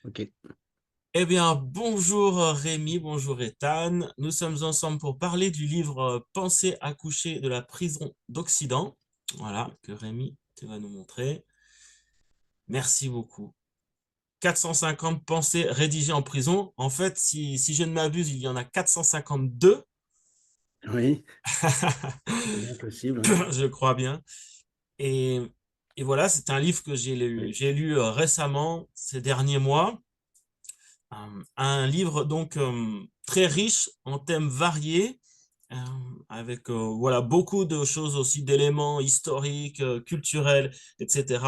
Ok. Eh bien, bonjour Rémi, bonjour Ethan. Nous sommes ensemble pour parler du livre Pensée accouchée de la prison d'Occident. Voilà, que Rémi te va nous montrer. Merci beaucoup. 450 pensées rédigées en prison. En fait, si je ne m'abuse, il y en a 452. Oui, c'est bien possible. Oui. Je crois bien. Et, et voilà, c'est un livre que Oui. j'ai lu récemment, ces derniers mois. Un livre donc très riche en thèmes variés, euh, avec voilà, beaucoup de choses aussi, d'éléments historiques, culturels, etc.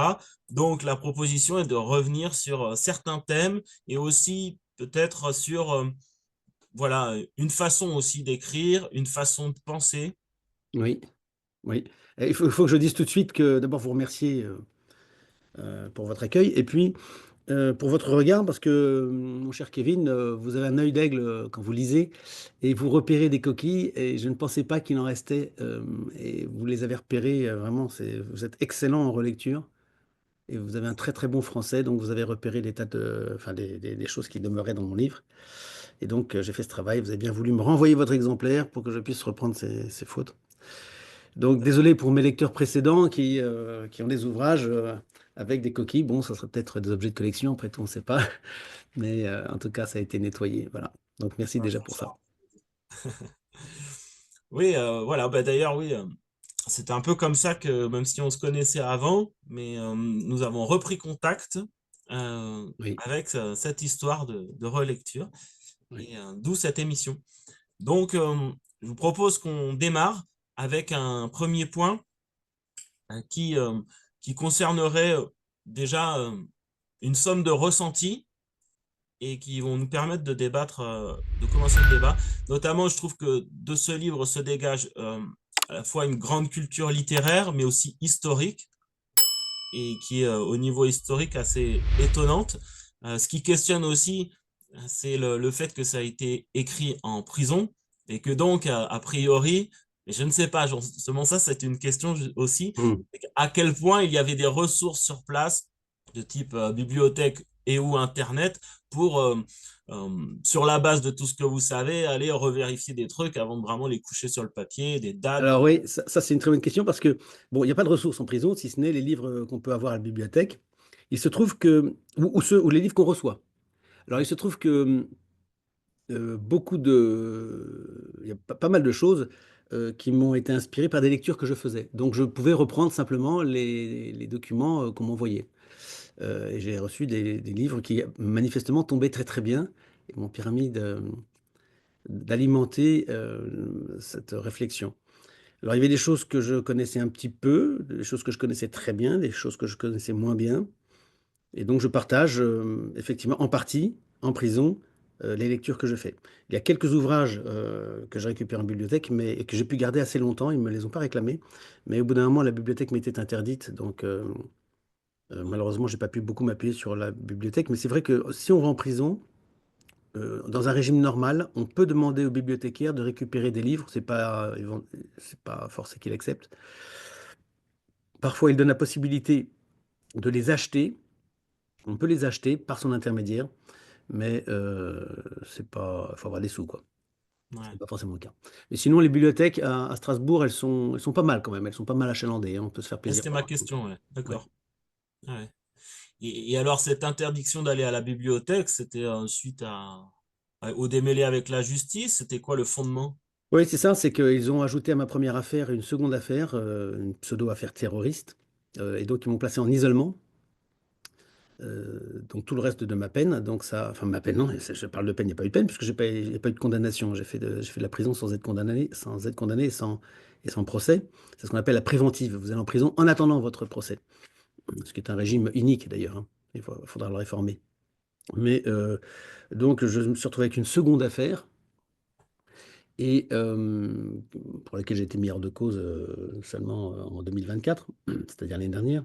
Donc la proposition est de revenir sur certains thèmes et aussi peut-être sur voilà, une façon aussi d'écrire, une façon de penser. Oui. Oui. Et il faut que je dise tout de suite que d'abord vous remercier pour votre accueil et puis pour votre regard parce que, mon cher Kevin, vous avez un œil d'aigle quand vous lisez et vous repérez des coquilles et je ne pensais pas qu'il en restait et vous les avez repérées vraiment. Vous êtes excellent en relecture et vous avez un très très bon français donc vous avez repéré des tas de, enfin, des choses qui demeuraient dans mon livre. Et donc, j'ai fait ce travail. Vous avez bien voulu me renvoyer votre exemplaire pour que je puisse reprendre ces fautes. Donc, désolé pour mes lecteurs précédents qui ont des ouvrages avec des coquilles. Bon, ça serait peut-être des objets de collection, après tout, on ne sait pas. Mais en tout cas, ça a été nettoyé. Voilà. Donc, merci déjà pour ça. Oui, voilà, bah, d'ailleurs, oui, c'était un peu comme ça que, même si on se connaissait avant, mais nous avons repris contact Oui, avec cette histoire de relecture, oui, et d'où cette émission. Donc, je vous propose qu'on démarre avec un premier point euh, qui, euh, qui concernerait déjà une somme de ressentis et qui vont nous permettre de débattre, de commencer le débat. Notamment, je trouve que de ce livre se dégage à la fois une grande culture littéraire, mais aussi historique, et qui est au niveau historique assez étonnante. Ce qui questionne aussi, c'est le fait que ça a été écrit en prison, et que donc, a priori, et je ne sais pas, justement ça, c'est une question aussi, hmm. à quel point il y avait des ressources sur place, de type bibliothèque et ou Internet, pour, sur la base de tout ce que vous savez, aller revérifier des trucs avant de vraiment les coucher sur le papier, des dates. Alors oui, ça, c'est une très bonne question parce que, bon, il n'y a pas de ressources en prison, si ce n'est les livres qu'on peut avoir à la bibliothèque. Il se trouve que, ou les livres qu'on reçoit. Alors, il se trouve que il y a pas mal de choses qui m'ont été inspirées par des lectures que je faisais. Donc, je pouvais reprendre simplement les documents qu'on m'envoyait. Et j'ai reçu des livres qui manifestement tombaient très très bien et m'ont permis d'alimenter cette réflexion. Alors, il y avait des choses que je connaissais un petit peu, des choses que je connaissais très bien, des choses que je connaissais moins bien. Et donc, je partage effectivement en partie, en prison, les lectures que je fais. Il y a quelques ouvrages que je récupère en bibliothèque, mais que j'ai pu garder assez longtemps. Ils ne me les ont pas réclamés. Mais au bout d'un moment, la bibliothèque m'était interdite. Donc, malheureusement, je n'ai pas pu beaucoup m'appuyer sur la bibliothèque. Mais c'est vrai que si on va en prison, dans un régime normal, on peut demander au bibliothécaire de récupérer des livres. C'est pas forcé qu'il accepte. Parfois, il donne la possibilité de les acheter. On peut les acheter par son intermédiaire. Mais c'est pas, faut avoir des sous, quoi. C'est Ouais. pas forcément le cas. Mais sinon, les bibliothèques à Strasbourg, elles sont pas mal quand même. Elles sont pas mal achalandées, hein. On peut se faire Et plaisir c'était ma pendant longtemps. question, ouais. Ouais. D'accord. Ouais. Et alors, cette interdiction d'aller à la bibliothèque, c'était suite au démêlé avec la justice? C'était quoi le fondement? Oui, c'est ça, c'est qu'ils ont ajouté à ma première affaire une seconde affaire, une pseudo-affaire terroriste. Et donc, ils m'ont placé en isolement. Donc, tout le reste de ma peine. Donc, ça, enfin, ma peine, non, je parle de peine, il n'y a pas eu de peine, puisque il n'y a pas eu de condamnation. J'ai fait de la prison sans être condamné et sans procès. C'est ce qu'on appelle la préventive. Vous allez en prison en attendant votre procès. Ce qui est un régime inique d'ailleurs, hein. Faudra le réformer. Mais donc, je me suis retrouvé avec une seconde affaire et pour laquelle j'ai été mis hors de cause seulement en 2024, c'est-à-dire l'année dernière.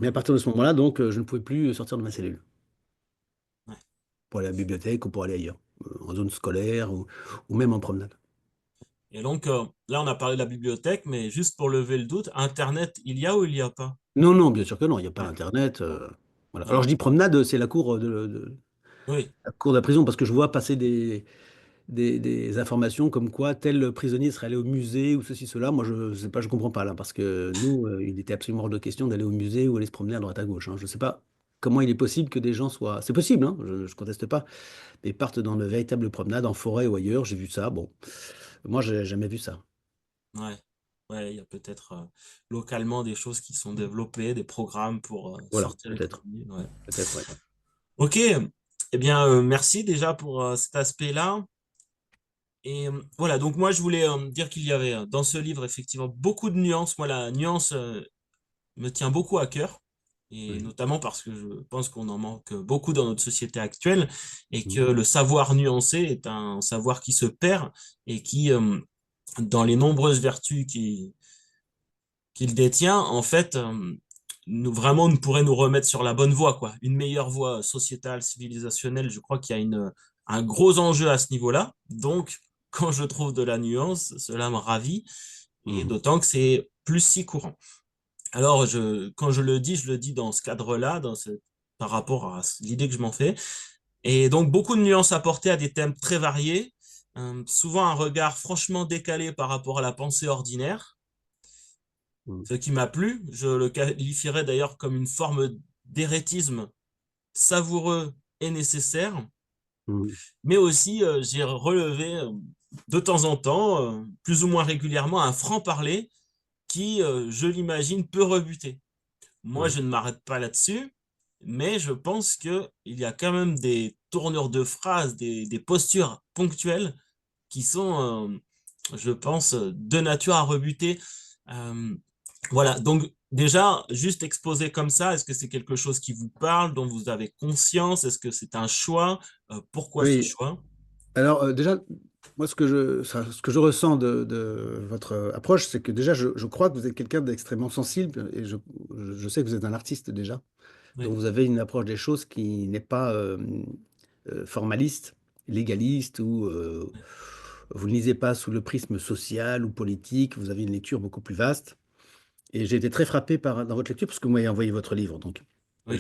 Mais à partir de ce moment-là, donc, je ne pouvais plus sortir de ma cellule Ouais. pour aller à la bibliothèque ou pour aller ailleurs, en zone scolaire ou même en promenade. Et donc, là, on a parlé de la bibliothèque, mais juste pour lever le doute, Internet, il y a ou il n'y a pas? Non, non, bien sûr que non, il n'y a pas Ouais. Internet. Voilà. Alors Voilà. je dis promenade, c'est la cour Oui, la cour de la prison parce que je vois passer des informations comme quoi tel prisonnier serait allé au musée ou ceci, cela. Moi, je sais pas, je comprends pas là, parce que nous, il était absolument hors de question d'aller au musée ou aller se promener à droite à gauche, hein. Je sais pas comment il est possible que des gens soient. C'est possible, hein, je conteste pas, mais partent dans de véritables promenades en forêt ou ailleurs. J'ai vu ça. Bon, moi, j'ai jamais vu ça. ouais. Ouais, il y a peut-être localement des choses qui sont développées, des programmes pour Voilà, sortir les peut-être, prisonniers. Ouais. peut-être, ouais. Ok, eh bien, merci déjà pour cet aspect-là. Et voilà, donc moi, je voulais dire qu'il y avait dans ce livre, effectivement, beaucoup de nuances. Moi, la nuance me tient beaucoup à cœur, et Ouais. notamment parce que je pense qu'on en manque beaucoup dans notre société actuelle, et que Mhm. le savoir nuancé est un savoir qui se perd et qui, dans les nombreuses vertus qu'il détient, en fait, vraiment ne pourrait nous remettre sur la bonne voie, quoi. Une meilleure voie sociétale, civilisationnelle, je crois qu'il y a un gros enjeu à ce niveau-là. Donc, quand je trouve de la nuance, cela me ravit, et Mhm. d'autant que c'est plus si courant. Alors, quand je le dis dans ce cadre-là, par rapport à l'idée que je m'en fais. Et donc, beaucoup de nuances apportées à des thèmes très variés, souvent un regard franchement décalé par rapport à la pensée ordinaire. Mhm. Ce qui m'a plu, je le qualifierais d'ailleurs comme une forme d'érétisme savoureux et nécessaire, Mhm. mais aussi j'ai relevé de temps en temps, plus ou moins régulièrement, un franc-parler qui, je l'imagine, peut rebuter. Moi, Ouais. je ne m'arrête pas là-dessus, mais je pense qu'il y a quand même des tournures de phrases, des postures ponctuelles qui sont, je pense, de nature à rebuter. Euh, voilà, donc déjà, juste exposé comme ça, est-ce que c'est quelque chose qui vous parle, dont vous avez conscience? Est-ce que c'est un choix? Pourquoi ce Oui. choix? Alors, déjà, moi, ce que je ressens de votre approche, c'est que déjà, je crois que vous êtes quelqu'un d'extrêmement sensible et je sais que vous êtes un artiste déjà. Donc, Oui, vous avez une approche des choses qui n'est pas formaliste, légaliste ou vous ne lisez pas sous le prisme social ou politique. Vous avez une lecture beaucoup plus vaste. Et j'ai été très frappé dans votre lecture parce que vous m'avez envoyé votre livre. Donc, oui.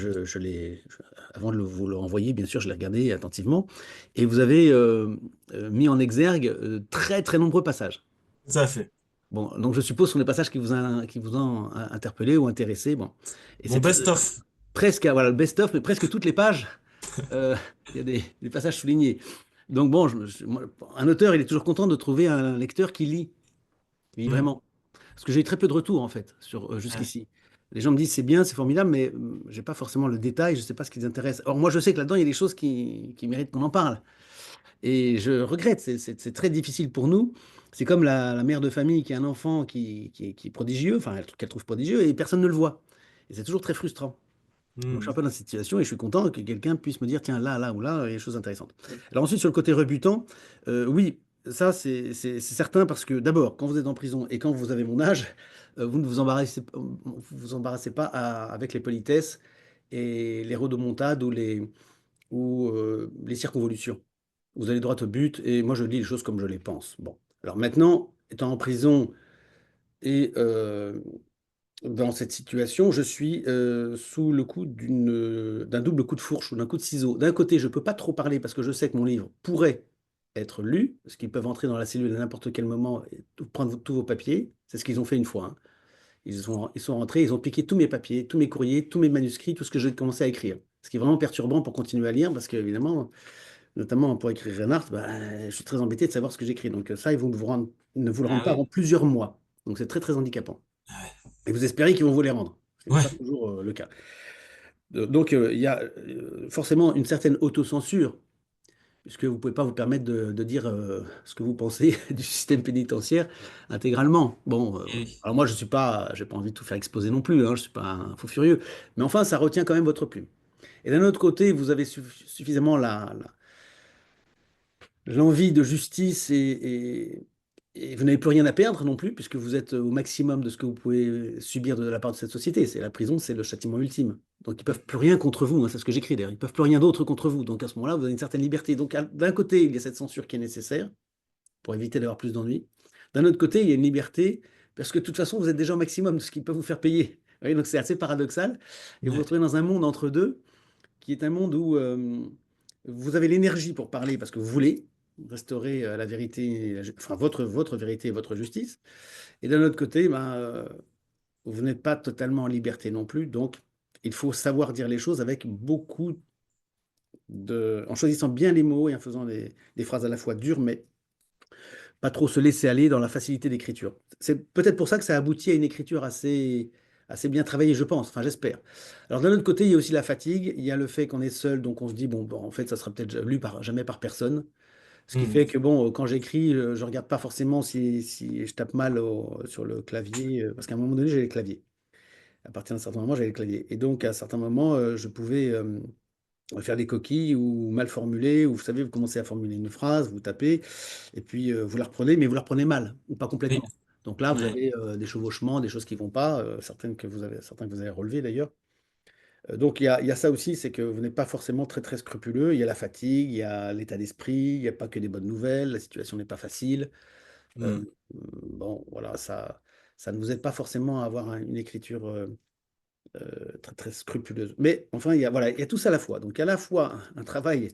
avant de vous le renvoyer, bien sûr, je l'ai regardé attentivement. Et vous avez mis en exergue très, très nombreux passages. Tout à fait. Bon, donc je suppose que ce sont des passages qui vous ont interpellé ou intéressé. Bon, et Mon best-of. presque, voilà, le best-of, mais presque toutes les pages, euh, il y a des passages soulignés. Donc bon, un auteur, il est toujours content de trouver un lecteur qui lit Hmm. vraiment. Parce que j'ai eu très peu de retours, en fait, Ouais. jusqu'ici. Les gens me disent c'est bien, c'est formidable, mais j'ai pas forcément le détail, je sais pas ce qui les intéresse. Or, moi, je sais que là-dedans, il y a des choses qui méritent qu'on en parle. Et je regrette, c'est très difficile pour nous. C'est comme la mère de famille qui a un enfant qui est prodigieux, enfin, qu'elle trouve prodigieux, et personne ne le voit. Et c'est toujours très frustrant. Donc, je suis un Hmm. peu dans cette situation et je suis content que quelqu'un puisse me dire, tiens, là, là ou là, il y a des choses intéressantes. Alors ensuite, sur le côté rebutant, oui, ça, c'est certain parce que d'abord, quand vous êtes en prison et quand vous avez mon âge, vous ne vous embarrassez pas avec les politesses et les rodomontades ou les circonvolutions. Vous allez droit au but et moi, je dis les choses comme je les pense. Bon. Alors maintenant, étant en prison et dans cette situation, je suis sous le coup d'un double coup de fourche ou d'un coup de ciseau. D'un côté, je ne peux pas trop parler parce que je sais que mon livre pourrait être lu, parce qu'ils peuvent entrer dans la cellule à n'importe quel moment et prendre tous vos papiers. C'est ce qu'ils ont fait une fois, hein. Ils sont rentrés, ils ont piqué tous mes papiers, tous mes courriers, tous mes manuscrits, tout ce que j'ai commencé à écrire. Ce qui est vraiment perturbant pour continuer à lire, parce qu'évidemment, notamment pour écrire Reinhardt, bah, je suis très embêté de savoir ce que j'écris. Donc ça, ne vous le rendent Ah pas oui. avant plusieurs mois. Donc c'est très très handicapant. Ouais. Et vous espérez qu'ils vont vous les rendre, ce qui n'est Ouais. pas toujours le cas. Donc, il y a forcément une certaine autocensure, puisque vous ne pouvez pas vous permettre de dire ce que vous pensez du système pénitentiaire intégralement. Bon, Eh oui. alors moi, j'ai pas envie de tout faire exposer non plus, hein, je ne suis pas un fou furieux, mais enfin, ça retient quand même votre plume. Et d'un autre côté, vous avez suffisamment l'envie de justice et vous n'avez plus rien à perdre non plus, puisque vous êtes au maximum de ce que vous pouvez subir de la part de cette société. C'est la prison, c'est le châtiment ultime. Donc ils peuvent plus rien contre vous, hein, c'est ce que j'écris d'ailleurs. Ils peuvent plus rien d'autre contre vous. Donc à ce moment-là, vous avez une certaine liberté. Donc d'un côté, il y a cette censure qui est nécessaire pour éviter d'avoir plus d'ennuis. D'un autre côté, il y a une liberté parce que de toute façon, vous êtes déjà au maximum de ce qu'ils peuvent vous faire payer. Vous voyez, donc c'est assez paradoxal. Et vous vous Ouais. retrouvez dans un monde entre deux qui est un monde où vous avez l'énergie pour parler parce que vous voulez restaurer la vérité, enfin votre vérité et votre justice. Et d'un autre côté, ben, vous n'êtes pas totalement en liberté non plus. Donc, il faut savoir dire les choses avec beaucoup en choisissant bien les mots et en faisant des phrases à la fois dures, mais pas trop se laisser aller dans la facilité d'écriture. C'est peut-être pour ça que ça aboutit à une écriture assez bien travaillée, je pense, enfin j'espère. Alors d'un autre côté, il y a aussi la fatigue, il y a le fait qu'on est seul, donc on se dit, bon, en fait, ça sera peut-être lu jamais par personne. Ce qui Hmm. fait que, bon, quand j'écris, je regarde pas forcément si je tape mal sur le clavier, parce qu'à un moment donné, j'ai les claviers. À partir d'un certain moment, j'avais le clavier. Et donc, à un certain moment, je pouvais faire des coquilles ou mal formuler, ou vous savez, vous commencez à formuler une phrase, vous tapez, et puis vous la reprenez, mais vous la reprenez mal, ou pas Oui, complètement. Donc là, vous ouais. avez des chevauchements, des choses qui vont pas, certains que vous avez relevés d'ailleurs. Donc il y a ça aussi, c'est que vous n'êtes pas forcément très très scrupuleux. Il y a la fatigue, il y a l'état d'esprit, il n'y a pas que des bonnes nouvelles, la situation n'est pas facile. Euh, Hmm. bon, voilà, ça ne vous aide pas forcément à avoir une écriture très très scrupuleuse. Mais enfin, voilà, il y a tout ça à la fois. Donc à la fois un travail,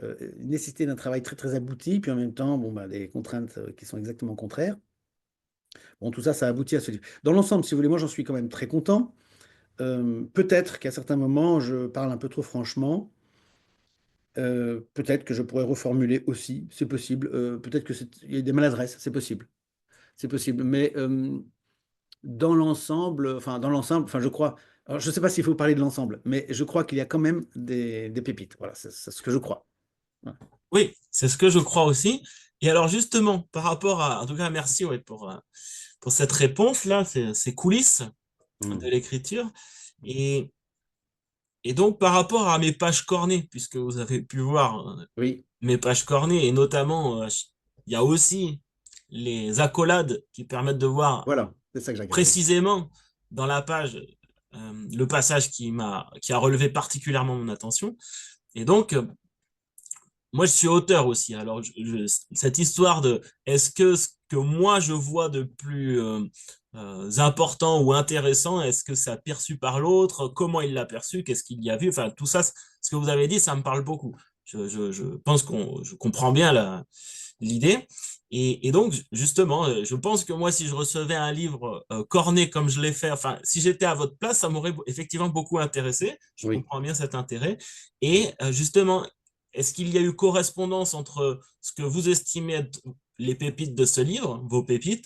une nécessité d'un travail très très abouti, puis en même temps, bon, bah, des contraintes qui sont exactement contraires. Bon, tout ça, ça aboutit à ce livre. Dans l'ensemble, si vous voulez, moi j'en suis quand même très content. Peut-être qu'à certains moments, je parle un peu trop franchement. Peut-être que je pourrais reformuler aussi, c'est possible. Peut-être il y a des maladresses, c'est possible. C'est possible. Mais dans l'ensemble, enfin, je crois. Alors, je ne sais pas s'il faut parler de l'ensemble, mais je crois qu'il y a quand même des pépites. Voilà, c'est ce que je crois. Voilà. Oui, c'est ce que je crois aussi. Et alors justement, par rapport à, en tout cas, merci ouais, pour cette réponse-là, ces coulisses de Mm. l'écriture. Et, et donc, par rapport à mes pages cornées, puisque vous avez pu voir Oui, mes pages cornées, et notamment, il y a aussi les accolades qui permettent de voir voilà, c'est ça que j'ai regardé. précisément dans la page le passage qui a relevé particulièrement mon attention. Et donc, moi, je suis auteur aussi. Alors, cette histoire de est-ce que ce que moi je vois de plus important ou intéressant, est-ce que c'est aperçu par l'autre? Comment il l'a perçu? Qu'est-ce qu'il y a vu? Enfin, tout ça, ce que vous avez dit, ça me parle beaucoup. Je pense je comprends bien l'idée. Et donc, justement, je pense que moi, si je recevais un livre corné comme je l'ai fait, enfin, si j'étais à votre place, ça m'aurait effectivement beaucoup intéressé. Je Oui. comprends bien cet intérêt. Et justement, est-ce qu'il y a eu correspondance entre ce que vous estimez être les pépites de ce livre, vos pépites,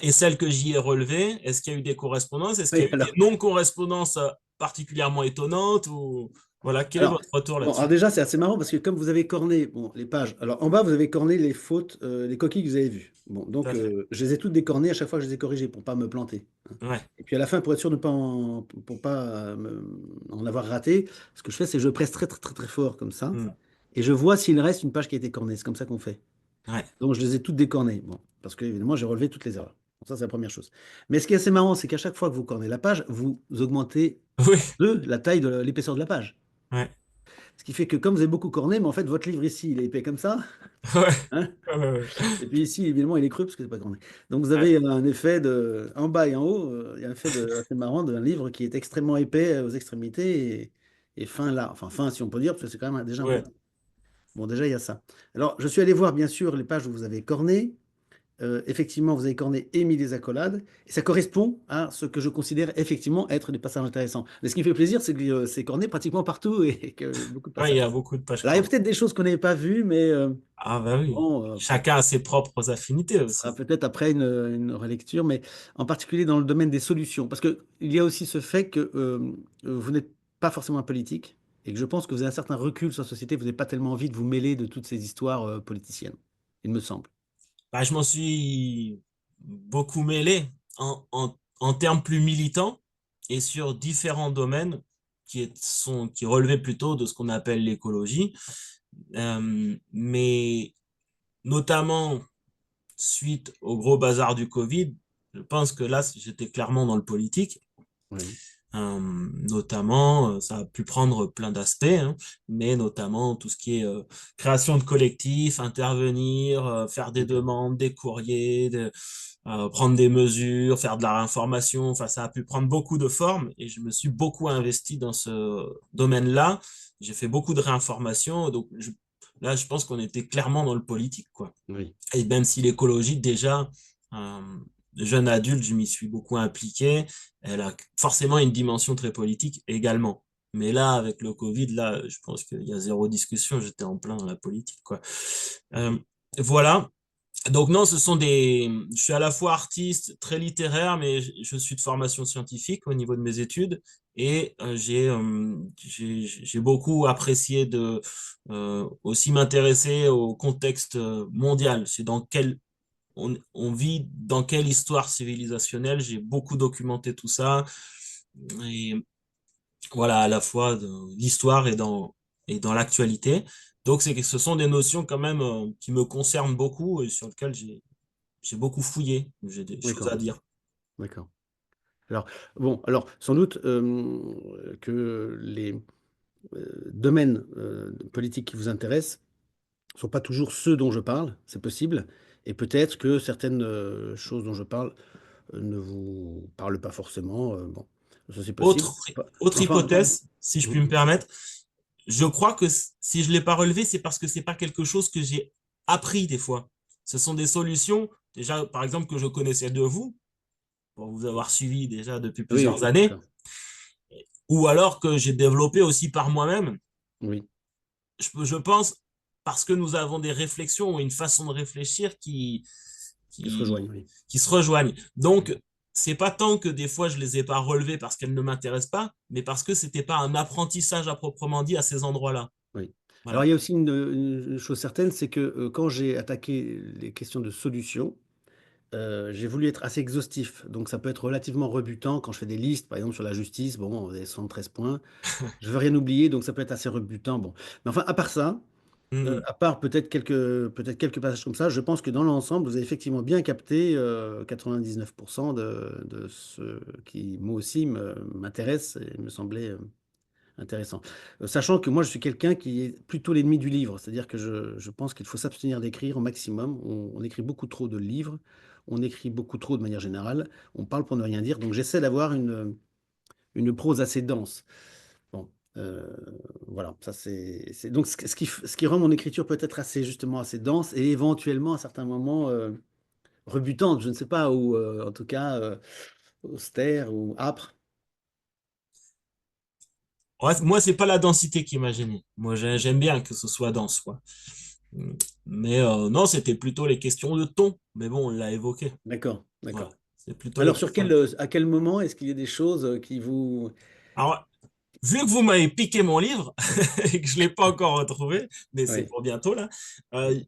et celles que j'y ai relevées? Est-ce qu'il y a eu des correspondances? Est-ce qu'il y Oui, a eu des non-correspondances particulièrement étonnantes ou voilà, quel est alors, votre retour bon, alors là-dessus? déjà, c'est assez marrant parce que comme vous avez corné bon, les pages, alors en bas, vous avez corné les fautes, les coquilles que vous avez vues. Bon, Tout donc, à fait. je les ai toutes décornées à chaque fois que je les ai corrigées pour pas me planter. Ouais. Et puis à la fin, pour être sûr de pas pour pas en avoir raté, ce que je fais, c'est que je presse très très très très fort comme ça, Mm. et je vois s'il reste une page qui a été cornée. C'est comme ça qu'on fait. Ouais. Donc je les ai toutes décornées, bon, parce que évidemment j'ai relevé toutes les erreurs. Bon, ça c'est la première chose. Mais ce qui est assez marrant, c'est qu'à chaque fois que vous cornez la page, vous augmentez Oui. la taille de l'épaisseur de la page. Ouais. Ce qui fait que comme vous avez beaucoup corné, mais en fait votre livre ici, il est épais comme ça, Ouais. hein, Ouais. Ouais. et puis ici évidemment il est creux parce que c'est pas corné. Donc vous Ouais. avez un effet en bas et en haut, il y a un effet assez marrant d'un livre qui est extrêmement épais aux extrémités et fin là. Enfin fin si on peut dire, parce que c'est quand même déjà un peu. Ouais. Bon déjà il y a ça. Alors je suis allé voir bien sûr les pages où vous avez corné. Effectivement, vous avez corné et mis des accolades, et ça correspond à ce que je considère effectivement être des passages intéressants. Mais ce qui me fait plaisir, c'est que c'est corné pratiquement partout et que beaucoup de Ouais, il y passages. a beaucoup de pages Alors, il y a cornées. peut-être des choses qu'on n'avait pas vues, mais Ah bah oui. bon, Chacun a ses propres affinités ce sera aussi. peut-être après une relecture, mais en particulier dans le domaine des solutions. Parce qu'il y a aussi ce fait que vous n'êtes pas forcément un politique et que je pense que vous avez un certain recul sur la société, vous n'avez pas tellement envie de vous mêler de toutes ces histoires politiciennes, il me semble. Bah, je m'en suis beaucoup mêlé en termes plus militants et sur différents domaines qui relevaient plutôt de ce qu'on appelle l'écologie. Mais notamment suite au gros bazar du Covid, je pense que là, j'étais clairement dans le politique. Oui. Notamment, ça a pu prendre plein d'aspects, hein, mais notamment tout ce qui est création de collectifs, intervenir, faire des D'accord. demandes, des courriers, prendre des mesures, faire de la réinformation. Enfin, ça a pu prendre beaucoup de formes et je me suis beaucoup investi dans ce domaine-là. J'ai fait beaucoup de réinformation, donc là, je pense qu'on était clairement dans le politique, quoi. Oui. Et même si l'écologie, déjà, euh, jeune adulte, je m'y suis beaucoup impliqué. Elle a forcément une dimension très politique également. Mais là, avec le Covid, là, je pense qu'il y a zéro discussion. J'étais en plein dans la politique, quoi. Euh, voilà. Donc non, ce sont des. Je suis à la fois artiste, très littéraire, mais je suis de formation scientifique au niveau de mes études et j'ai beaucoup apprécié de aussi m'intéresser au contexte mondial. C'est dans quel on vit dans quelle histoire civilisationnelle. J'ai beaucoup documenté tout ça et voilà à la fois de l'histoire et dans l'actualité. Donc ce sont des notions quand même qui me concernent beaucoup et sur lesquelles j'ai beaucoup fouillé, j'ai des choses D'accord. à dire. D'accord. Alors, bon, alors, sans doute que les domaines politiques qui vous intéressent ne sont pas toujours ceux dont je parle, c'est possible. Et peut-être que certaines choses dont je parle ne vous parlent pas forcément. Bon, ça c'est possible. Autre, autre Enfin, hypothèse, si je puis mhm. me permettre, je crois que si je ne l'ai pas relevé, c'est parce que c'est pas quelque chose que j'ai appris des fois. Ce sont des solutions, déjà, par exemple, que je connaissais de vous, pour vous avoir suivi déjà depuis Oui, plusieurs oui, années, d'accord. ou alors que j'ai développé aussi par moi-même. Oui, Je pense parce que nous avons des réflexions ou une façon de réfléchir qui se qui, rejoignent, oui. qui se rejoignent. Donc, Oui. c'est pas tant que des fois je les ai pas relevées parce qu'elles ne m'intéressent pas, mais parce que c'était pas un apprentissage à proprement dit à ces endroits-là. Oui. Alors, Voilà. il y a aussi une chose certaine, c'est que quand j'ai attaqué les questions de solutions, j'ai voulu être assez exhaustif. Donc, ça peut être relativement rebutant quand je fais des listes, par exemple sur la justice. Bon, vous avez 73 points. Je veux rien oublier, donc ça peut être assez rebutant. Bon. Mais enfin, à part ça, Mhm. à part peut-être quelques passages comme ça, je pense que dans l'ensemble, vous avez effectivement bien capté 99% de ce qui, moi aussi, m'intéresse et me semblait intéressant. Sachant que moi, je suis quelqu'un qui est plutôt l'ennemi du livre, c'est-à-dire que je pense qu'il faut s'abstenir d'écrire au maximum. On écrit beaucoup trop de livres, on écrit beaucoup trop de manière générale, on parle pour ne rien dire, donc j'essaie d'avoir une prose assez dense. Bon, voilà, ça donc ce qui rend mon écriture peut-être assez justement assez dense et éventuellement à certains moments rebutante, je ne sais pas, ou en tout cas austère ou âpre. Ouais, moi, c'est pas la densité qui m'a gêné. Moi, j'aime bien que ce soit dense, quoi. Mais non, c'était plutôt les questions de ton. Mais bon, on l'a évoqué. D'accord, Voilà. d'accord. C'est plutôt les Alors sur questions. à quel moment est-ce qu'il y a des choses qui vous... Alors, vu que vous m'avez piqué mon livre et que je ne l'ai pas encore retrouvé, mais c'est Oui. pour bientôt là, euh,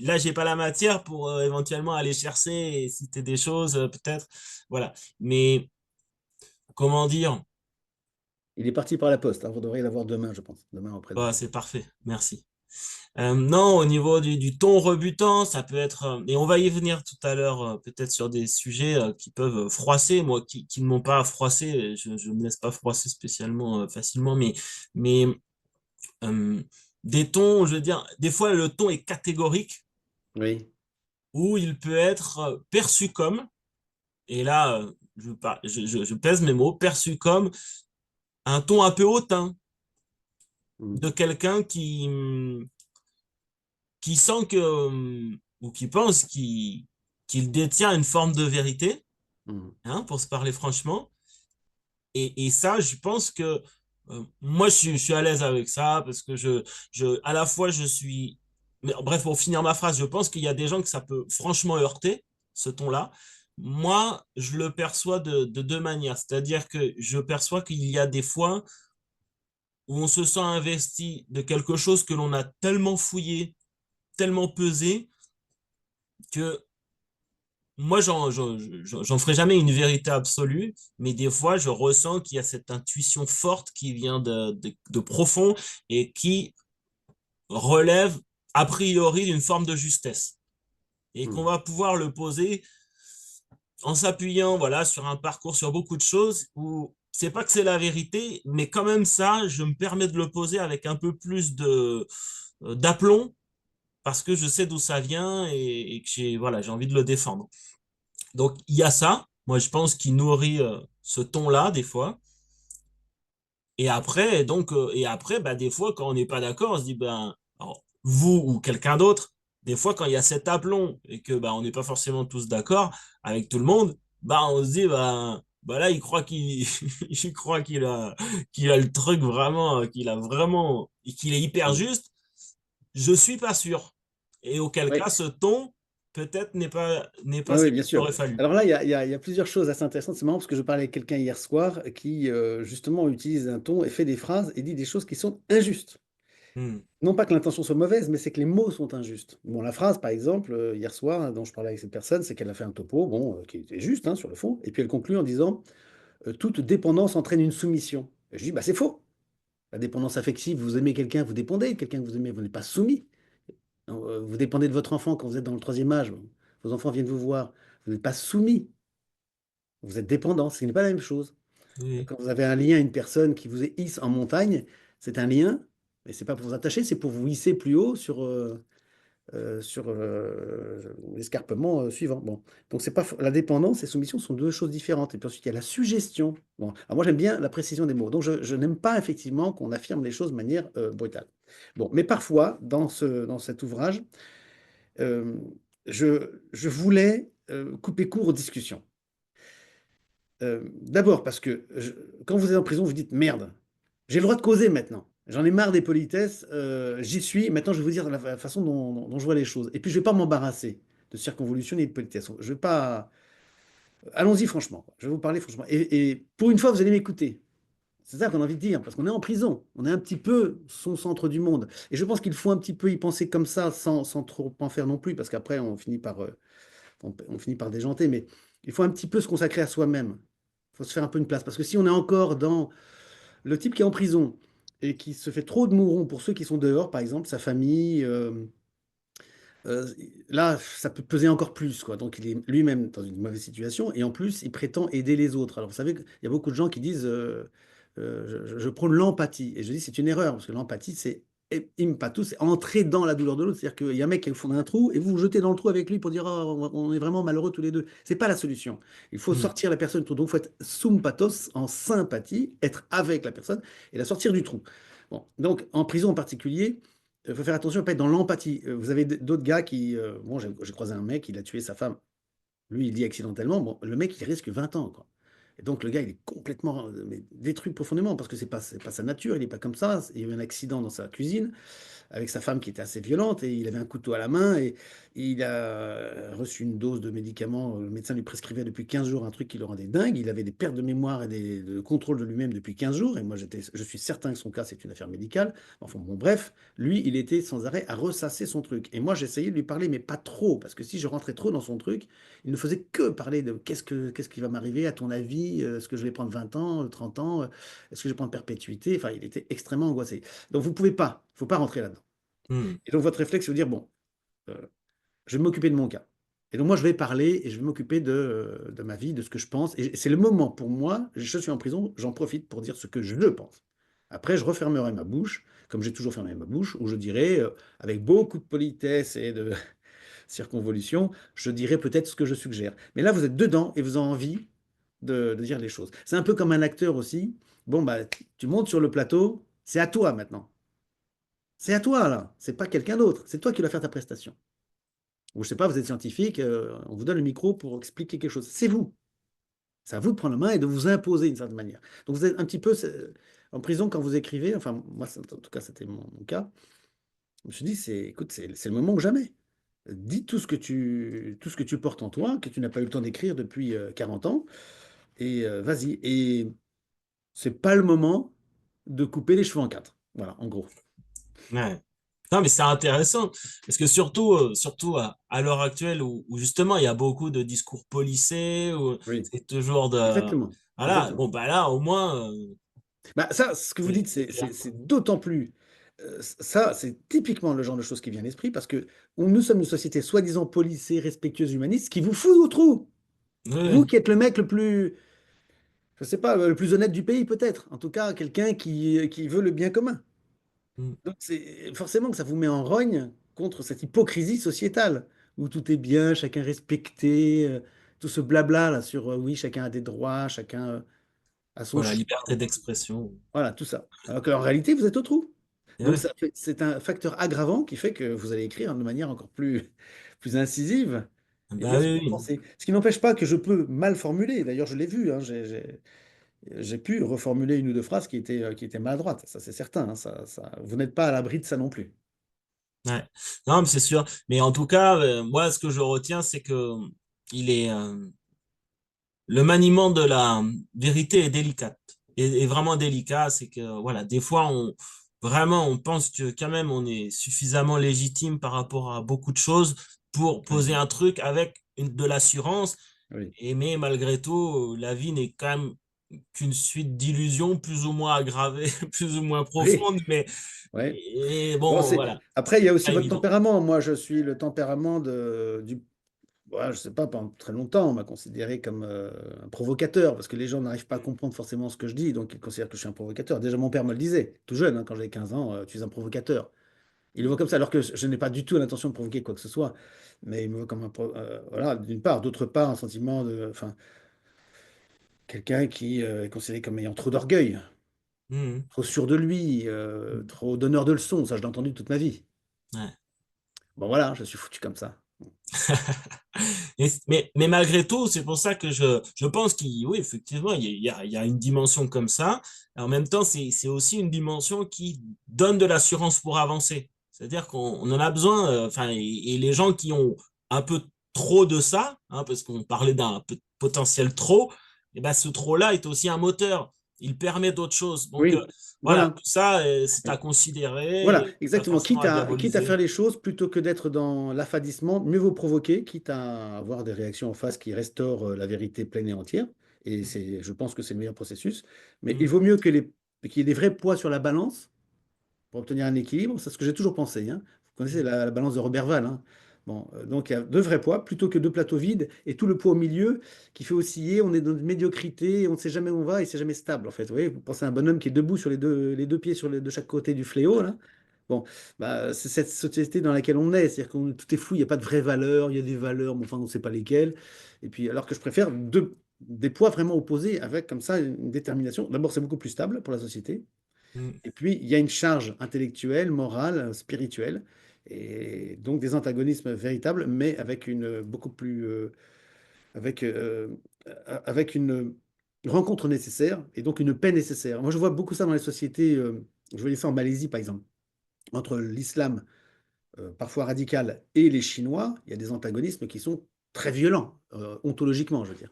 là, j'ai pas la matière pour éventuellement aller chercher et citer des choses, peut-être. Voilà. Mais comment dire? Il est parti par la poste, hein. Vous devriez l'avoir demain, je pense. Demain ou Bah, après-demain. c'est parfait. Merci. Non, au niveau du ton rebutant, ça peut être, et on va y venir tout à l'heure, peut-être sur des sujets qui peuvent froisser, moi qui ne m'ont pas froissé, je ne me laisse pas froisser spécialement facilement, mais euh, des tons, je veux dire, des fois le ton est catégorique Oui. ou il peut être perçu comme, et là, je pèse mes mots, perçu comme un ton un peu hautain Mm, de quelqu'un qui sent que, ou qui pense qu'il détient une forme de vérité, mm, hein, pour se parler franchement. Et ça, je pense que moi, je suis à l'aise avec ça parce que à la fois, je suis. Mais bref, pour finir ma phrase, je pense qu'il y a des gens que ça peut franchement heurter, ce ton-là. Moi, je le perçois de deux manières. C'est-à-dire que je perçois qu'il y a des fois où on se sent investi de quelque chose que l'on a tellement fouillé, tellement pesé, que moi, j'en ferai jamais une vérité absolue, mais des fois, je ressens qu'il y a cette intuition forte qui vient de profond et qui relève a priori d'une forme de justesse. Et qu'on mm. va pouvoir le poser en s'appuyant voilà, sur un parcours, sur beaucoup de choses, où c'est pas que c'est la vérité, mais quand même ça, je me permets de le poser avec un peu plus de d'aplomb parce que je sais d'où ça vient et que j'ai envie de le défendre. Donc il y a ça, moi je pense qu'il nourrit ce ton-là des fois. Et après, bah, des fois, quand on n'est pas d'accord, on se dit, ben, alors, vous ou quelqu'un d'autre, des fois, quand il y a cet aplomb et que bah, on n'est pas forcément tous d'accord avec tout le monde, bah, on se dit, bah là, il croit qu'il il croit qu'il a le truc vraiment, qu'il a vraiment, et qu'il est hyper Mm. juste. Je suis pas sûr. Et auquel Oui, cas, ce ton, peut-être, n'est pas oui, ce oui, bien qu'il sûr. aurait fallu. Alors là, il y a plusieurs choses assez intéressantes. C'est marrant parce que je parlais avec quelqu'un hier soir qui, justement, utilise un ton et fait des phrases et dit des choses qui sont injustes. Hmm. Non pas que l'intention soit mauvaise, mais c'est que les mots sont injustes. Bon, la phrase, par exemple, hier soir, hein, dont je parlais avec cette personne, c'est qu'elle a fait un topo, bon, qui était juste, hein, sur le fond, et puis elle conclut en disant toute dépendance entraîne une soumission. Et je dis, bah c'est faux. La dépendance affective, vous aimez quelqu'un, vous dépendez, quelqu'un que vous aimez, vous n'êtes pas soumis. Vous dépendez de votre enfant quand vous êtes dans le troisième âge, vos enfants viennent vous voir, vous n'êtes pas soumis, vous êtes dépendant, ce n'est pas la même chose. Oui. Quand vous avez un lien, une personne qui vous hisse en montagne, c'est un lien, mais c'est pas pour vous attacher, c'est pour vous hisser plus haut sur l'escarpement suivant. Bon. Donc, c'est pas la dépendance et soumission sont deux choses différentes. Et puis ensuite, il y a la suggestion. Bon. Alors moi, j'aime bien la précision des mots. Donc, je n'aime pas effectivement qu'on affirme les choses de manière brutale. Bon, mais parfois, dans cet ouvrage, euh, je voulais couper court aux discussions. D'abord parce que quand vous êtes en prison, vous dites merde, j'ai le droit de causer maintenant. J'en ai marre des politesses, j'y suis. Maintenant, je vais vous dire la façon dont je vois les choses. Et puis, je ne vais pas m'embarrasser de circonvolution ni de politesse. Je vais pas. Allons-y franchement. Je vais vous parler franchement. Et pour une fois, vous allez m'écouter. C'est ça qu'on a envie de dire, parce qu'on est en prison. On est un petit peu son centre du monde. Et je pense qu'il faut un petit peu y penser comme ça, sans trop en faire non plus, parce qu'après, on finit par déjanter. Mais il faut un petit peu se consacrer à soi-même. Il faut se faire un peu une place. Parce que si on est encore dans le type qui est en prison et qui se fait trop de mourons pour ceux qui sont dehors, par exemple, sa famille, euh, là, ça peut peser encore plus, quoi. Donc, il est lui-même dans une mauvaise situation et en plus, il prétend aider les autres. Alors, vous savez qu'il y a beaucoup de gens qui disent je prône l'empathie. Et je dis c'est une erreur parce que l'empathie, c'est empathos, c'est entrer dans la douleur de l'autre. C'est-à-dire qu'il y a un mec qui est au fond d'un trou et vous vous jetez dans le trou avec lui pour dire oh, on est vraiment malheureux tous les deux. C'est pas la solution. Il faut Hmm. sortir la personne du trou. Donc, il faut être sympathos, en sympathie, être avec la personne et la sortir du trou. Bon, donc, en prison en particulier. Il faut faire attention à ne pas être dans l'empathie. Vous avez d'autres gars qui. Bon, j'ai croisé un mec, il a tué sa femme. Lui, il dit accidentellement. Bon, le mec, il risque 20 ans, quoi. Et donc, le gars, il est complètement mais détruit profondément parce que c'est pas sa nature, il n'est pas comme ça. Il y a eu un accident dans sa cuisine avec sa femme qui était assez violente et il avait un couteau à la main et il a reçu une dose de médicaments. Le médecin lui prescrivait depuis 15 jours un truc qui le rendait dingue. Il avait des pertes de mémoire et de contrôle de lui-même depuis 15 jours. Et moi, je suis certain que son cas, c'est une affaire médicale. Enfin, bon, bref, lui, il était sans arrêt à ressasser son truc. Et moi, j'essayais de lui parler, mais pas trop, parce que si je rentrais trop dans son truc, il ne faisait que parler de qu'est-ce qui va m'arriver, à ton avis, est-ce que je vais prendre 20 ans, 30 ans, est-ce que je vais prendre perpétuité. Enfin, il était extrêmement angoissé. Donc, vous pouvez pas, il ne faut pas rentrer là-dedans. Hmm. Et donc, votre réflexe, c'est de dire, bon, euh, je vais m'occuper de mon cas. Et donc, moi, je vais parler et je vais m'occuper de ma vie, de ce que je pense. Et c'est le moment pour moi, je suis en prison, j'en profite pour dire ce que je pense. Après, je refermerai ma bouche, comme j'ai toujours fermé ma bouche, où je dirai, avec beaucoup de politesse et de circonvolution, je dirai peut-être ce que je suggère. Mais là, vous êtes dedans et vous avez envie de dire les choses. C'est un peu comme un acteur aussi. Bon, bah, tu montes sur le plateau, c'est à toi maintenant. C'est à toi, là. C'est pas quelqu'un d'autre. C'est toi qui dois faire ta prestation. Ou je sais pas, vous êtes scientifique, on vous donne le micro pour expliquer quelque chose. C'est vous. C'est à vous de prendre la main et de vous imposer d'une certaine manière. Donc vous êtes un petit peu en prison quand vous écrivez. Enfin, moi, en tout cas, c'était mon cas. Je me suis dit, écoute, c'est le moment ou jamais. Dis tout ce que tu portes en toi, que tu n'as pas eu le temps d'écrire depuis 40 ans, et vas-y. Et c'est pas le moment de couper les cheveux en quatre. Voilà, en gros. Ouais. Non, mais c'est intéressant parce que surtout à l'heure actuelle où justement il y a beaucoup de discours policés, où Oui, c'est toujours de. exactement. Voilà, Exactement. bon, bah là, au moins, Bah, ça, ce que vous c'est dites, c'est clair, c'est- quoi. c'est d'autant plus. Ça, c'est typiquement le genre de choses qui vient à l'esprit parce que nous sommes une société soi-disant policée, respectueuse, humaniste, qui vous fout au trou. Vous Oui, qui êtes le mec le plus. je sais pas, le plus honnête du pays peut-être. En tout cas, quelqu'un qui veut le bien commun. Mm. Donc c'est forcément que ça vous met en rogne contre cette hypocrisie sociétale où tout est bien, chacun respecté, tout ce blabla là sur oui, chacun a des droits, chacun a son Voilà, choix. liberté d'expression. Voilà, tout ça. Alors qu'en réalité, vous êtes au trou. Et Donc ouais. c'est un facteur aggravant qui fait que vous allez écrire de manière encore plus incisive et Bah bien se oui, oui. penser. Ce qui n'empêche pas que je peux mal formuler. D'ailleurs, je l'ai vu, hein, j'ai pu reformuler une ou deux phrases qui étaient maladroites. Ça, c'est certain, hein, vous n'êtes pas à l'abri de ça non plus. Ouais. Non, mais c'est sûr. Mais en tout cas, moi, ce que je retiens, c'est que il est, le maniement de la vérité est délicate. Et vraiment délicat, c'est que, voilà, des fois, vraiment, on pense que quand même, on est suffisamment légitime par rapport à beaucoup de choses pour Oui, poser un truc avec de l'assurance. oui. Et mais malgré tout, la vie n'est quand même qu'une suite d'illusions plus ou moins aggravées, plus ou moins Oui, profondes. Mais ouais. et Bon, bon, voilà, Après, il y a aussi pas votre évident. tempérament. Moi, je suis le tempérament du. Ouais, je sais pas, pendant très longtemps, on m'a considéré comme un provocateur, parce que les gens n'arrivent pas à comprendre forcément ce que je dis, donc ils considèrent que je suis un provocateur. Déjà, mon père me le disait, tout jeune, hein, quand j'avais 15 ans, tu es un provocateur. Il le voit comme ça, alors que je n'ai pas du tout l'intention de provoquer quoi que ce soit. Mais il me voit comme voilà, d'une part. D'autre part, un sentiment de. Enfin, quelqu'un qui est considéré comme ayant trop d'orgueil, Mhm. trop sûr de lui, trop donneur de leçons. Ça, je l'ai entendu toute ma vie. Ouais. Bon, voilà, je suis foutu comme ça. Mais malgré tout, c'est pour ça que je pense qu'il, oui, effectivement, il y a une dimension comme ça. En même temps, c'est aussi une dimension qui donne de l'assurance pour avancer. C'est-à-dire qu'on en a besoin, enfin, et les gens qui ont un peu trop de ça, hein, parce qu'on parlait d'un potentiel trop, et ben ce trop-là est aussi un moteur. Il permet d'autres choses. Donc, Oui, voilà, voilà. tout ça, c'est à considérer Voilà, et pas exactement. forcément à Quitte à faire diaboliser. les choses plutôt que d'être dans l'affadissement, mieux vaut provoquer, quitte à avoir des réactions en face qui restaurent la vérité pleine et entière. Et je pense que c'est le meilleur processus. Mais il Mm, vaut mieux qu'il y ait des vrais poids sur la balance pour obtenir un équilibre. C'est ce que j'ai toujours pensé, hein. Vous connaissez mm, la balance de Robert Val, hein. Bon, donc il y a deux vrais poids plutôt que deux plateaux vides et tout le poids au milieu qui fait osciller. On est dans une médiocrité, on ne sait jamais où on va et c'est jamais stable en fait. Vous voyez, vous pensez à un bonhomme qui est debout sur les deux pieds de chaque côté du fléau là. Bon, bah, c'est cette société dans laquelle on est, c'est-à-dire que tout est flou, il n'y a pas de vraies valeurs, il y a des valeurs, mais enfin on ne sait pas lesquelles. Et puis alors que je préfère des poids vraiment opposés avec comme ça une détermination. D'abord, c'est beaucoup plus stable pour la société. mm, Et puis, il y a une charge intellectuelle, morale, spirituelle, et donc des antagonismes véritables, mais avec une beaucoup plus, avec, avec une rencontre nécessaire et donc une paix nécessaire. Moi, je vois beaucoup ça dans les sociétés. Je voyais ça en Malaisie, par exemple, entre l'islam parfois radical et les Chinois. Il y a des antagonismes qui sont très violents, ontologiquement, je veux dire.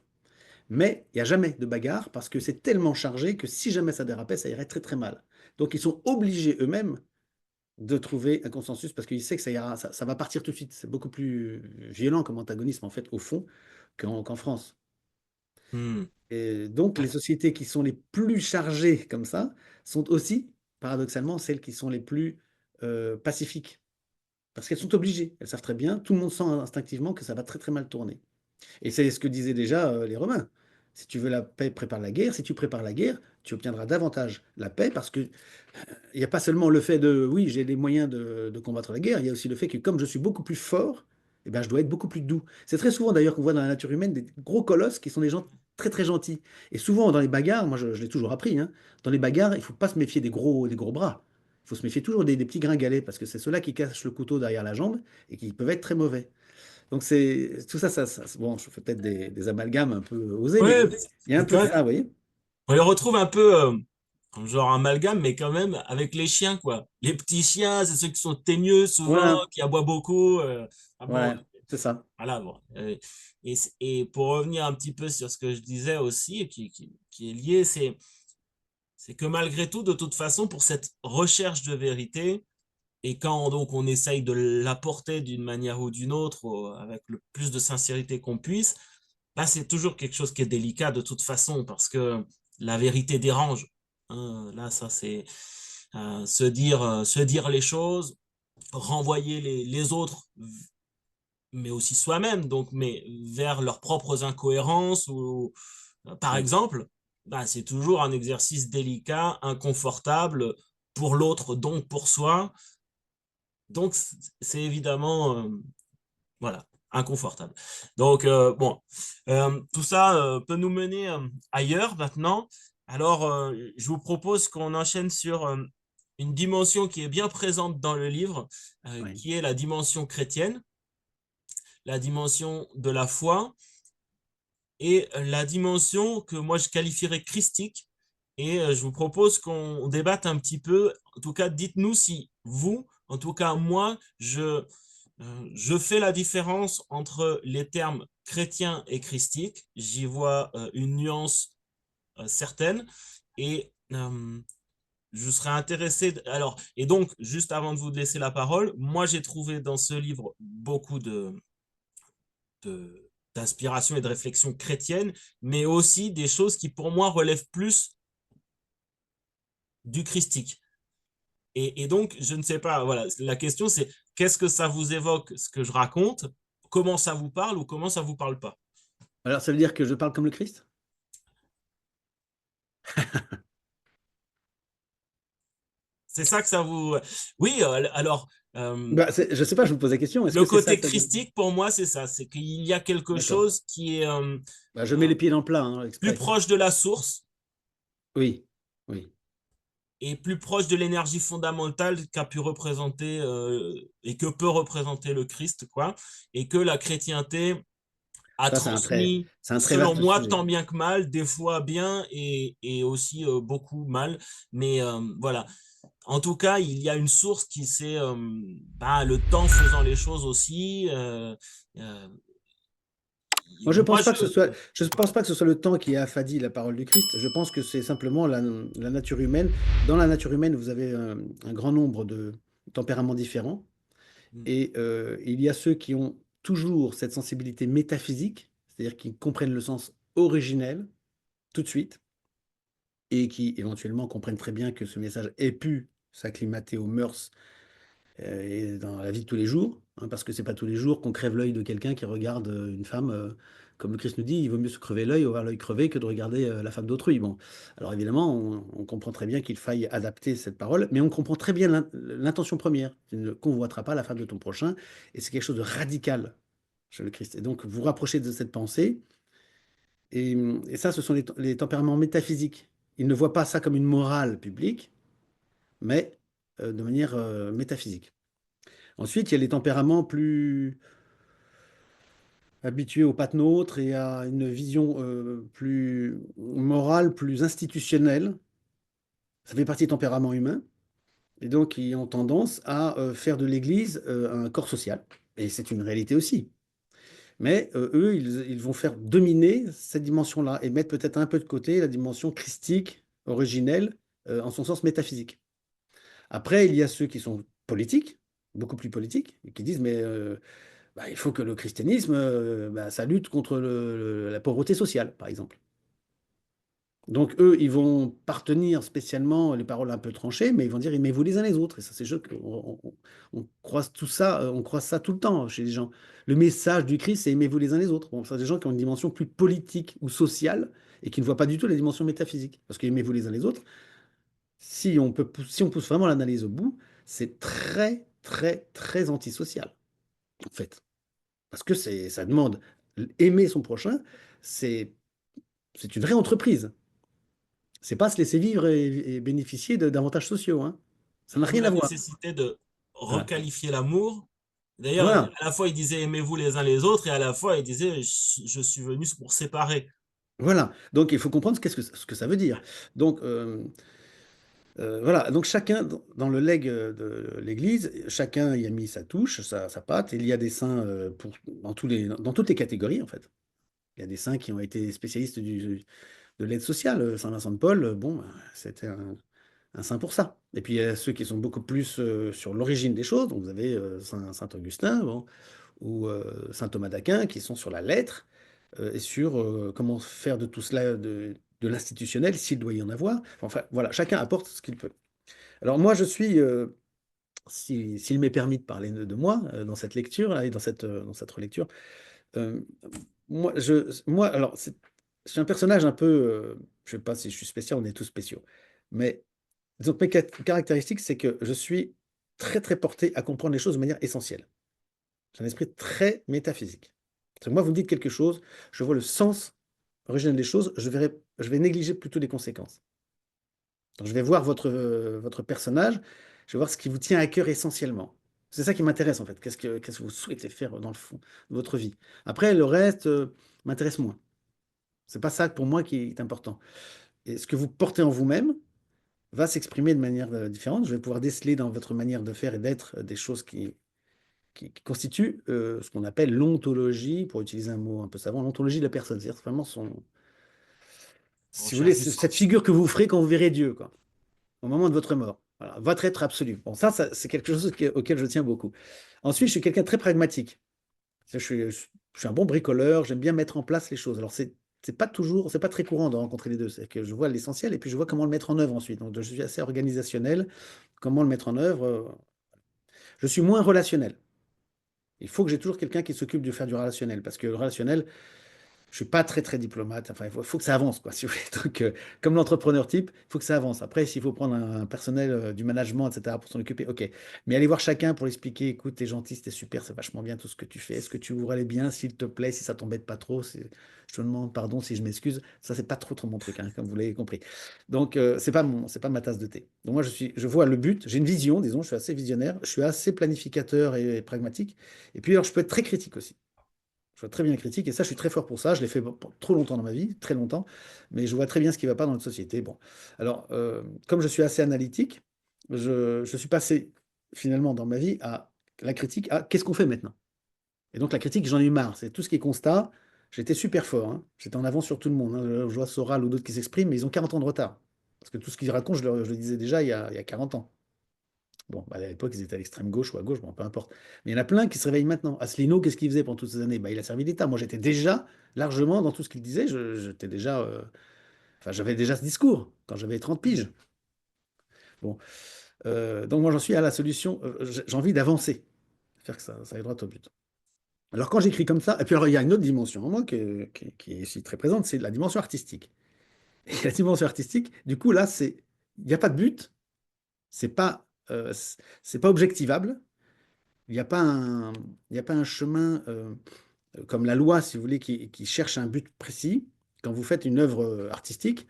Mais il n'y a jamais de bagarre parce que c'est tellement chargé que si jamais ça dérapait, ça irait très très mal. Donc ils sont obligés eux-mêmes de trouver un consensus parce qu'ils savent que ça va partir tout de suite. C'est beaucoup plus violent comme antagonisme en fait au fond qu'en France. mm. Et donc les Ouais. sociétés qui sont les plus chargées comme ça sont aussi, paradoxalement, celles qui sont les plus pacifiques. Parce qu'elles sont obligées. Elles savent très bien, tout le monde sent instinctivement que ça va très très mal tourner. Et c'est ce que disaient déjà les Romains. Si tu veux la paix, prépare la guerre. Si tu prépares la guerre, tu obtiendras davantage la paix parce que il n'y a pas seulement le fait de, oui, j'ai les moyens de combattre la guerre, il y a aussi le fait que comme je suis beaucoup plus fort, eh ben, je dois être beaucoup plus doux. C'est très souvent d'ailleurs qu'on voit dans la nature humaine des gros colosses qui sont des gens très très gentils. Et souvent dans les bagarres, moi je l'ai toujours appris, hein, dans les bagarres, il ne faut pas se méfier des gros bras. Il faut se méfier toujours des petits gringalets parce que c'est ceux-là qui cachent le couteau derrière la jambe et qui peuvent être très mauvais. Donc c'est tout ça, bon, je fais peut-être des amalgames un peu osés, mais Ouais, il y a un c'est peu de vrai. ça, vous voyez? On les retrouve un peu genre amalgame, mais quand même avec les chiens, quoi. Les petits chiens, c'est ceux qui sont teigneux souvent, Voilà, qui aboient beaucoup. Ah bon, voilà, c'est ça. voilà, bon. Et pour revenir un petit peu sur ce que je disais aussi, qui est lié, c'est que malgré tout, de toute façon, pour cette recherche de vérité, et quand donc on essaye de l'apporter d'une manière ou d'une autre, avec le plus de sincérité qu'on puisse, là, c'est toujours quelque chose qui est délicat de toute façon, parce que la vérité dérange. Hein. Là, ça, c'est se dire les choses, renvoyer les autres, mais aussi soi-même, donc, mais vers leurs propres incohérences. Ou, par Oui, exemple, bah, c'est toujours un exercice délicat, inconfortable pour l'autre, donc pour soi. Donc, c'est évidemment, voilà, inconfortable. Donc, bon, tout ça peut nous mener ailleurs maintenant. Alors, je vous propose qu'on enchaîne sur une dimension qui est bien présente dans le livre, Oui, qui est la dimension chrétienne, la dimension de la foi et la dimension que moi je qualifierais christique. Et je vous propose qu'on débatte un petit peu. En tout cas, dites-nous si vous, en tout cas moi, je fais la différence entre les termes chrétien et christique. J'y vois une nuance certaine. Et je serais intéressé. Alors, et donc, juste avant de vous laisser la parole, moi, j'ai trouvé dans ce livre beaucoup d'inspiration et de réflexion chrétienne, mais aussi des choses qui, pour moi, relèvent plus du christique. Et donc, je ne sais pas, voilà, la question c'est qu'est-ce que ça vous évoque, ce que je raconte, comment ça vous parle ou comment ça vous parle pas. alors ça veut dire que je parle comme le Christ? C'est ça que ça vous... Oui, alors, Bah, je sais pas, je vous pose la question, est-ce le que c'est ça côté que ça veut dire? christique, pour moi, c'est ça, c'est qu'il y a quelque D'accord. chose qui est Bah, je mets les pieds dans le plat, hein, plus exprès. proche de la source Oui, oui. et plus proche de l'énergie fondamentale qu'a pu représenter et que peut représenter le Christ, quoi, et que la chrétienté a Ça, transmis, c'est un très selon vaste moi, sujet. tant bien que mal, des fois bien et aussi beaucoup mal. Mais voilà. En tout cas, il y a une source qui c'est bah, le temps faisant les choses aussi. Euh, Moi, moi, je, je pense pas que ce soit le temps qui a affadi la parole du Christ. Je pense que c'est simplement la nature humaine. Dans la nature humaine, vous avez un grand nombre de tempéraments différents. Et il y a ceux qui ont toujours cette sensibilité métaphysique, c'est-à-dire qui comprennent le sens originel tout de suite, et qui éventuellement comprennent très bien que ce message ait pu s'acclimater aux mœurs et dans la vie de tous les jours, hein, parce que c'est pas tous les jours qu'on crève l'œil de quelqu'un qui regarde une femme, comme le Christ nous dit, il vaut mieux se crever l'œil, avoir l'œil crevé, que de regarder la femme d'autrui. Bon, alors évidemment, on comprend très bien qu'il faille adapter cette parole, mais on comprend très bien l'intention première. Tu ne convoiteras pas la femme de ton prochain, et c'est quelque chose de radical chez le Christ. Et donc, vous rapprochez de cette pensée, et ça, ce sont les tempéraments métaphysiques. Ils ne voient pas ça comme une morale publique, mais de manière métaphysique. Ensuite, il y a les tempéraments plus habitués au patenôtre et à une vision plus morale, plus institutionnelle. Ça fait partie des tempéraments humains et donc qui ont tendance à faire de l'Église un corps social. Et c'est une réalité aussi. Mais eux, ils vont faire dominer cette dimension-là et mettre peut-être un peu de côté la dimension christique, originelle, en son sens métaphysique. Après, il y a ceux qui sont politiques, beaucoup plus politiques, et qui disent, mais bah, il faut que le christianisme, bah, ça lutte contre la pauvreté sociale, par exemple. Donc eux, ils vont partenir spécialement les paroles un peu tranchées, mais ils vont dire aimez-vous les uns les autres. Et ça, c'est sûr on croise tout ça, on croise ça tout le temps chez les gens. Le message du Christ, c'est aimez-vous les uns les autres. Bon, ça, c'est des gens qui ont une dimension plus politique ou sociale et qui ne voient pas du tout la dimension métaphysique. Parce que aimez-vous les uns les autres, si on pousse vraiment l'analyse au bout, c'est très, très, très antisocial, en fait. Parce que ça demande aimer son prochain, c'est c'est une vraie entreprise. C'est pas se laisser vivre et bénéficier d'avantages sociaux, hein. Ça n'a d'où rien à la voir. nécessité de Voilà. requalifier l'amour. D'ailleurs, Voilà. à la fois, il disait aimez-vous les uns les autres et à la fois, il disait je suis venu pour séparer. Voilà. Donc il faut comprendre ce que ça veut dire. Donc voilà. Donc chacun, dans le legs de l'Église, chacun y a mis sa touche, sa patte. Il y a des saints dans toutes les catégories, en fait. Il y a des saints qui ont été spécialistes de l'aide sociale. Saint Vincent de Paul, bon, ben, c'était un saint pour ça. Et puis il y a ceux qui sont beaucoup plus sur l'origine des choses. Donc vous avez Saint Augustin bon, ou Saint Thomas d'Aquin qui sont sur la lettre et sur comment faire de tout cela de l'institutionnel s'il doit y en avoir. Enfin voilà, chacun apporte ce qu'il peut. Alors moi je suis, s'il m'est permis de parler de moi dans cette lecture là, et dans cette relecture, euh, moi, alors je suis un personnage un peu, je ne sais pas si je suis spécial, on est tous spéciaux, mais disons que mes caractéristiques, c'est que je suis très très porté à comprendre les choses de manière essentielle. J'ai un esprit très métaphysique. C'est-à-dire que moi, vous me dites quelque chose, je vois le sens originel des choses, je vais négliger plutôt les conséquences. Donc, je vais voir votre personnage, je vais voir ce qui vous tient à cœur essentiellement. C'est ça qui m'intéresse en fait. Qu'est-ce que vous souhaitez faire dans le fond de votre vie? Après, le reste m'intéresse moins. C'est pas ça pour moi qui est important. Et ce que vous portez en vous-même va s'exprimer de manière différente. Je vais pouvoir déceler dans votre manière de faire et d'être des choses qui constituent ce qu'on appelle l'ontologie, pour utiliser un mot un peu savant, l'ontologie de la personne. C'est-à-dire vraiment On si vous voulez, recherche du cette sens. figure que vous ferez quand vous verrez Dieu, quoi, au moment de votre mort. Voilà, votre être absolu. Bon, ça c'est quelque chose auquel je tiens beaucoup. Ensuite, je suis quelqu'un de très pragmatique. Je suis un bon bricoleur, j'aime bien mettre en place les choses. Alors, c'est pas toujours, c'est pas très courant de rencontrer les deux. C'est que je vois l'essentiel et puis je vois comment le mettre en œuvre ensuite. Donc, je suis assez organisationnel. Comment le mettre en œuvre? Je suis moins relationnel. Il faut que j'ai toujours quelqu'un qui s'occupe de faire du relationnel parce que le relationnel, je suis pas très très diplomate. Enfin, faut que ça avance, quoi. Si vous voulez. Donc, comme l'entrepreneur type, il faut que ça avance. Après, s'il faut prendre un personnel du management, etc., pour s'en occuper, ok. Mais aller voir chacun pour expliquer, écoute, t'es gentil, c'était super, c'est vachement bien tout ce que tu fais. Est-ce que tu voudrais aller bien, s'il te plaît, si ça t'embête pas trop, je te demande pardon si je m'excuse. Ça, c'est pas trop trop mon truc, hein, comme vous l'avez compris. Donc, c'est pas ma tasse de thé. Donc moi, je vois le but. J'ai une vision, disons. Je suis assez visionnaire. Je suis assez planificateur et pragmatique. Et puis, alors, je peux être très critique aussi. Je vois très bien la critique et ça, je suis très fort pour ça. Je l'ai fait pour trop longtemps dans ma vie, très longtemps, mais je vois très bien ce qui ne va pas dans notre société. Bon, alors, comme je suis assez analytique, je suis passé finalement dans ma vie à la critique, à qu'est-ce qu'on fait maintenant? Et donc, la critique, j'en ai eu marre. C'est tout ce qui est constat. J'étais super fort, hein. J'étais en avance sur tout le monde, hein. Je vois Soral ou d'autres qui s'expriment, mais ils ont 40 ans de retard. Parce que tout ce qu'ils racontent, je le disais déjà il y a 40 ans. Bon, bah, à l'époque, ils étaient à l'extrême gauche ou à gauche, bon, peu importe. Mais il y en a plein qui se réveillent maintenant. Asselineau, qu'est-ce qu'il faisait pendant toutes ces années? Bah, il a servi l'État. Moi, j'étais déjà largement dans tout ce qu'il disait. J'étais déjà, enfin, j'avais déjà ce discours quand j'avais 30 piges. Bon, donc moi, j'en suis à la solution. J'ai envie d'avancer, faire que ça aille droit au but. Alors, quand j'écris comme ça, et puis alors, il y a une autre dimension en moi qui est ici très présente, c'est la dimension artistique. Et la dimension artistique, du coup, là, il n'y a pas de but, c'est pas objectivable. Il n'y a pas un, il n'y a pas un chemin comme la loi, si vous voulez, qui cherche un but précis. Quand vous faites une œuvre artistique,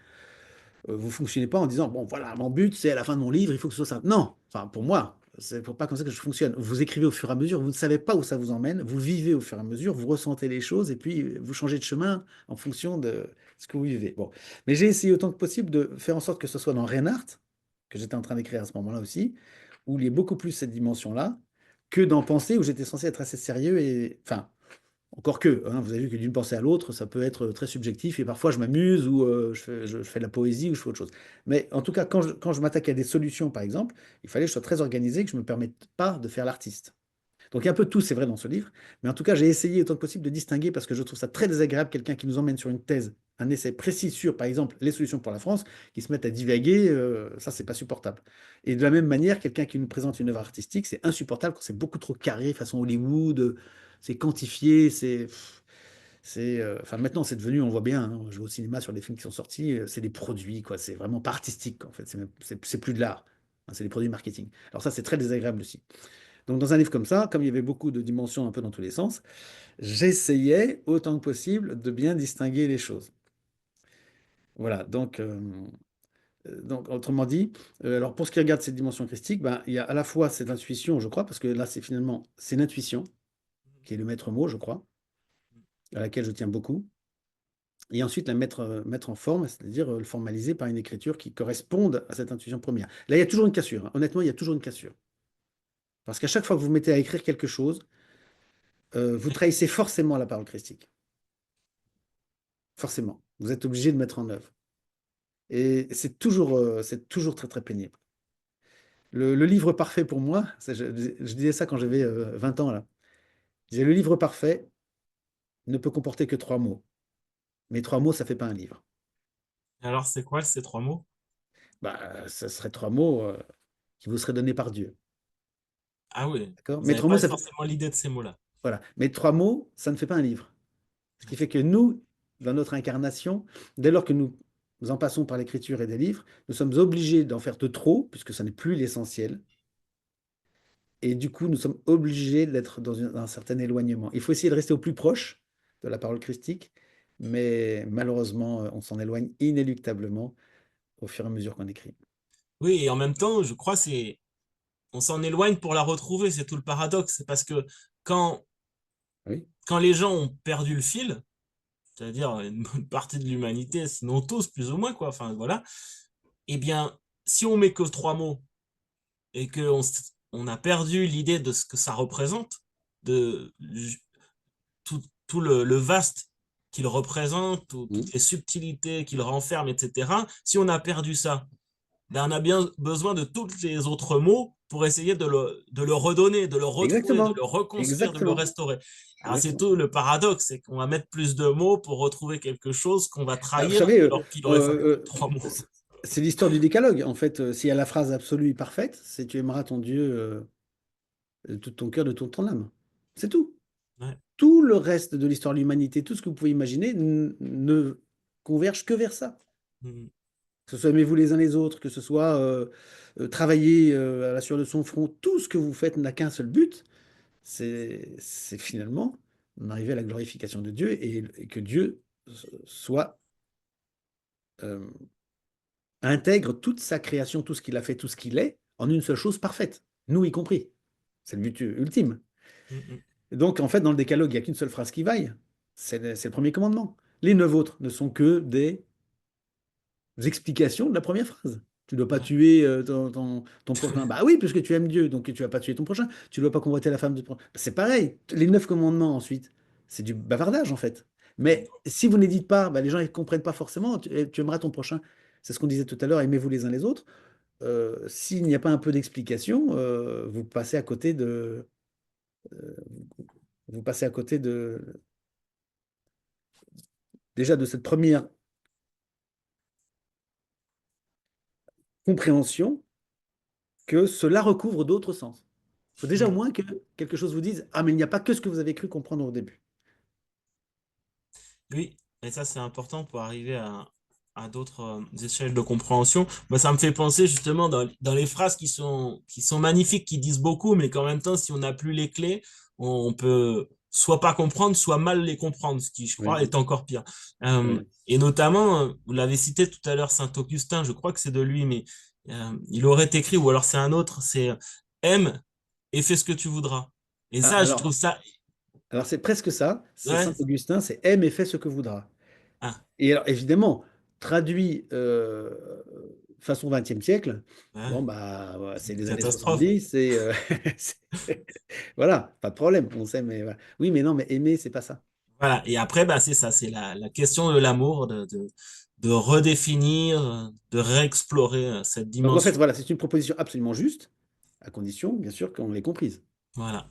vous ne fonctionnez pas en disant, bon, voilà, mon but, c'est à la fin de mon livre, il faut que ce soit ça. Non, enfin, pour moi, c'est pas comme ça que je fonctionne. Vous écrivez au fur et à mesure, vous ne savez pas où ça vous emmène, vous vivez au fur et à mesure, vous ressentez les choses, et puis vous changez de chemin en fonction de ce que vous vivez. Bon. Mais j'ai essayé autant que possible de faire en sorte que ce soit dans Reinhardt, que j'étais en train d'écrire à ce moment-là aussi, où il y a beaucoup plus cette dimension-là, que dans Penser, où j'étais censé être assez sérieux et, enfin, encore que, hein, vous avez vu que d'une pensée à l'autre, ça peut être très subjectif et parfois je m'amuse ou je fais de la poésie ou je fais autre chose. Mais en tout cas, quand je m'attaque à des solutions, par exemple, il fallait que je sois très organisé, que je ne me permette pas de faire l'artiste. Donc il y a un peu de tout, c'est vrai, dans ce livre. Mais en tout cas, j'ai essayé autant que possible de distinguer parce que je trouve ça très désagréable, quelqu'un qui nous emmène sur une thèse, un essai précis sur, par exemple, les solutions pour la France, qui se mettent à divaguer, ça, c'est pas supportable. Et de la même manière, quelqu'un qui nous présente une œuvre artistique, c'est insupportable quand c'est beaucoup trop carré, façon Hollywood, c'est quantifié, enfin maintenant c'est devenu, on le voit bien, hein, je vais au cinéma sur les films qui sont sortis, c'est des produits, quoi, c'est vraiment pas artistique, en fait, c'est plus de l'art, hein, c'est des produits marketing. Alors ça, c'est très désagréable aussi. Donc, dans un livre comme ça, comme il y avait beaucoup de dimensions un peu dans tous les sens, j'essayais autant que possible de bien distinguer les choses. Voilà, donc autrement dit, alors pour ce qui regarde cette dimension christique, ben, il y a à la fois cette intuition, je crois, parce que là, c'est l'intuition qui est le maître mot, je crois, à laquelle je tiens beaucoup, et ensuite la mettre en forme, c'est-à-dire le formaliser par une écriture qui corresponde à cette intuition première. Là, il y a toujours une cassure, hein. Honnêtement, il y a toujours une cassure. Parce qu'à chaque fois que vous vous mettez à écrire quelque chose, vous trahissez forcément la parole christique. Forcément. Vous êtes obligé de mettre en œuvre. Et c'est toujours très, très pénible. Le livre parfait pour moi, je disais ça quand j'avais 20 ans, là. Je disais, le livre parfait ne peut comporter que 3 mots. Mais 3 mots, ça fait pas un livre. Alors, c'est quoi ces trois mots? Bah, ça serait 3 mots qui vous seraient donnés par Dieu. Ah oui, D'accord? vous Mais n'avez 3 mots, pas ça fait. forcément l'idée de ces mots-là. Voilà. Mais 3 mots, ça ne fait pas un livre. Ce qui fait que nous, dans notre incarnation, dès lors que nous en passons par l'écriture et des livres, nous sommes obligés d'en faire de trop, puisque ce n'est plus l'essentiel. Et du coup, nous sommes obligés d'être dans un certain éloignement. Il faut essayer de rester au plus proche de la parole christique, mais malheureusement, on s'en éloigne inéluctablement au fur et à mesure qu'on écrit. Oui, et en même temps, je crois on s'en éloigne pour la retrouver, c'est tout le paradoxe. C'est parce que quand, Oui, quand les gens ont perdu le fil, c'est-à-dire une bonne partie de l'humanité, sinon tous plus ou moins, quoi, enfin voilà, eh bien, si on met que trois mots et on a perdu l'idée de ce que ça représente, de tout le vaste qu'il représente, mm, toutes les subtilités qu'il renferme, etc., si on a perdu ça, ben on a bien besoin de tous les autres mots pour essayer de le redonner, de le retrouver, de exactement, le reconstruire, de le exactement, restaurer. Alors c'est exactement. tout le paradoxe, c'est qu'on va mettre plus de mots pour retrouver quelque chose qu'on va Bah, vous trahir savez, alors qu'il aurait fallu trois mots. c'est l'histoire du décalogue. En fait, s'il y a la phrase absolue et parfaite, c'est tu aimeras ton Dieu de tout ton cœur, de toute ton âme. C'est tout. Ouais. Tout le reste de l'histoire de l'humanité, tout ce que vous pouvez imaginer, ne converge que vers ça. Mm, Que ce soit aimez-vous les uns les autres, que ce soit travailler à la sueur de son front, tout ce que vous faites n'a qu'un seul but, c'est finalement d'en arriver à la glorification de Dieu et que Dieu soit euh, intègre toute sa création, tout ce qu'il a fait, tout ce qu'il est, en une seule chose parfaite, nous y compris. C'est le but ultime. mm, mm. Et donc, en fait, dans le décalogue, il n'y a qu'une seule phrase qui vaille. C'est le premier commandement. Les neuf autres ne sont que des explications de la première phrase. Tu ne dois pas Ouais. tuer ton prochain. Bah oui, puisque tu aimes Dieu, donc tu ne vas pas tuer ton prochain. Tu ne dois pas convoiter la femme de ton prochain. C'est pareil. Les neuf commandements, ensuite, c'est du bavardage, en fait. Mais si vous ne les dites pas, bah, les gens ne comprennent pas forcément. Tu aimeras ton prochain. C'est ce qu'on disait tout à l'heure, aimez-vous les uns les autres. S'il n'y a pas un peu d'explication, vous passez à côté euh, vous passez à côté déjà de cette première compréhension que cela recouvre d'autres sens. Il faut déjà au Mm. moins que quelque chose vous dise, ah, mais il n'y a pas que ce que vous avez cru comprendre au début. Oui, et ça c'est important pour arriver à d'autres échelles de compréhension. Moi, ça me fait penser justement dans les phrases qui sont magnifiques, qui disent beaucoup, mais qu'en même temps, si on n'a plus les clés, on peut soit pas comprendre, soit mal les comprendre, ce qui, je crois, Oui, est encore pire. oui. Et notamment, vous l'avez cité tout à l'heure, Saint-Augustin, je crois que c'est de lui, mais il aurait écrit, ou alors c'est un autre, c'est aime et fais ce que tu voudras. Et Ah, ça, je trouve ça... alors c'est presque ça, c'est Ouais, Saint-Augustin, c'est aime et fais ce que voudras. ah, Et alors évidemment, traduit façon 20e siècle, ouais, bon, bah, voilà, c'est c'est une les années catastrophe. 70, voilà, pas de problème, on sait, mais voilà. Oui, mais non, mais aimer, c'est pas ça. Voilà. Et après, bah, c'est ça, c'est la question de l'amour, de redéfinir, de réexplorer cette Donc en fait, dimension. voilà, c'est une proposition absolument juste, à condition, bien sûr, qu'on l'ait comprise. Voilà.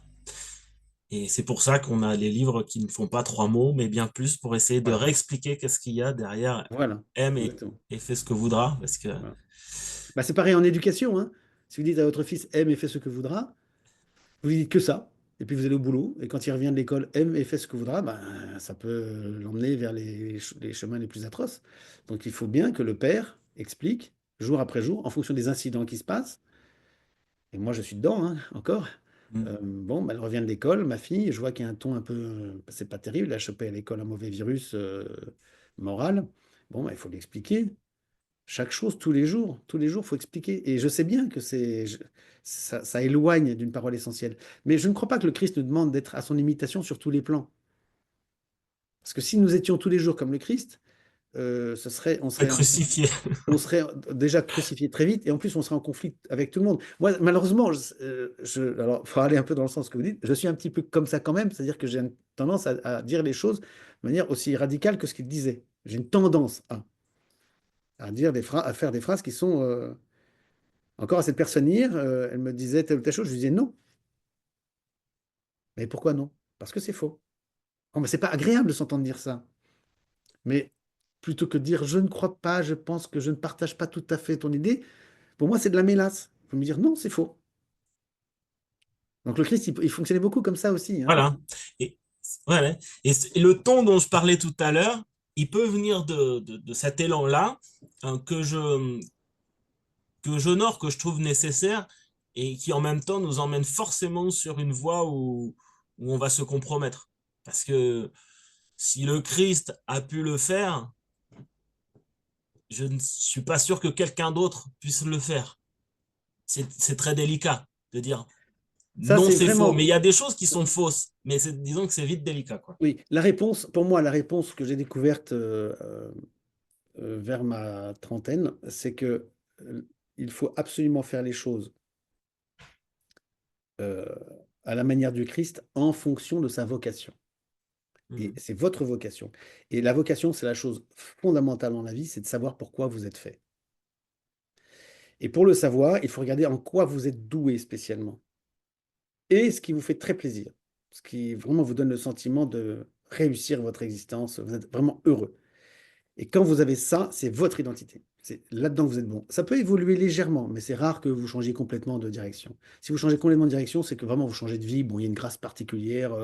Et c'est pour ça qu'on a les livres qui ne font pas trois mots, mais bien plus pour essayer de Voilà, réexpliquer qu'est-ce qu'il y a derrière voilà, aime exactement. et fais ce que voudra. Parce que, Voilà. Bah, c'est pareil en éducation, hein. Si vous dites à votre fils aime et fais ce que voudra, vous lui dites que ça, et puis vous allez au boulot, et quand il revient de l'école, aime et fait ce que voudra, ben, ça peut l'emmener vers les chemins les plus atroces. Donc il faut bien que le père explique, jour après jour, en fonction des incidents qui se passent, et moi je suis dedans, hein, encore. mm, Bon, ben, elle revient de l'école, ma fille, je vois qu'il y a un ton un peu, c'est pas terrible, elle a chopé à l'école un mauvais virus moral. Bon, ben, il faut l'expliquer. Chaque chose, tous les jours, il faut expliquer. Et je sais bien que ça éloigne d'une parole essentielle. Mais je ne crois pas que le Christ nous demande d'être à son imitation sur tous les plans. Parce que si nous étions tous les jours comme le Christ, ce serait, pas crucifié. on serait déjà crucifié très vite et en plus on serait en conflit avec tout le monde. Moi, malheureusement, alors, il faut aller un peu dans le sens que vous dites, je suis un petit peu comme ça quand même, c'est-à-dire que j'ai une tendance à dire les choses de manière aussi radicale que ce qu'il disait. J'ai une tendance à dire à faire des phrases qui sont encore à cette personne hier, elle me disait telle ou telle chose, je lui disais non. Mais pourquoi non? Parce que c'est faux. Oh, mais c'est pas agréable de s'entendre dire ça. Mais plutôt que de dire je ne crois pas, je pense que je ne partage pas tout à fait ton idée, pour moi c'est de la mélasse. Il faut me dire non, c'est faux. Donc le Christ, il fonctionnait beaucoup comme ça aussi, hein. Voilà. Et, voilà. Et le ton dont je parlais tout à l'heure, il peut venir de cet élan-là que j'honore, que je trouve nécessaire et qui en même temps nous emmène forcément sur une voie où on va se compromettre. Parce que si le Christ a pu le faire, je ne suis pas sûr que quelqu'un d'autre puisse le faire. C'est très délicat de dire Ça, non, c'est c'est faux. Mais vraiment, il y a des choses qui sont fausses. Mais disons que c'est vite délicat, quoi. oui, la réponse, pour moi, la réponse que j'ai découverte vers ma trentaine, c'est que il faut absolument faire les choses euh, à la manière du Christ en fonction de sa vocation. Et Mhm. c'est votre vocation. Et la vocation, c'est la chose fondamentale dans la vie, c'est de savoir pourquoi vous êtes fait. Et pour le savoir, il faut regarder en quoi vous êtes doué spécialement. Et ce qui vous fait très plaisir. Ce qui vraiment vous donne le sentiment de réussir votre existence. Vous êtes vraiment heureux. Et quand vous avez ça, c'est votre identité. C'est là-dedans que vous êtes bon. Ça peut évoluer légèrement, mais c'est rare que vous changiez complètement de direction. Si vous changez complètement de direction, c'est que vraiment vous changez de vie. Bon, il y a une grâce particulière,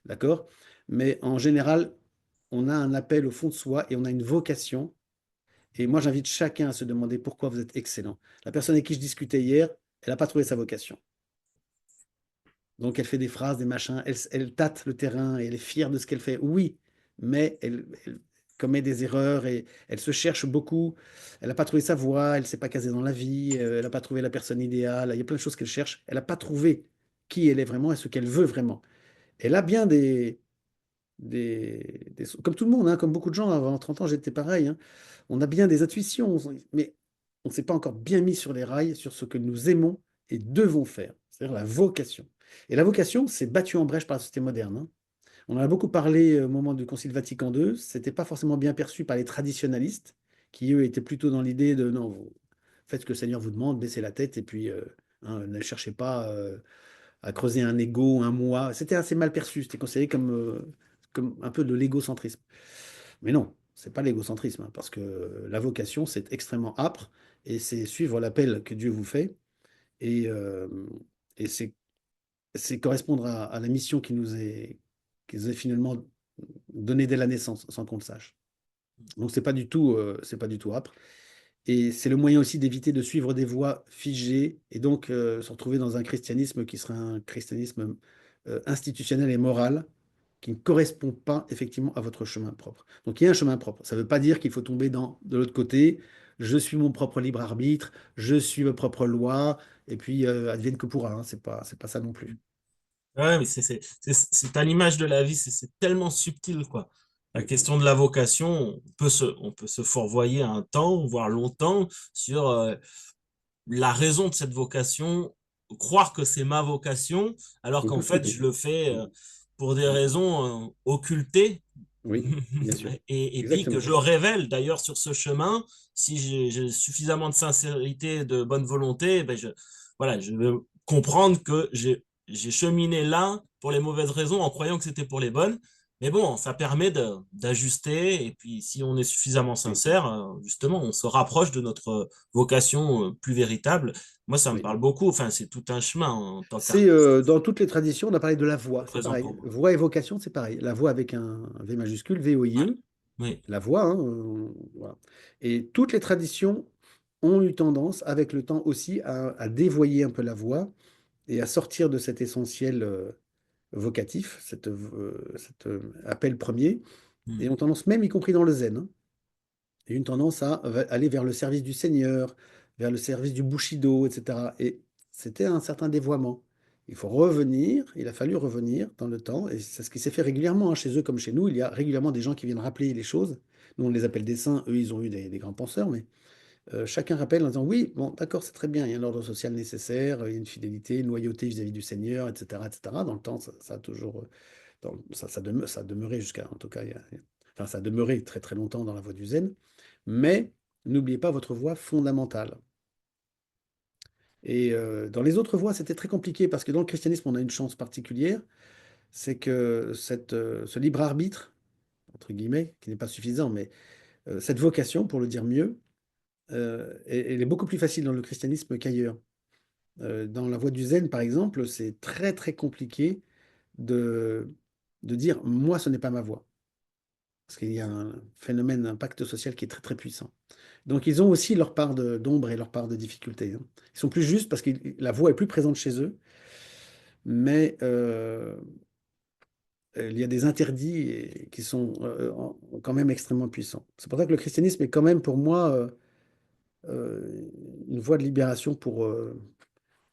d'accord? Mais en général, on a un appel au fond de soi et on a une vocation. Et moi, j'invite chacun à se demander pourquoi vous êtes excellent. La personne avec qui je discutais hier, elle n'a pas trouvé sa vocation. Donc, elle fait des phrases, des machins, elle tâte le terrain et elle est fière de ce qu'elle fait. Oui, mais elle commet des erreurs et elle se cherche beaucoup. Elle n'a pas trouvé sa voie, elle ne s'est pas casée dans la vie, elle n'a pas trouvé la personne idéale. Il y a plein de choses qu'elle cherche. Elle n'a pas trouvé qui elle est vraiment et ce qu'elle veut vraiment. Elle a bien comme tout le monde, hein, comme beaucoup de gens avant 30 ans, j'étais pareil, hein. On a bien des intuitions, mais on ne s'est pas encore bien mis sur les rails sur ce que nous aimons et devons faire, c'est-à-dire la vocation. Et la vocation, c'est battu en brèche par la société moderne, hein. On en a beaucoup parlé au moment du Concile Vatican II. C'était pas forcément bien perçu par les traditionalistes, qui eux étaient plutôt dans l'idée de non, vous faites ce que le Seigneur vous demande, baissez la tête et puis hein, ne cherchez pas à creuser un ego, un moi. C'était assez mal perçu. C'était considéré comme un peu de l'égocentrisme. Mais non, c'est pas l'égocentrisme, hein, parce que la vocation, c'est extrêmement âpre et c'est suivre l'appel que Dieu vous fait et, euh, et c'est correspondre à la mission qui nous est finalement donnée dès la naissance, sans qu'on le sache. Donc c'est pas du tout âpre. Et c'est le moyen aussi d'éviter de suivre des voies figées et donc se retrouver dans un christianisme qui serait un christianisme institutionnel et moral qui ne correspond pas effectivement à votre chemin propre. Donc il y a un chemin propre. Ça ne veut pas dire qu'il faut tomber de l'autre côté. Je suis mon propre libre arbitre, je suis ma propre loi, et puis advienne que pourra, hein. C'est pas ça non plus. Ouais, mais c'est à l'image de la vie, c'est tellement subtil, quoi. La Oui, question de la vocation, on peut se fourvoyer un temps, voire longtemps, sur la raison de cette vocation, croire que c'est ma vocation, alors on peut qu'en se fait, tromper. je le fais Mm. pour des Mm. raisons occultées, Oui, bien sûr. et puis que je Exactement. révèle d'ailleurs sur ce chemin, si j'ai suffisamment de sincérité, de bonne volonté, ben voilà, je vais comprendre que j'ai cheminé là pour les mauvaises raisons en croyant que c'était pour les bonnes. Mais bon, ça permet d'ajuster, et puis si on est suffisamment Oui, sincère, justement, on se rapproche de notre vocation plus véritable. Moi, ça me oui. parle beaucoup, enfin, c'est tout un chemin en tant C'est qu'artiste, dans toutes les traditions, on a parlé de la c'est voix, c'est présent pareil. pour moi. Voix et vocation, c'est pareil. La voix avec un V majuscule, Ouais, V-O-I-E, oui. la voix, hein, voilà. Et toutes les traditions ont eu tendance, avec le temps aussi, à dévoyer un peu la voix et à sortir de cet essentiel vocatif, cet appel premier, et Mm. ont tendance même, y compris dans le zen, hein, et une tendance à aller vers le service du Seigneur, vers le service du Bushido, etc. Et c'était un certain dévoiement. Il faut revenir, il a fallu revenir dans le temps, et c'est ce qui s'est fait régulièrement, hein, chez eux comme chez nous. Il y a régulièrement des gens qui viennent rappeler les choses. Nous, on les appelle des saints, eux, ils ont eu des grands penseurs, mais chacun rappelle en disant oui, bon, d'accord, c'est très bien, il y a un ordre social nécessaire, il y a une fidélité, une loyauté vis-à-vis du Seigneur, etc., etc. Dans le temps, ça a toujours, ça a demeuré jusqu'à, en tout cas, enfin, ça a demeuré très très longtemps dans la voie du zen. Mais n'oubliez pas votre voie fondamentale. Et dans les autres voies, c'était très compliqué parce que dans le christianisme, on a une chance particulière, c'est que ce libre arbitre, entre guillemets, qui n'est pas suffisant, mais cette vocation, pour le dire mieux, elle est beaucoup plus facile dans le christianisme qu'ailleurs. Dans la voie du zen, par exemple, c'est très très compliqué de, de dire, moi, ce n'est pas ma voie. parce qu'il y a un phénomène, un pacte social qui est très très puissant. Donc ils ont aussi leur part d'ombre et leur part de difficulté, hein. Ils sont plus justes parce que la voix est plus présente chez eux, mais il y a des interdits qui sont quand même extrêmement puissants. C'est pour ça que le christianisme est quand même pour moi une voie de libération pour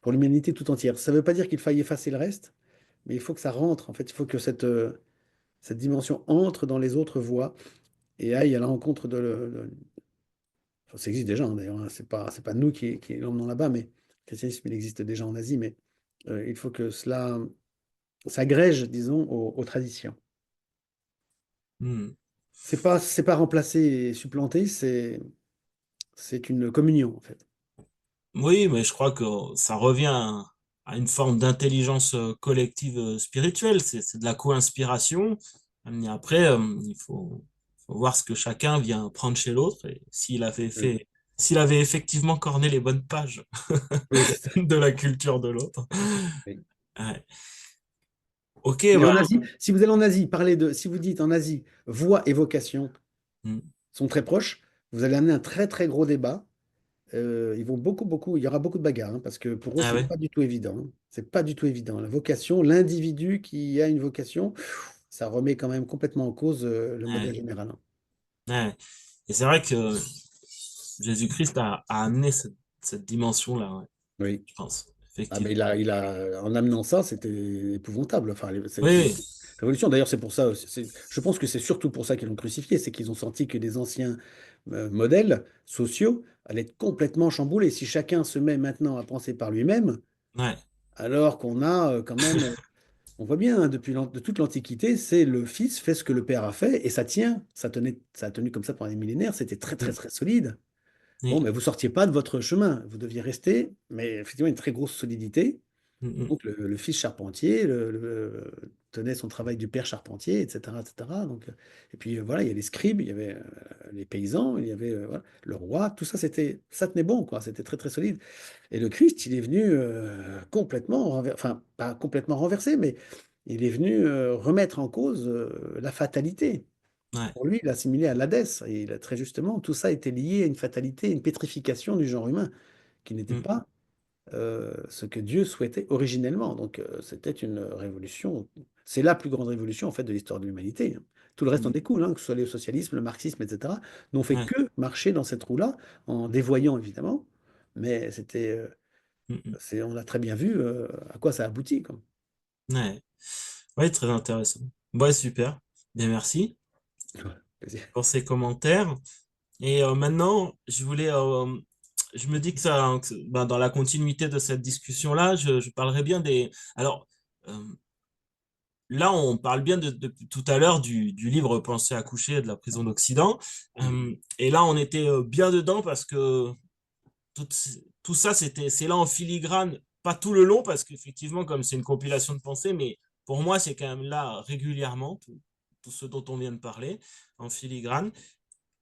l'humanité tout entière. Ça ne veut pas dire qu'il faille effacer le reste, mais il faut que ça rentre. En fait, il faut que cette dimension entre dans les autres voies et aille à la rencontre enfin, ça existe déjà, hein, d'ailleurs, hein. C'est pas nous qui l'emmenons là-bas, mais le christianisme, il existe déjà en Asie, mais il faut que cela s'agrège, disons, aux traditions. Hmm. C'est pas remplacer et supplanter, c'est une communion, en fait. Oui, mais je crois que ça revient à une forme d'intelligence collective spirituelle. C'est de la co-inspiration. Mais après, faut voir ce que chacun vient prendre chez l'autre et Mm. s'il avait effectivement corné les bonnes pages Oui, c'est ça. de la culture de l'autre. Oui. Ouais. Ok, Mais bah, en Asie, si vous allez en Asie, si vous dites en Asie, voix et vocation hmm. sont très proches, vous allez amener un très très gros débat. Ils vont il y aura beaucoup de bagarres, hein, parce que pour eux, Ah c'est ouais, pas du tout évident, hein. C'est pas du tout évident. La vocation, l'individu qui a une vocation, ça remet quand même complètement en cause le modèle ouais, général, hein. ouais. Et c'est vrai que Jésus-Christ a amené cette dimension-là, ouais, Oui. je pense, Ah, mais effectivement. en amenant ça, c'était épouvantable. Enfin, c'est une Oui, révolution. D'ailleurs, c'est pour ça, je pense que c'est surtout pour ça qu'ils l'ont crucifié, c'est qu'ils ont senti que les anciens modèles sociaux allaient être complètement chamboulés. Si chacun se met maintenant à penser par lui-même, ouais, alors qu'on a quand même, on voit bien, hein, de toute l'Antiquité, c'est le fils fait ce que le père a fait et ça tient. Ça a tenu comme ça pendant des millénaires. C'était très, très, hmm, très solide. Bon, oui, mais vous sortiez pas de votre chemin. Vous deviez rester, mais effectivement, une très grosse solidité. hmm, hmm, Donc, le fils charpentier tenait son travail du père charpentier, etc., etc. Donc, et puis voilà, il y a les scribes, il y avait les paysans, il y avait voilà, le roi, tout ça, ça tenait bon, quoi. C'était très, très solide. Et le Christ, il est venu complètement enfin, pas complètement renversé, mais il est venu remettre en cause la fatalité. ouais, Pour lui, il assimilé à l'Hadès, et il a très justement, tout ça était lié à une fatalité, une pétrification du genre humain, qui n'était hmm, pas ce que Dieu souhaitait originellement. Donc, c'était une révolution. C'est la plus grande révolution, en fait, de l'histoire de l'humanité, hein. Tout le reste en hmm, découle, hein, que ce soit le socialisme, le marxisme, etc., n'ont fait ouais, que marcher dans cette roue-là, en dévoyant, évidemment. Mais hmm, hmm, on a très bien vu à quoi ça aboutit, quoi. ouais. Ouais, très intéressant. Ouais, super. Bien, merci Voilà. Plaisir. pour ces commentaires. Et maintenant, je me dis ben, dans la continuité de cette discussion-là, je parlerai bien des. Alors, euh, là, on parle bien depuis tout à l'heure du livre Penser à coucher de la prison d'Occident. Mm. Et là, on était bien dedans parce que tout, tout ça, c'est là en filigrane, pas tout le long, parce qu'effectivement, comme c'est une compilation de pensées, mais pour moi, c'est quand même là régulièrement, tout ce dont on vient de parler, en filigrane.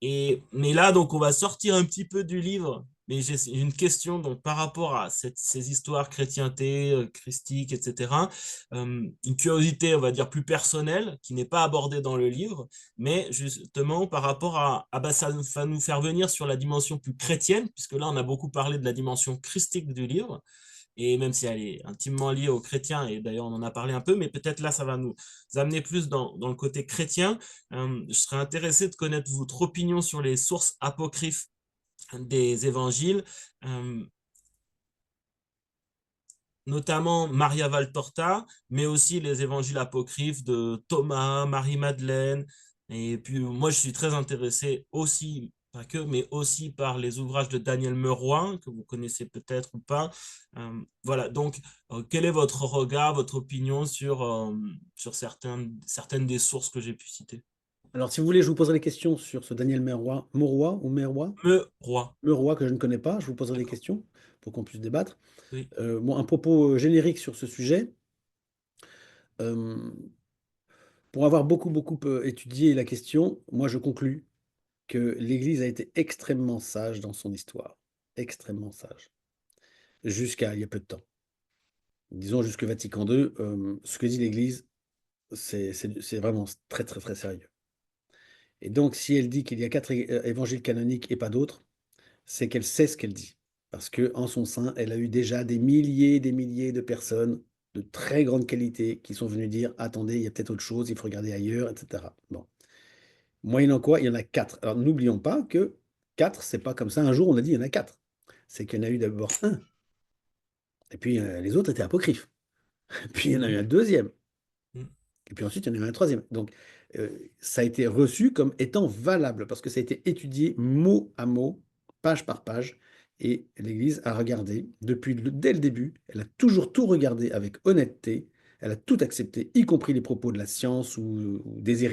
Mais là, donc, on va sortir un petit peu du livre. Mais j'ai une question donc, par rapport à ces histoires chrétienté, christique, etc. Une curiosité, on va dire, plus personnelle, qui n'est pas abordée dans le livre, mais justement par rapport bah, ça va nous faire venir sur la dimension plus chrétienne, puisque là, on a beaucoup parlé de la dimension christique du livre et même si elle est intimement liée aux chrétiens, et d'ailleurs on en a parlé un peu, mais peut-être là ça va nous amener plus dans le côté chrétien. Je serais intéressé de connaître votre opinion sur les sources apocryphes des évangiles, euh, notamment Maria Valtorta, mais aussi les évangiles apocryphes de Thomas, Marie-Madeleine. Et puis moi, je suis très intéressé aussi, pas que, mais aussi par les ouvrages de Daniel Meroy, que vous connaissez peut-être ou pas. Voilà, donc quel est votre regard, votre opinion sur certaines des sources que j'ai pu citer? Alors, si vous voulez, je vous poserai des questions sur ce Daniel Mauroy ou Meroy, Meroy, Meroy que je ne connais pas. Je vous poserai des d'accord. questions pour qu'on puisse débattre. Oui, Bon, un propos générique sur ce sujet. Euh, pour avoir beaucoup, beaucoup étudié la question, moi, je conclus que l'Église a été extrêmement sage dans son histoire. Extrêmement sage. Jusqu'à il y a peu de temps. Disons jusque Vatican II, ce que dit l'Église, c'est vraiment très, très, très sérieux. Et donc, si elle dit qu'il y a 4 évangiles canoniques et pas d'autres, c'est qu'elle sait ce qu'elle dit. Parce qu'en son sein, elle a eu déjà des milliers de personnes de très grande qualité qui sont venues dire, attendez, il y a peut-être autre chose, il faut regarder ailleurs, etc. Bon. Moyennant quoi, il y en a 4. Alors, n'oublions pas que 4, c'est pas comme ça. Un jour, on a dit, il y en a 4. C'est qu'il y en a eu d'abord un. Et puis, les autres étaient apocryphes. Puis, il y en a eu un Mhm. deuxième. Mhm. Et puis ensuite, il y en a eu un troisième. Donc, ça a été reçu comme étant valable parce que ça a été étudié mot à mot, page par page. Et l'Église a regardé dès le début, elle a toujours tout regardé avec honnêteté. Elle a tout accepté, y compris les propos de la science ou des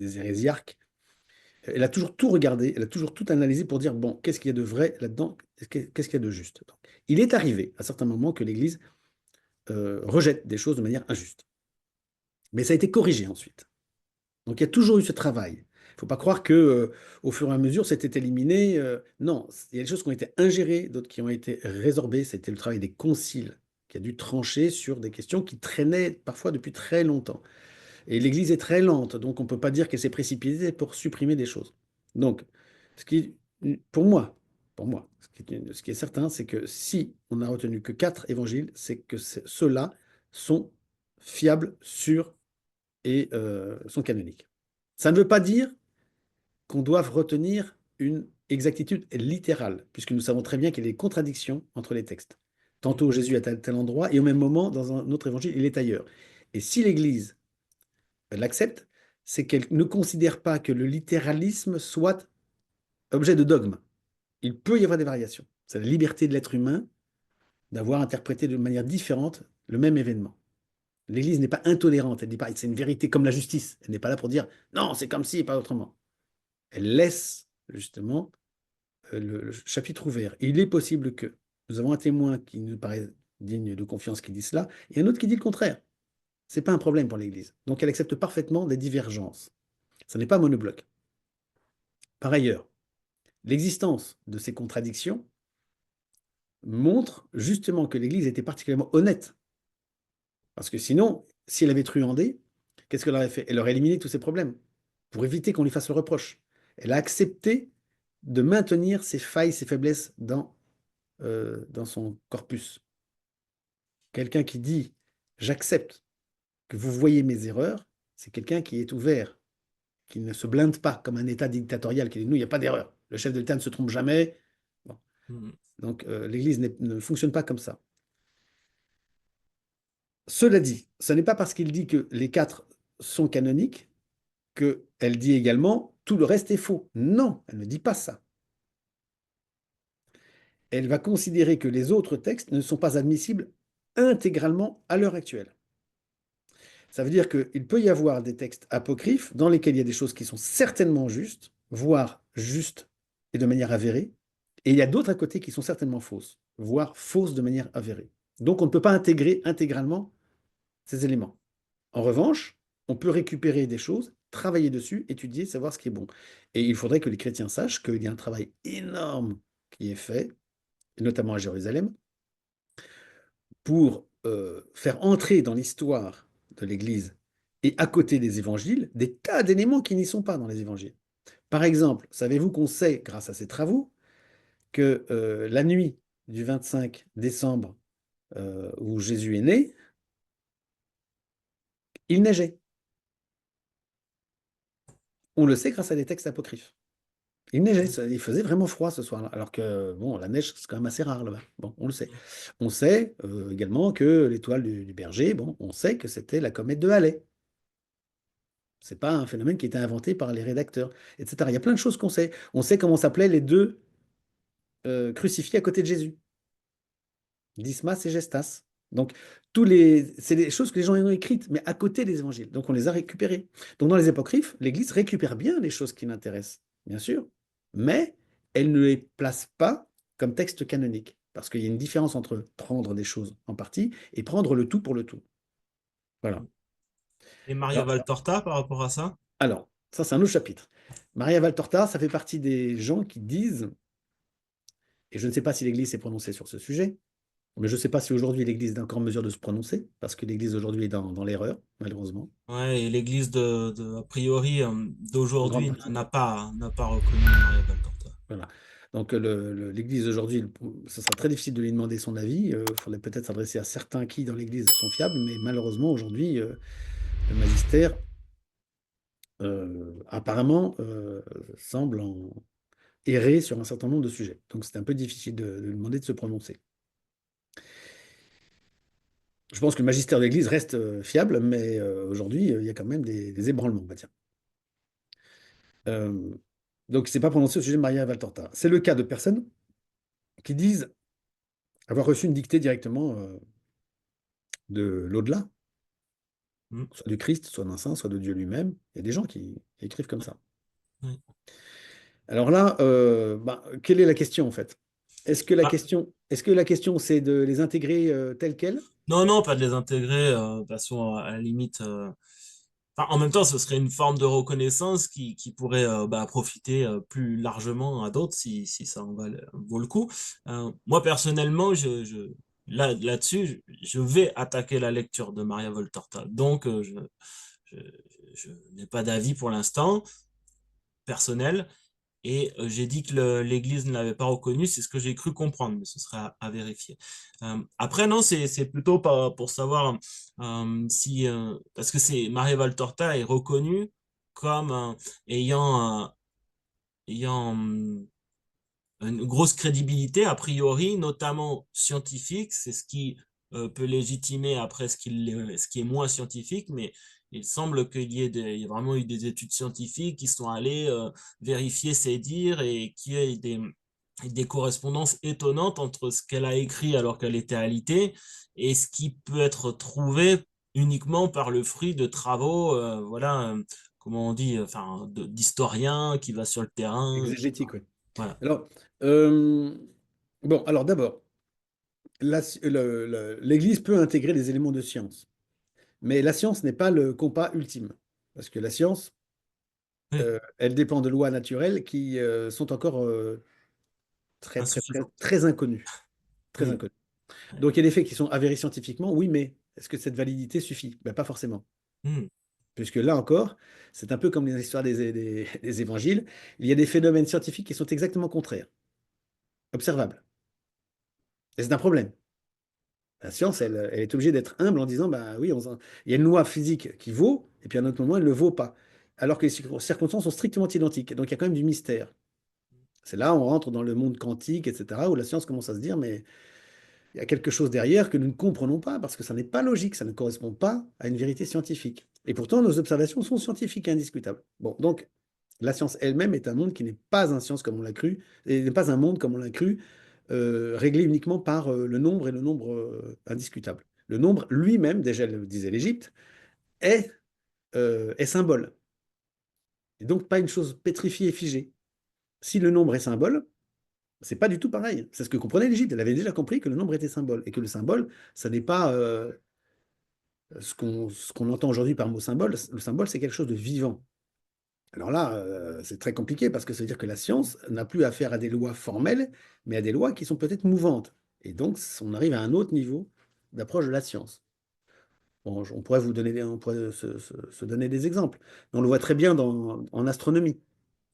hérésiarques. Elle a toujours tout regardé, elle a toujours tout analysé pour dire, bon, qu'est-ce qu'il y a de vrai là-dedans, qu'est-ce qu'il y a de juste. Donc, il est arrivé à certains moments que l'Église rejette des choses de manière injuste. Mais ça a été corrigé ensuite. Donc il y a toujours eu ce travail. Il ne faut pas croire que, au fur et à mesure, c'était éliminé. Non, il y a des choses qui ont été ingérées, d'autres qui ont été résorbées. C'était le travail des conciles qui a dû trancher sur des questions qui traînaient parfois depuis très longtemps. Et l'Église est très lente, donc on ne peut pas dire qu'elle s'est précipitée pour supprimer des choses. Donc, ce qui, pour moi, ce qui est certain, c'est que si on n'a retenu que 4 évangiles, c'est que ceux-là sont fiables, sûrs et sont canoniques. Ça ne veut pas dire qu'on doive retenir une exactitude littérale, puisque nous savons très bien qu'il y a des contradictions entre les textes. Tantôt Mhm. Jésus est à tel endroit, et au même moment, dans un autre évangile, il est ailleurs. Et si l'Église l'accepte, c'est qu'elle ne considère pas que le littéralisme soit objet de dogme. Il peut y avoir des variations. C'est la liberté de l'être humain d'avoir interprété de manière différente le même événement. L'Église n'est pas intolérante, elle dit pas c'est une vérité comme la justice. Elle n'est pas là pour dire non, c'est comme si et pas autrement. Elle laisse justement le chapitre ouvert. Il est possible que nous avons un témoin qui nous paraît digne de confiance qui dit cela, et un autre qui dit le contraire. Ce n'est pas un problème pour l'Église. Donc elle accepte parfaitement des divergences. Ce n'est pas monobloc. Par ailleurs, l'existence de ces contradictions montre justement que l'Église était particulièrement honnête. Parce que sinon, si elle avait truandé, qu'est-ce qu'elle aurait fait? Elle aurait éliminé tous ces problèmes pour éviter qu'on lui fasse le reproche. Elle a accepté de maintenir ses failles, ses faiblesses dans son corpus. Quelqu'un qui dit j'accepte que vous voyez mes erreurs, c'est quelqu'un qui est ouvert, qui ne se blinde pas comme un État dictatorial qui dit nous, il n'y a pas d'erreur. Le chef de l'État ne se trompe jamais. Bon. Mhm. Donc l'Église ne fonctionne pas comme ça. Cela dit, ce n'est pas parce qu'il dit que les 4 sont canoniques qu'elle dit également tout le reste est faux. Non, elle ne dit pas ça. Elle va considérer que les autres textes ne sont pas admissibles intégralement à l'heure actuelle. Ça veut dire qu'il peut y avoir des textes apocryphes dans lesquels il y a des choses qui sont certainement justes, voire justes et de manière avérée, et il y a d'autres à côté qui sont certainement fausses, voire fausses de manière avérée. Donc on ne peut pas intégrer intégralement ces éléments. En revanche, on peut récupérer des choses, travailler dessus, étudier, savoir ce qui est bon. Et il faudrait que les chrétiens sachent qu'il y a un travail énorme qui est fait, notamment à Jérusalem, pour faire entrer dans l'histoire de l'Église et à côté des évangiles des tas d'éléments qui n'y sont pas dans les évangiles. Par exemple, savez-vous qu'on sait, grâce à ces travaux, que la nuit du 25 décembre où Jésus est né, il neigeait. On le sait grâce à des textes apocryphes. Il neigeait, il faisait vraiment froid ce soir-là, alors que bon, la neige, c'est quand même assez rare là-bas. Bon, on le sait. On sait également que l'étoile du berger, bon, on sait que c'était la comète de Halley. C'est pas un phénomène qui a été inventé par les rédacteurs, etc. Il y a plein de choses qu'on sait. On sait comment s'appelaient les deux crucifiés à côté de Jésus, Dismas et Gestas. Donc, c'est des choses que les gens ont écrites, mais à côté des évangiles. Donc, on les a récupérées. Donc, dans les apocryphes, l'Église récupère bien les choses qui l'intéressent, bien sûr, mais elle ne les place pas comme texte canonique. Parce qu'il y a une différence entre prendre des choses en partie et prendre le tout pour le tout. Voilà. Et Maria Alors, Valtorta par rapport à ça? ça, c'est un autre chapitre. Maria Valtorta, ça fait partie des gens qui disent, et je ne sais pas si l'Église s'est prononcée sur ce sujet, Mais je ne sais pas si aujourd'hui l'Église est encore en mesure de se prononcer, parce que l'Église aujourd'hui est dans l'erreur, malheureusement, Ouais, et l'Église a priori, en grande d'aujourd'hui partie. n'a pas reconnu Maria Valtorta. Voilà. Donc l'Église aujourd'hui, ce sera très difficile de lui demander son avis. Il faudrait peut-être s'adresser à certains qui, dans l'Église, sont fiables, mais malheureusement, aujourd'hui, le magistère, apparemment, semble errer sur un certain nombre de sujets. Donc c'est un peu difficile de lui demander de se prononcer. Je pense que le magistère de l'Église reste fiable, mais aujourd'hui, il y a quand même des ébranlements, on va dire. Euh, donc, il ne s'est pas prononcé au sujet de Maria Valtorta. C'est le cas de personnes qui disent avoir reçu une dictée directement de l'au-delà, Mm. soit du Christ, soit d'un saint, soit de Dieu lui-même. Il y a des gens qui écrivent comme Ouais, ça. ouais. Alors là, quelle est la question en fait? Ah, Est-ce que la question, c'est de les intégrer telles quelles? non, non, pas de les intégrer, de façon, à la limite. Enfin, en même temps, ce serait une forme de reconnaissance qui pourrait profiter plus largement à d'autres si ça vaut le coup. Moi, personnellement, là-dessus, je vais attaquer la lecture de Maria Voltorta. Donc, je, je n'ai pas d'avis pour l'instant personnel. Et j'ai dit que l'Église ne l'avait pas reconnu, c'est ce que j'ai cru comprendre, mais ce sera à vérifier. Après, non, c'est plutôt pas pour savoir si... parce que Maria Valtorta est reconnue comme ayant une grosse crédibilité, a priori, notamment scientifique. C'est ce qui peut légitimer après ce qui est moins scientifique, mais il semble il y a vraiment eu des études scientifiques qui sont allées vérifier ses dires et qu'il y ait des correspondances étonnantes entre ce qu'elle a écrit alors qu'elle était alitée et ce qui peut être trouvé uniquement par le fruit de travaux, comment on dit, enfin, d'historiens qui va sur le terrain. Exégétique, oui. Voilà. Alors, euh, bon, alors d'abord, l'Église peut intégrer des éléments de science, mais la science n'est pas le compas ultime, parce que la science, Oui, elle dépend de lois naturelles qui sont encore très, très, très, insuffisant. très inconnues. Très Oui, inconnues. ouais. Donc, il y a des faits qui sont avérés scientifiquement, oui, mais est-ce que cette validité suffit? Ben, pas forcément. Hmm. Puisque là encore, c'est un peu comme les histoires des évangiles, il y a des phénomènes scientifiques qui sont exactement contraires, observables. Et c'est un problème. La science, elle est obligée d'être humble en disant, bah oui, il y a une loi physique qui vaut, et puis à un autre moment, elle ne le vaut pas. Alors que les circonstances sont strictement identiques. Donc il y a quand même du mystère. C'est là où on rentre dans le monde quantique, etc., où la science commence à se dire, mais il y a quelque chose derrière que nous ne comprenons pas, parce que ça n'est pas logique, ça ne correspond pas à une vérité scientifique. Et pourtant, nos observations sont scientifiques et indiscutables. Bon, donc, la science elle-même est un monde qui n'est pas un science comme on l'a cru, et n'est pas un monde comme on l'a cru, réglé uniquement par le nombre et le nombre indiscutable. Le nombre lui-même, déjà le disait l'Égypte, est symbole. Et donc pas une chose pétrifiée et figée. Si le nombre est symbole, c'est pas du tout pareil. C'est ce que comprenait l'Égypte. Elle avait déjà compris que le nombre était symbole et que le symbole, ça n'est pas ce qu'on entend aujourd'hui par mot symbole. Le symbole, c'est quelque chose de vivant. Alors là, c'est très compliqué parce que ça veut dire que la science n'a plus affaire à des lois formelles, mais à des lois qui sont peut-être mouvantes. Et donc, on arrive à un autre niveau d'approche de la science. Bon, on pourrait on pourrait se donner des exemples. On le voit très bien en astronomie.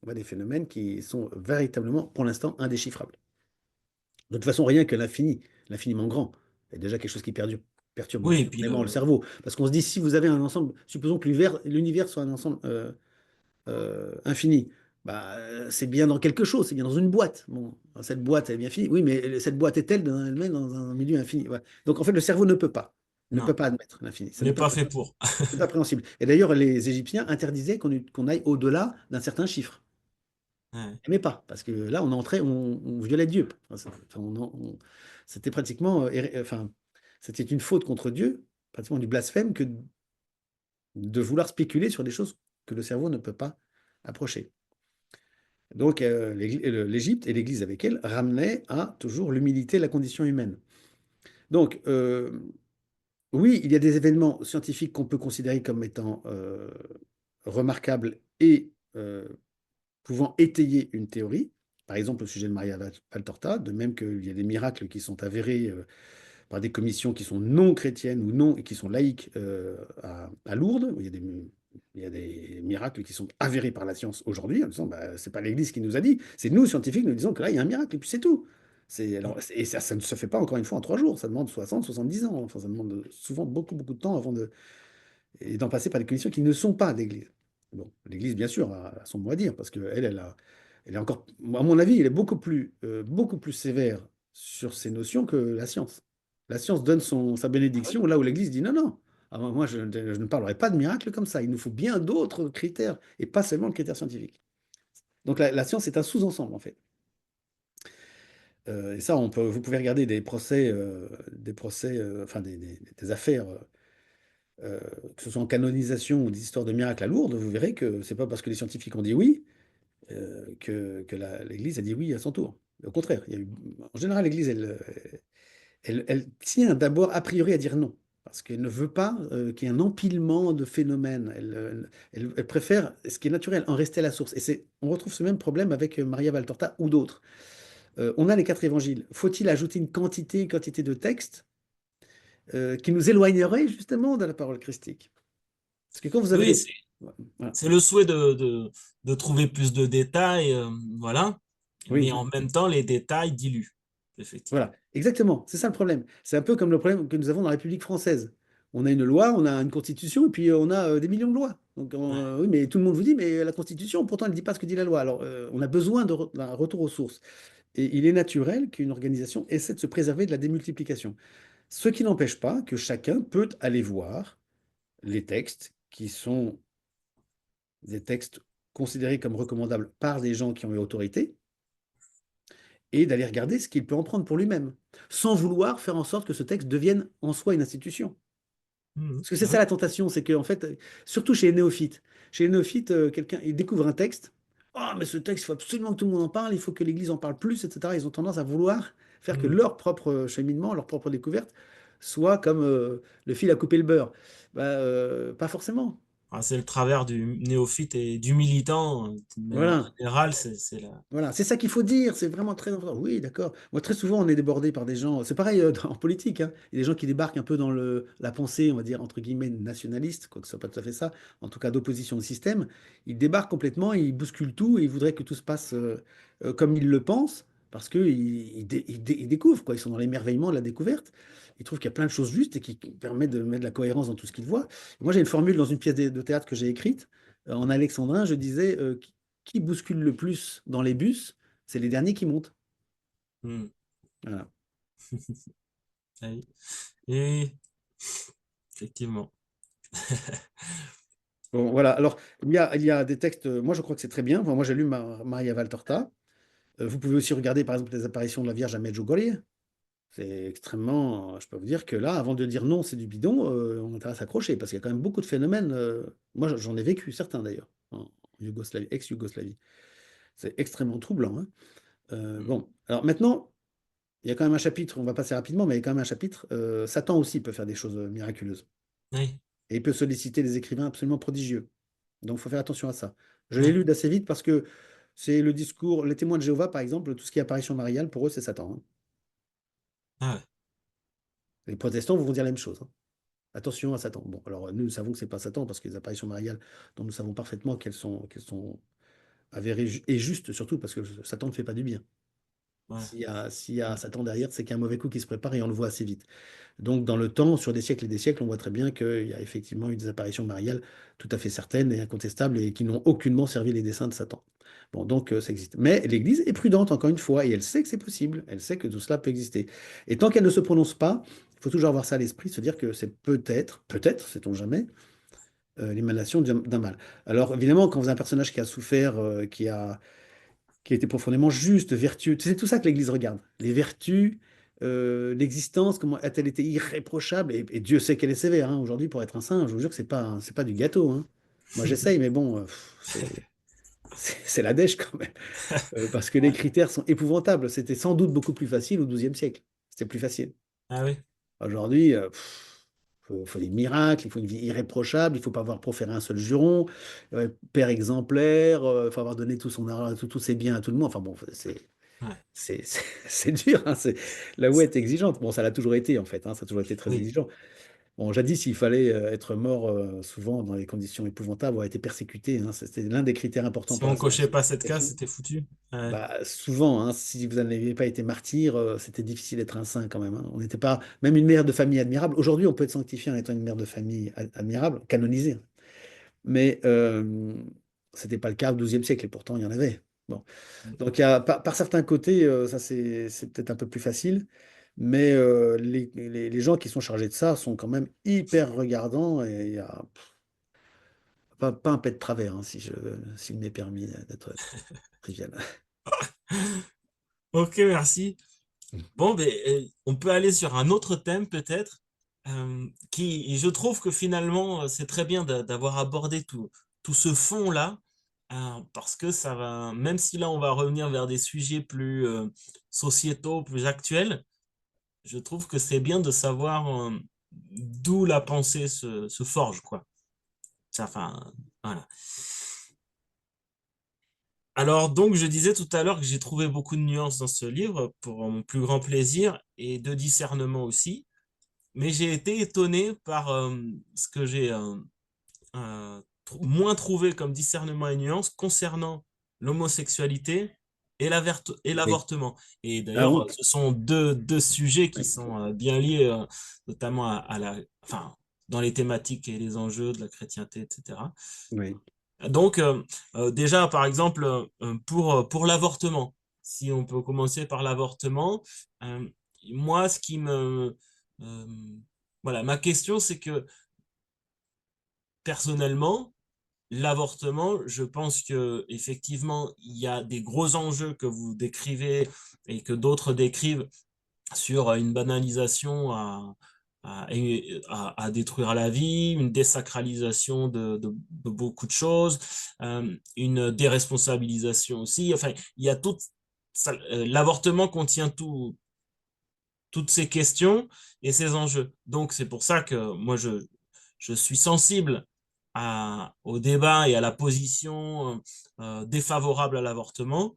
On voit des phénomènes qui sont véritablement, pour l'instant, indéchiffrables. De toute façon, rien que l'infini, l'infiniment grand, est déjà quelque chose qui perturbe Oui, et puis profondément le cerveau. Parce qu'on se dit, si vous avez un ensemble, supposons que l'univers soit un ensemble infini, bah, c'est bien dans quelque chose, c'est bien dans une boîte. Bon, cette boîte, elle est bien finie. Oui, mais cette boîte est-elle elle-même dans un milieu infini? Voilà. Donc, en fait, le cerveau ne peut non, pas admettre l'infini. il n'est pas fait pour. C'est pas préhensible. Et d'ailleurs, les Égyptiens interdisaient qu'on aille au-delà d'un certain chiffre. Ouais. Ils n'aimaient pas, parce que là, on entrait, on violait Dieu. C'était pratiquement, enfin, c'était une faute contre Dieu, pratiquement du blasphème, que de vouloir spéculer sur des choses que le cerveau ne peut pas approcher. Donc, l'Égypte et l'Église avec elle ramenaient à toujours l'humilité, la condition humaine. Donc, oui, il y a des événements scientifiques qu'on peut considérer comme étant remarquables et pouvant étayer une théorie. Par exemple, au sujet de Maria Valtorta, de même qu'il y a des miracles qui sont avérés par des commissions qui sont non chrétiennes ou non et qui sont laïques à Lourdes, où il y a des miracles qui sont avérés par la science aujourd'hui, en disant bah, c'est pas l'Église qui nous a dit, c'est nous scientifiques nous disons que là il y a un miracle et puis c'est tout. Et ça ne se fait pas encore une fois en 3 jours, ça demande 60, 70 ans, enfin, ça demande souvent beaucoup, beaucoup de temps avant et d'en passer par des commissions qui ne sont pas d'Église. Bon, l'Église, bien sûr, a son mot à dire, parce qu'elle, elle est encore, à mon avis, elle est beaucoup plus sévère sur ces notions que la science. La science donne sa bénédiction, là où l'Église dit non, non. Alors, moi, je ne parlerai pas de miracle comme ça. Il nous faut bien d'autres critères, et pas seulement le critère scientifique. Donc la science est un sous-ensemble, en fait. Et ça, vous pouvez regarder des procès, enfin des affaires euh, que ce soit en canonisation ou des histoires de miracles à Lourdes, vous verrez que c'est pas parce que les scientifiques ont dit oui que l'Église a dit oui à son tour. Au contraire, en général, l'Église, elle tient d'abord a priori à dire non, parce qu'elle ne veut pas qu'il y ait un empilement de phénomènes. Elle préfère ce qui est naturel, en rester à la source. On retrouve ce même problème avec Maria Valtorta ou d'autres. On a les 4 évangiles. Faut-il ajouter une quantité de textes qui nous éloignerait justement de la parole christique? Parce que quand vous avez Oui, les... Voilà. c'est le souhait de trouver plus de détails, voilà. Mais Oui, en même temps, les détails diluent, voilà, effectivement. exactement. C'est ça le problème. C'est un peu comme le problème que nous avons dans la République française. On a une loi, on a une constitution, et puis on a des millions de lois. Donc, Ouais. oui, mais tout le monde vous dit, mais la constitution, pourtant, elle ne dit pas ce que dit la loi. Alors, on a besoin d'un retour aux sources. Et il est naturel qu'une organisation essaie de se préserver de la démultiplication. Ce qui n'empêche pas que chacun peut aller voir les textes qui sont des textes considérés comme recommandables par des gens qui ont eu autorité, et d'aller regarder ce qu'il peut en prendre pour lui-même, sans vouloir faire en sorte que ce texte devienne en soi une institution. Mhm. Parce que c'est Ah ça oui. la tentation, c'est que en fait, surtout chez les néophytes, quelqu'un il découvre un texte, oh mais ce texte, il faut absolument que tout le monde en parle, il faut que l'Église en parle plus, etc. Ils ont tendance à vouloir faire que Mhm. leur propre cheminement, leur propre découverte, soit comme le fil à couper le beurre. Bah, pas forcément. Ah, c'est le travers du néophyte et du militant, d'une manière Voilà. générale, c'est là. Voilà, c'est ça qu'il faut dire, c'est vraiment très important. Oui, d'accord. Moi, très souvent, on est débordé par des gens, c'est pareil en politique, hein. Il y a des gens qui débarquent un peu dans la pensée, on va dire, entre guillemets, nationaliste, quoi que ce soit pas tout à fait ça, en tout cas d'opposition au système. Ils débarquent complètement, ils bousculent tout et ils voudraient que tout se passe comme ils le pensent, parce qu'ils découvrent, quoi. Ils sont dans l'émerveillement de la découverte. Ils trouvent qu'il y a plein de choses justes et qui permettent de mettre de la cohérence dans tout ce qu'ils voient. Moi, j'ai une formule dans une pièce de théâtre que j'ai écrite. En alexandrin, je disais qui bouscule le plus dans les bus, c'est les derniers qui montent. Mhm. Voilà. Ah oui. Et effectivement. Bon, voilà. Alors, il y a des textes, moi je crois que c'est très bien. Enfin, moi j'ai lu Maria Valtorta. Vous pouvez aussi regarder par exemple les apparitions de la Vierge à Medjugorje. C'est extrêmement. Je peux vous dire que là, avant de dire non, c'est du bidon, on est à s'accrocher parce qu'il y a quand même beaucoup de phénomènes. Moi j'en ai vécu certains d'ailleurs, en Yougoslavie, ex-Yougoslavie. C'est extrêmement troublant, hein. Mhm. Bon, alors maintenant, il y a quand même un chapitre, on va passer rapidement, mais il y a quand même un chapitre. Satan aussi peut faire des choses miraculeuses. Oui, Et il peut solliciter des écrivains absolument prodigieux. Donc, il faut faire attention à ça. Je l'ai oui. lu d'assez vite parce que c'est le discours, les témoins de Jéhovah, par exemple, tout ce qui est apparition mariale, pour eux, c'est Satan, hein. Ah ouais. Les protestants vont dire la même chose, hein. Attention à Satan. Bon, alors nous savons que c'est pas Satan parce que les apparitions mariales, dont nous savons parfaitement qu'elles sont avérées et justes, surtout parce que Satan ne fait pas du bien. Voilà. S'il y a Mhm. Satan derrière, c'est qu'il y a un mauvais coup qui se prépare et on le voit assez vite. Donc, dans le temps, sur des siècles et des siècles, on voit très bien qu'il y a effectivement eu des apparitions mariales tout à fait certaines et incontestables et qui n'ont aucunement servi les desseins de Satan. Bon, donc ça existe. Mais l'Église est prudente, encore une fois, et elle sait que c'est possible. Elle sait que tout cela peut exister. Et tant qu'elle ne se prononce pas, il faut toujours avoir ça à l'esprit, se dire que c'est peut-être, sait-on jamais, l'émanation d'un mal. Alors, évidemment, quand vous avez un personnage qui a souffert, qui a été profondément juste, vertueux. C'est tout ça que l'Église regarde. Les vertus, l'existence, comment a-t-elle été irréprochable? Et Dieu sait qu'elle est sévère, hein. Aujourd'hui, pour être un saint, je vous jure que c'est pas du gâteau, hein. Moi, j'essaye, mais bon, c'est la dèche quand même. Parce que les Ouais. critères sont épouvantables. C'était sans doute beaucoup plus facile au XIIe siècle. C'était plus facile. Ah oui. Aujourd'hui, faut des miracles, il faut une vie irréprochable, il ne faut pas avoir proféré un seul juron, père exemplaire, il faut avoir donné tout son argent, tous ses biens à tout le monde. Enfin bon, c'est. Ouais. C'est dur, hein, la loi est exigeante. Bon, ça l'a toujours été, en fait, hein, ça a toujours été très Oui. exigeant. Bon, jadis, il fallait être mort souvent dans des conditions épouvantables, avoir été persécuté, hein, c'était l'un des critères importants Si pour on la cochait pas cette case, certification. c'était foutu. Ouais. Bah, souvent, hein, si vous n'aviez pas été martyr, c'était difficile d'être un saint quand même, hein. On n'était pas, même une mère de famille admirable. Aujourd'hui, on peut être sanctifié en étant une mère de famille admirable, canonisée. Mais c'était pas le cas au XIIe siècle, et pourtant il y en avait. Bon. Donc par certains côtés, ça c'est peut-être un peu plus facile, mais les gens qui sont chargés de ça sont quand même hyper regardants et il y a pas un pet de travers, hein, s'il m'est permis d'être trivial. Ok, merci. Bon, ben, on peut aller sur un autre thème peut-être, qui, je trouve que finalement, c'est très bien d'avoir abordé tout ce fond-là, parce que ça va, même si là, on va revenir vers des sujets plus sociétaux, plus actuels, je trouve que c'est bien de savoir d'où la pensée se forge, quoi. Ça, enfin, voilà. Alors, donc, je disais tout à l'heure que j'ai trouvé beaucoup de nuances dans ce livre, pour mon plus grand plaisir, et de discernement aussi. Mais j'ai été étonné par ce que j'ai moins trouvé comme discernement et nuance concernant l'homosexualité et Oui. l'avortement. Et Ah, d'ailleurs, donc, ce sont deux sujets qui oui, sont bien liés, notamment enfin, dans les thématiques et les enjeux de la chrétienté, etc. oui, Donc, déjà, par exemple, pour l'avortement, si on peut commencer par l'avortement, euh, moi, ce qui me... euh, voilà, ma question, c'est que personnellement, l'avortement, je pense que effectivement, il y a des gros enjeux que vous décrivez et que d'autres décrivent sur une banalisation à détruire la vie, une désacralisation de beaucoup de choses, une déresponsabilisation aussi. Enfin, il y a tout. L'avortement contient toutes ces questions et ces enjeux. Donc, c'est pour ça que moi, je suis sensible au débat et à la position défavorable à l'avortement.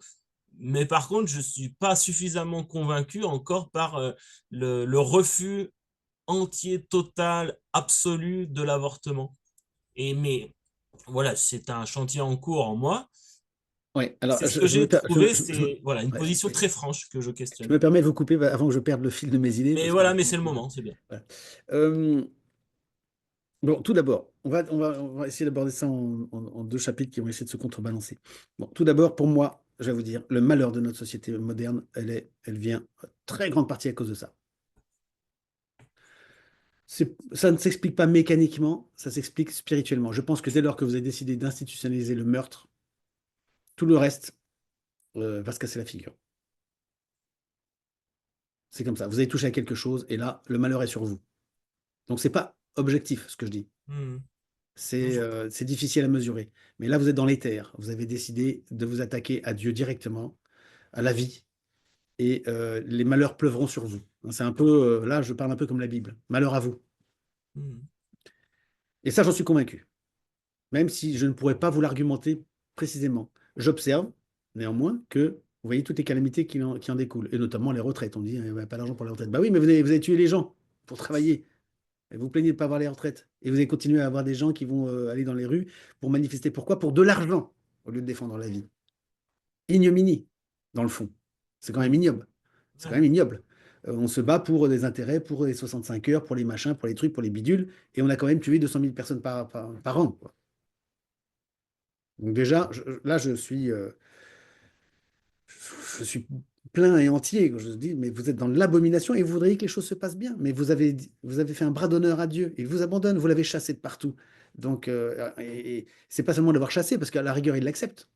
Mais par contre, je ne suis pas suffisamment convaincu encore par le refus entier, total, absolu de l'avortement. Mais voilà, c'est un chantier en cours en moi. oui. Alors, C'est ce que j'ai trouvé, je c'est voilà, une ouais, position oui. très franche que je Je questionne. me permets de vous couper avant que je perde le fil de mes idées, Mais parce que voilà, mais c'est le moment, c'est bien. voilà. Euh, bon, tout d'abord, on va essayer d'aborder ça en deux chapitres qui vont essayer de se contrebalancer. Bon, tout d'abord, pour moi, je vais vous dire, le malheur de notre société moderne, elle vient en très grande partie à cause de ça. Ça ne s'explique pas mécaniquement, ça s'explique spirituellement. Je pense que dès lors que vous avez décidé d'institutionnaliser le meurtre, tout le reste va se casser la figure. C'est comme ça. Vous avez touché à quelque chose et là, le malheur est sur vous. Donc, c'est pas objectif ce que je dis. Hmm. Non, j'entends. C'est difficile à mesurer. Mais là, vous êtes dans les terres. Vous avez décidé de vous attaquer à Dieu directement, à la vie, et les malheurs pleuvront sur vous. C'est un peu, là, je parle un peu comme la Bible. Malheur à vous. Hmm. Et ça, j'en suis convaincu. Même si je ne pourrais pas vous l'argumenter précisément. J'observe, néanmoins, que vous voyez toutes les calamités qui en découlent, et notamment les retraites. On dit, il n'y a pas d'argent pour les retraites. Bah oui, mais vous avez tué les gens pour travailler. Et vous plaignez de ne pas avoir les retraites. Et vous allez continuer à avoir des gens qui vont aller dans les rues pour manifester. Pourquoi? Pour de l'argent, au lieu de défendre la vie. Ignominie, dans le fond. C'est quand même Hmm. ignoble. C'est quand Ouais. même ignoble. On se bat pour des intérêts, pour les 65 heures, pour les machins, pour les trucs, pour les bidules, et on a quand même tué 200 000 personnes par an, quoi. Donc déjà, là, je suis plein et entier. Je dis, mais vous êtes dans l'abomination et vous voudriez que les choses se passent bien. Mais vous avez fait un bras d'honneur à Dieu. Il vous abandonne, vous l'avez chassé de partout. Donc, et c'est pas seulement l'avoir chassé, parce qu'à la rigueur, il l'accepte.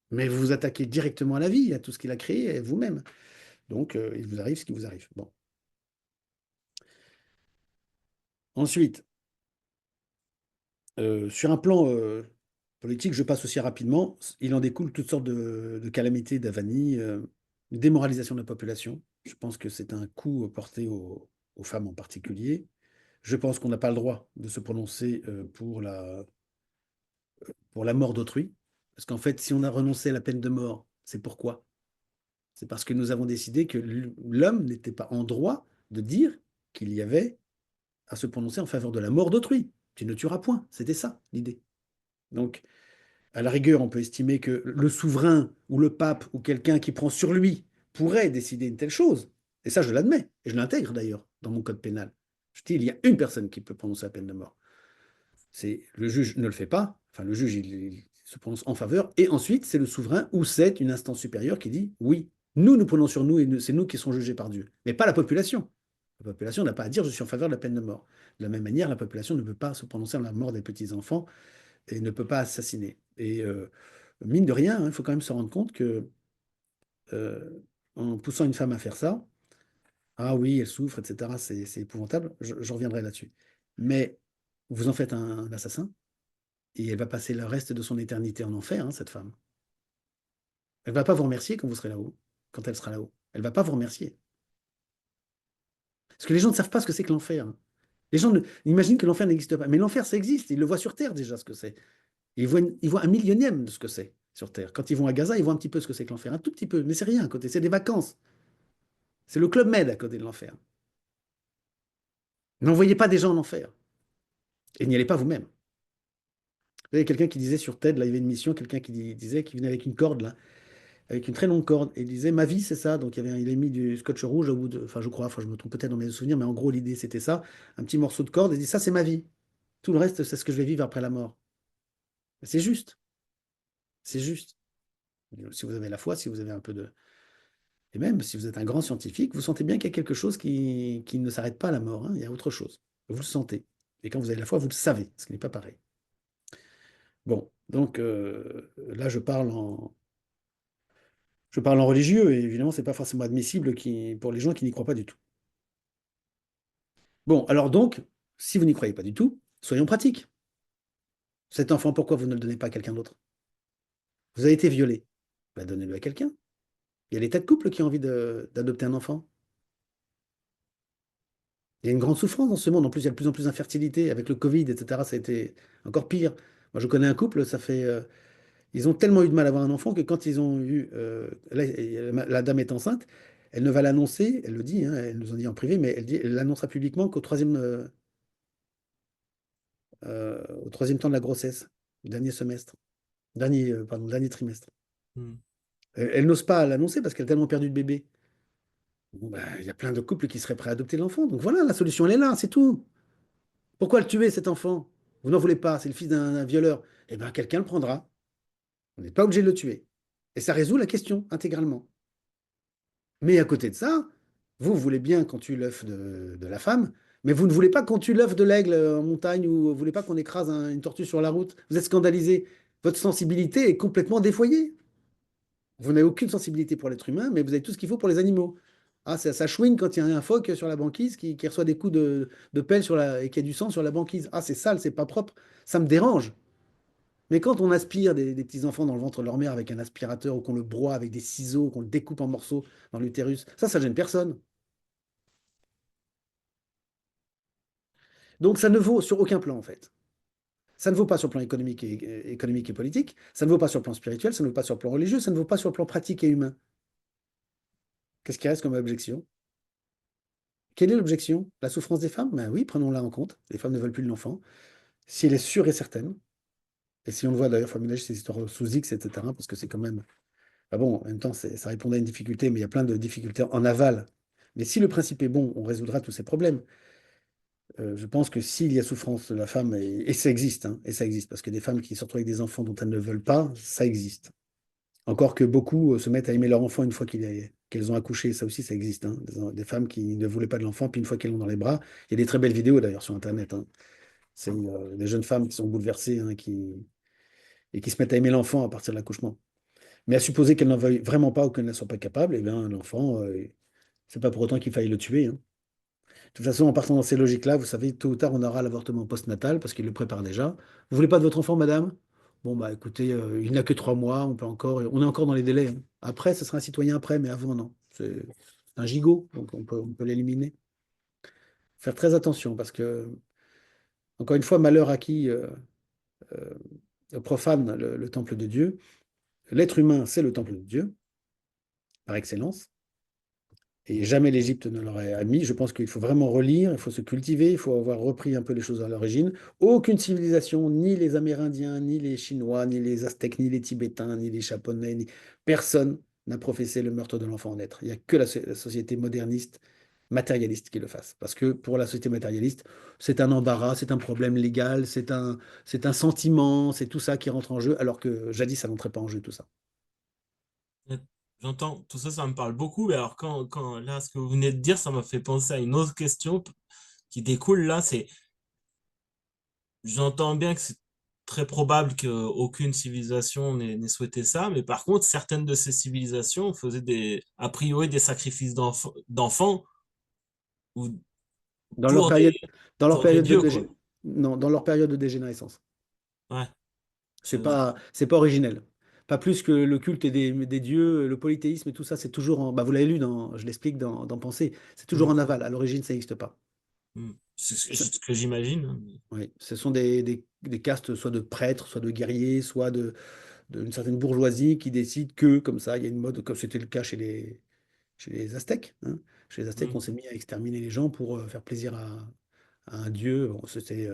Mais vous vous attaquez directement à la vie, à tout ce qu'il a créé, et vous-même. Donc, il vous arrive ce qui vous arrive. Bon. Ensuite, sur un plan politique, je passe aussi rapidement. Il en découle toutes sortes de calamités, d'avanies, une démoralisation de la population. Je pense que c'est un coup porté aux femmes en particulier. Je pense qu'on n'a pas le droit de se prononcer pour la mort d'autrui. Parce qu'en fait, si on a renoncé à la peine de mort, c'est pourquoi? C'est parce que nous avons décidé que l'homme n'était pas en droit de dire qu'il y avait à se prononcer en faveur de la mort d'autrui. Tu ne tueras point. C'était ça, l'idée. Donc, à la rigueur, on peut estimer que le souverain ou le pape ou quelqu'un qui prend sur lui pourrait décider une telle chose. Et ça, je l'admets. Et je l'intègre d'ailleurs dans mon code pénal. Je dis, il y a une personne qui peut prononcer la peine de mort. C'est le juge ne le fait pas. Enfin, le juge, il se prononce en faveur. Et ensuite, c'est le souverain ou c'est une instance supérieure qui dit, oui, nous prenons sur nous et c'est nous qui sommes jugés par Dieu. Mais pas la population. La population n'a pas à dire, je suis en faveur de la peine de mort. De la même manière, la population ne peut pas se prononcer en la mort des petits-enfants et ne peut pas assassiner. Et mine de rien, hein, il faut quand même se rendre compte que euh, en poussant une femme à faire ça, ah oui, elle souffre, etc., c'est épouvantable, je reviendrai là-dessus. Mais vous en faites un assassin, et elle va passer le reste de son éternité en enfer, hein, cette femme. Elle va pas vous remercier quand vous serez là-haut, quand elle sera là-haut. Elle va pas vous remercier. Parce que les gens ne savent pas ce que c'est que l'enfer, hein. Les gens imaginent que l'enfer n'existe pas. Mais l'enfer, ça existe. Ils le voient sur Terre déjà, ce que c'est. Ils voient un millionième de ce que c'est sur Terre. Quand ils vont à Gaza, ils voient un petit peu ce que c'est que l'enfer. Un tout petit peu, mais c'est rien à côté. C'est des vacances. C'est le Club Med à côté de l'enfer. N'envoyez pas des gens en enfer. Et n'y allez pas vous-même. Vous avez quelqu'un qui disait sur TED, là, il y avait une mission, quelqu'un qui disait qu'il venait avec une corde, là, avec une très longue corde, et il disait, ma vie, c'est ça. Donc, il avait mis du scotch rouge au bout de, enfin, je crois, enfin, je me trompe peut-être dans mes souvenirs, mais en gros, l'idée, c'était ça, un petit morceau de corde, et il dit, ça, c'est ma vie. Tout le reste, c'est ce que je vais vivre après la mort. C'est juste. C'est juste. Si vous avez la foi, si vous avez un peu de, et même si vous êtes un grand scientifique, vous sentez bien qu'il y a quelque chose qui ne s'arrête pas à la mort, hein. Il y a autre chose. Vous le sentez. Et quand vous avez la foi, vous le savez, ce qui n'est pas pareil. Bon, donc là, je parle en religieux, et évidemment, ce n'est pas forcément admissible pour les gens qui n'y croient pas du tout. Bon, alors donc, si vous n'y croyez pas du tout, soyons pratiques. Cet enfant, pourquoi vous ne le donnez pas à quelqu'un d'autre? Vous avez été violé. Bah, donnez-le à quelqu'un. Il y a des tas de couples qui ont envie d'adopter un enfant. Il y a une grande souffrance dans ce monde. En plus, il y a de plus en plus d'infertilité. Avec le Covid, etc., ça a été encore pire. Moi, je connais un couple, ils ont tellement eu de mal à avoir un enfant que quand ils ont eu... là, la dame est enceinte, elle ne va l'annoncer, elle le dit, hein, elle nous en dit en privé, mais elle l'annoncera publiquement au troisième temps de la grossesse, au dernier semestre, dernier trimestre. Hmm. Elle n'ose pas l'annoncer parce qu'elle a tellement perdu de bébé. Bon, bah, il y a plein de couples qui seraient prêts à adopter l'enfant. Donc voilà, la solution, elle est là, c'est tout. Pourquoi le tuer, cet enfant? Vous n'en voulez pas, c'est le fils d'un violeur. Eh bien, quelqu'un le prendra. On n'est pas obligé de le tuer. Et ça résout la question intégralement. Mais à côté de ça, vous voulez bien qu'on tue l'œuf de la femme, mais vous ne voulez pas qu'on tue l'œuf de l'aigle en montagne ou vous ne voulez pas qu'on écrase une tortue sur la route. Vous êtes scandalisé. Votre sensibilité est complètement défoyée. Vous n'avez aucune sensibilité pour l'être humain, mais vous avez tout ce qu'il faut pour les animaux. Ah, ça chouine quand il y a un phoque sur la banquise qui reçoit des coups de pelle et qui a du sang sur la banquise. Ah, c'est sale, c'est pas propre. Ça me dérange. Mais quand on aspire des petits enfants dans le ventre de leur mère avec un aspirateur ou qu'on le broie avec des ciseaux, qu'on le découpe en morceaux dans l'utérus, ça gêne personne. Donc ça ne vaut sur aucun plan en fait. Ça ne vaut pas sur le plan économique et politique, ça ne vaut pas sur le plan spirituel, ça ne vaut pas sur le plan religieux, ça ne vaut pas sur le plan pratique et humain. Qu'est-ce qui reste comme objection? Quelle est l'objection? La souffrance des femmes? Ben oui, prenons-la en compte. Les femmes ne veulent plus de l'enfant. Si elle est sûre et certaine, et si on le voit d'ailleurs formuler ces histoires sous X, etc., parce que c'est quand même. Ah bon, en même temps, ça répondait à une difficulté, mais il y a plein de difficultés en aval. Mais si le principe est bon, on résoudra tous ces problèmes. Je pense que s'il y a souffrance de la femme, et ça existe, hein, et ça existe, parce que des femmes qui se retrouvent avec des enfants dont elles ne veulent pas, ça existe. Encore que beaucoup se mettent à aimer leur enfant une fois qu'elles ont accouché, ça aussi, ça existe, hein. Des femmes qui ne voulaient pas de l'enfant, puis une fois qu'elles l'ont dans les bras, il y a des très belles vidéos d'ailleurs sur Internet, hein. C'est des jeunes femmes qui sont bouleversées, hein, et qui se mettent à aimer l'enfant à partir de l'accouchement. Mais à supposer qu'elles n'en veuillent vraiment pas ou qu'elles ne soient pas capables, eh bien, l'enfant, c'est pas pour autant qu'il faille le tuer, hein. De toute façon, en partant dans ces logiques-là, vous savez, tôt ou tard, on aura l'avortement postnatal parce qu'il le prépare déjà. Vous voulez pas de votre enfant, madame? Bon, bah écoutez, il n'a que 3 mois, on est encore dans les délais, hein. Après, ce sera un citoyen après, mais avant, non. C'est un gigot, donc on peut l'éliminer. Faire très attention parce que, encore une fois, malheur à qui profane le temple de Dieu. L'être humain, c'est le temple de Dieu. par excellence. Et jamais l'Égypte ne l'aurait admis. Je pense qu'il faut vraiment relire, il faut se cultiver, il faut avoir repris un peu les choses à l'origine. Aucune civilisation, ni les Amérindiens, ni les Chinois, ni les Aztèques, ni les Tibétains, ni les Japonais, personne n'a professé le meurtre de l'enfant en naître. Il n'y a que la société moderniste, matérialiste qui le fasse. Parce que pour la société matérialiste, c'est un embarras, c'est un problème légal, c'est un sentiment, c'est tout ça qui rentre en jeu, alors que jadis, ça n'entrait pas en jeu tout ça. J'entends, tout ça, ça me parle beaucoup. Mais alors, là, ce que vous venez de dire, ça m'a fait penser à une autre question qui découle là. J'entends bien que c'est très probable qu'aucune civilisation n'ait souhaité ça, mais par contre, certaines de ces civilisations faisaient a priori des sacrifices d'enfants ou Dans leur pour période, dans leur pour des période dieux, quoi. non, dans leur période de dégénérescence. Ouais, C'est je- pas, c'est pas originel. Pas plus que le culte des dieux, le polythéisme et tout ça, c'est toujours bah, vous l'avez lu je l'explique dans Pensée, c'est toujours Mhm, en aval. À l'origine, ça n'existe pas. mhm. C'est Ça- ce que j'imagine, hein. oui, ce sont des castes, soit de prêtres, soit de guerriers, soit d'une certaine bourgeoisie qui décide que, comme ça, il y a une mode, comme c'était le cas chez les Aztèques, hein. Chez les Aztèques, Mhm, on s'est mis à exterminer les gens pour faire plaisir à un dieu. Bon, c'était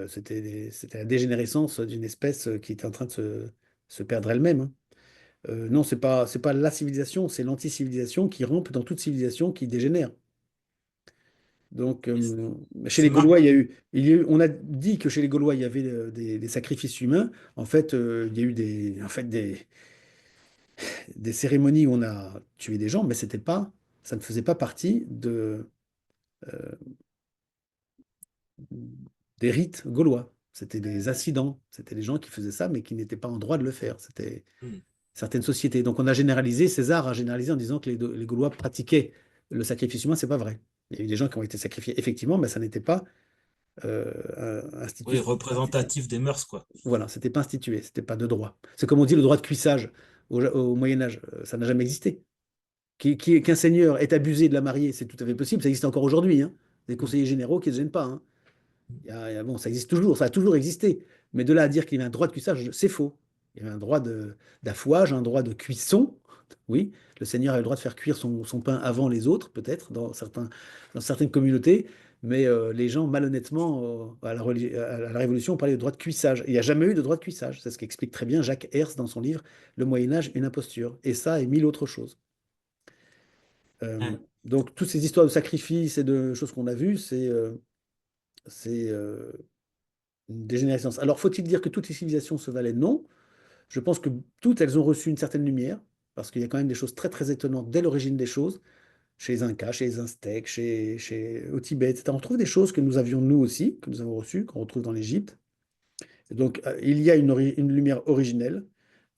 la dégénérescence d'une espèce qui était en train de se perdre elle-même, hein. Non, c'est pas la civilisation, c'est l'anti-civilisation qui rampe dans toute civilisation qui dégénère. Donc, et chez les c'est Gaulois, on a dit que chez les Gaulois, il y avait des sacrifices humains. En fait, il y a eu des cérémonies où on a tué des gens, mais ça ne faisait pas partie des rites gaulois. C'était des incidents. C'était des gens qui faisaient ça, mais qui n'étaient pas en droit de le faire. C'était mhm. certaines sociétés. Donc on a généralisé, César a généralisé en disant que les Gaulois pratiquaient le sacrifice humain. C'est pas vrai. Il y a eu des gens qui ont été sacrifiés, effectivement, mais ça n'était pas Oui, institué. représentatif des mœurs, quoi. Voilà, c'était pas institué, c'était pas de droit. C'est comme on dit le droit de cuissage au Moyen Âge. Ça n'a jamais existé. Qu'un seigneur est abusé de la mariée, c'est tout à fait possible. Ça existe encore aujourd'hui, hein. Des Mhm, conseillers généraux qui ne se gênent pas, hein. Bon, ça existe toujours, ça a toujours existé. Mais de là à dire qu'il y avait un droit de cuissage, c'est faux. Il y avait un droit d'affouage, un droit de cuisson. Oui, le Seigneur avait le droit de faire cuire son pain avant les autres, peut-être, dans certaines communautés. Mais les gens, malhonnêtement, à la Révolution, on parlait de droit de cuissage. Il n'y a jamais eu de droit de cuissage. C'est ce qu'explique très bien Jacques Herz dans son livre Le Moyen Âge, une imposture. Et ça et mille autres choses. ouais. Donc, toutes ces histoires de sacrifices et de choses qu'on a vues, c'est une dégénérescence. Alors, faut-il dire que toutes les civilisations se valaient? Non. Je pense que toutes, elles ont reçu une certaine lumière, parce qu'il y a quand même des choses très, très étonnantes dès l'origine des choses, chez les Incas, chez les Aztèques, au Tibet, etc. On trouve des choses que nous avions nous aussi, que nous avons reçues, qu'on retrouve dans l'Égypte. Et donc, il y a une lumière originelle.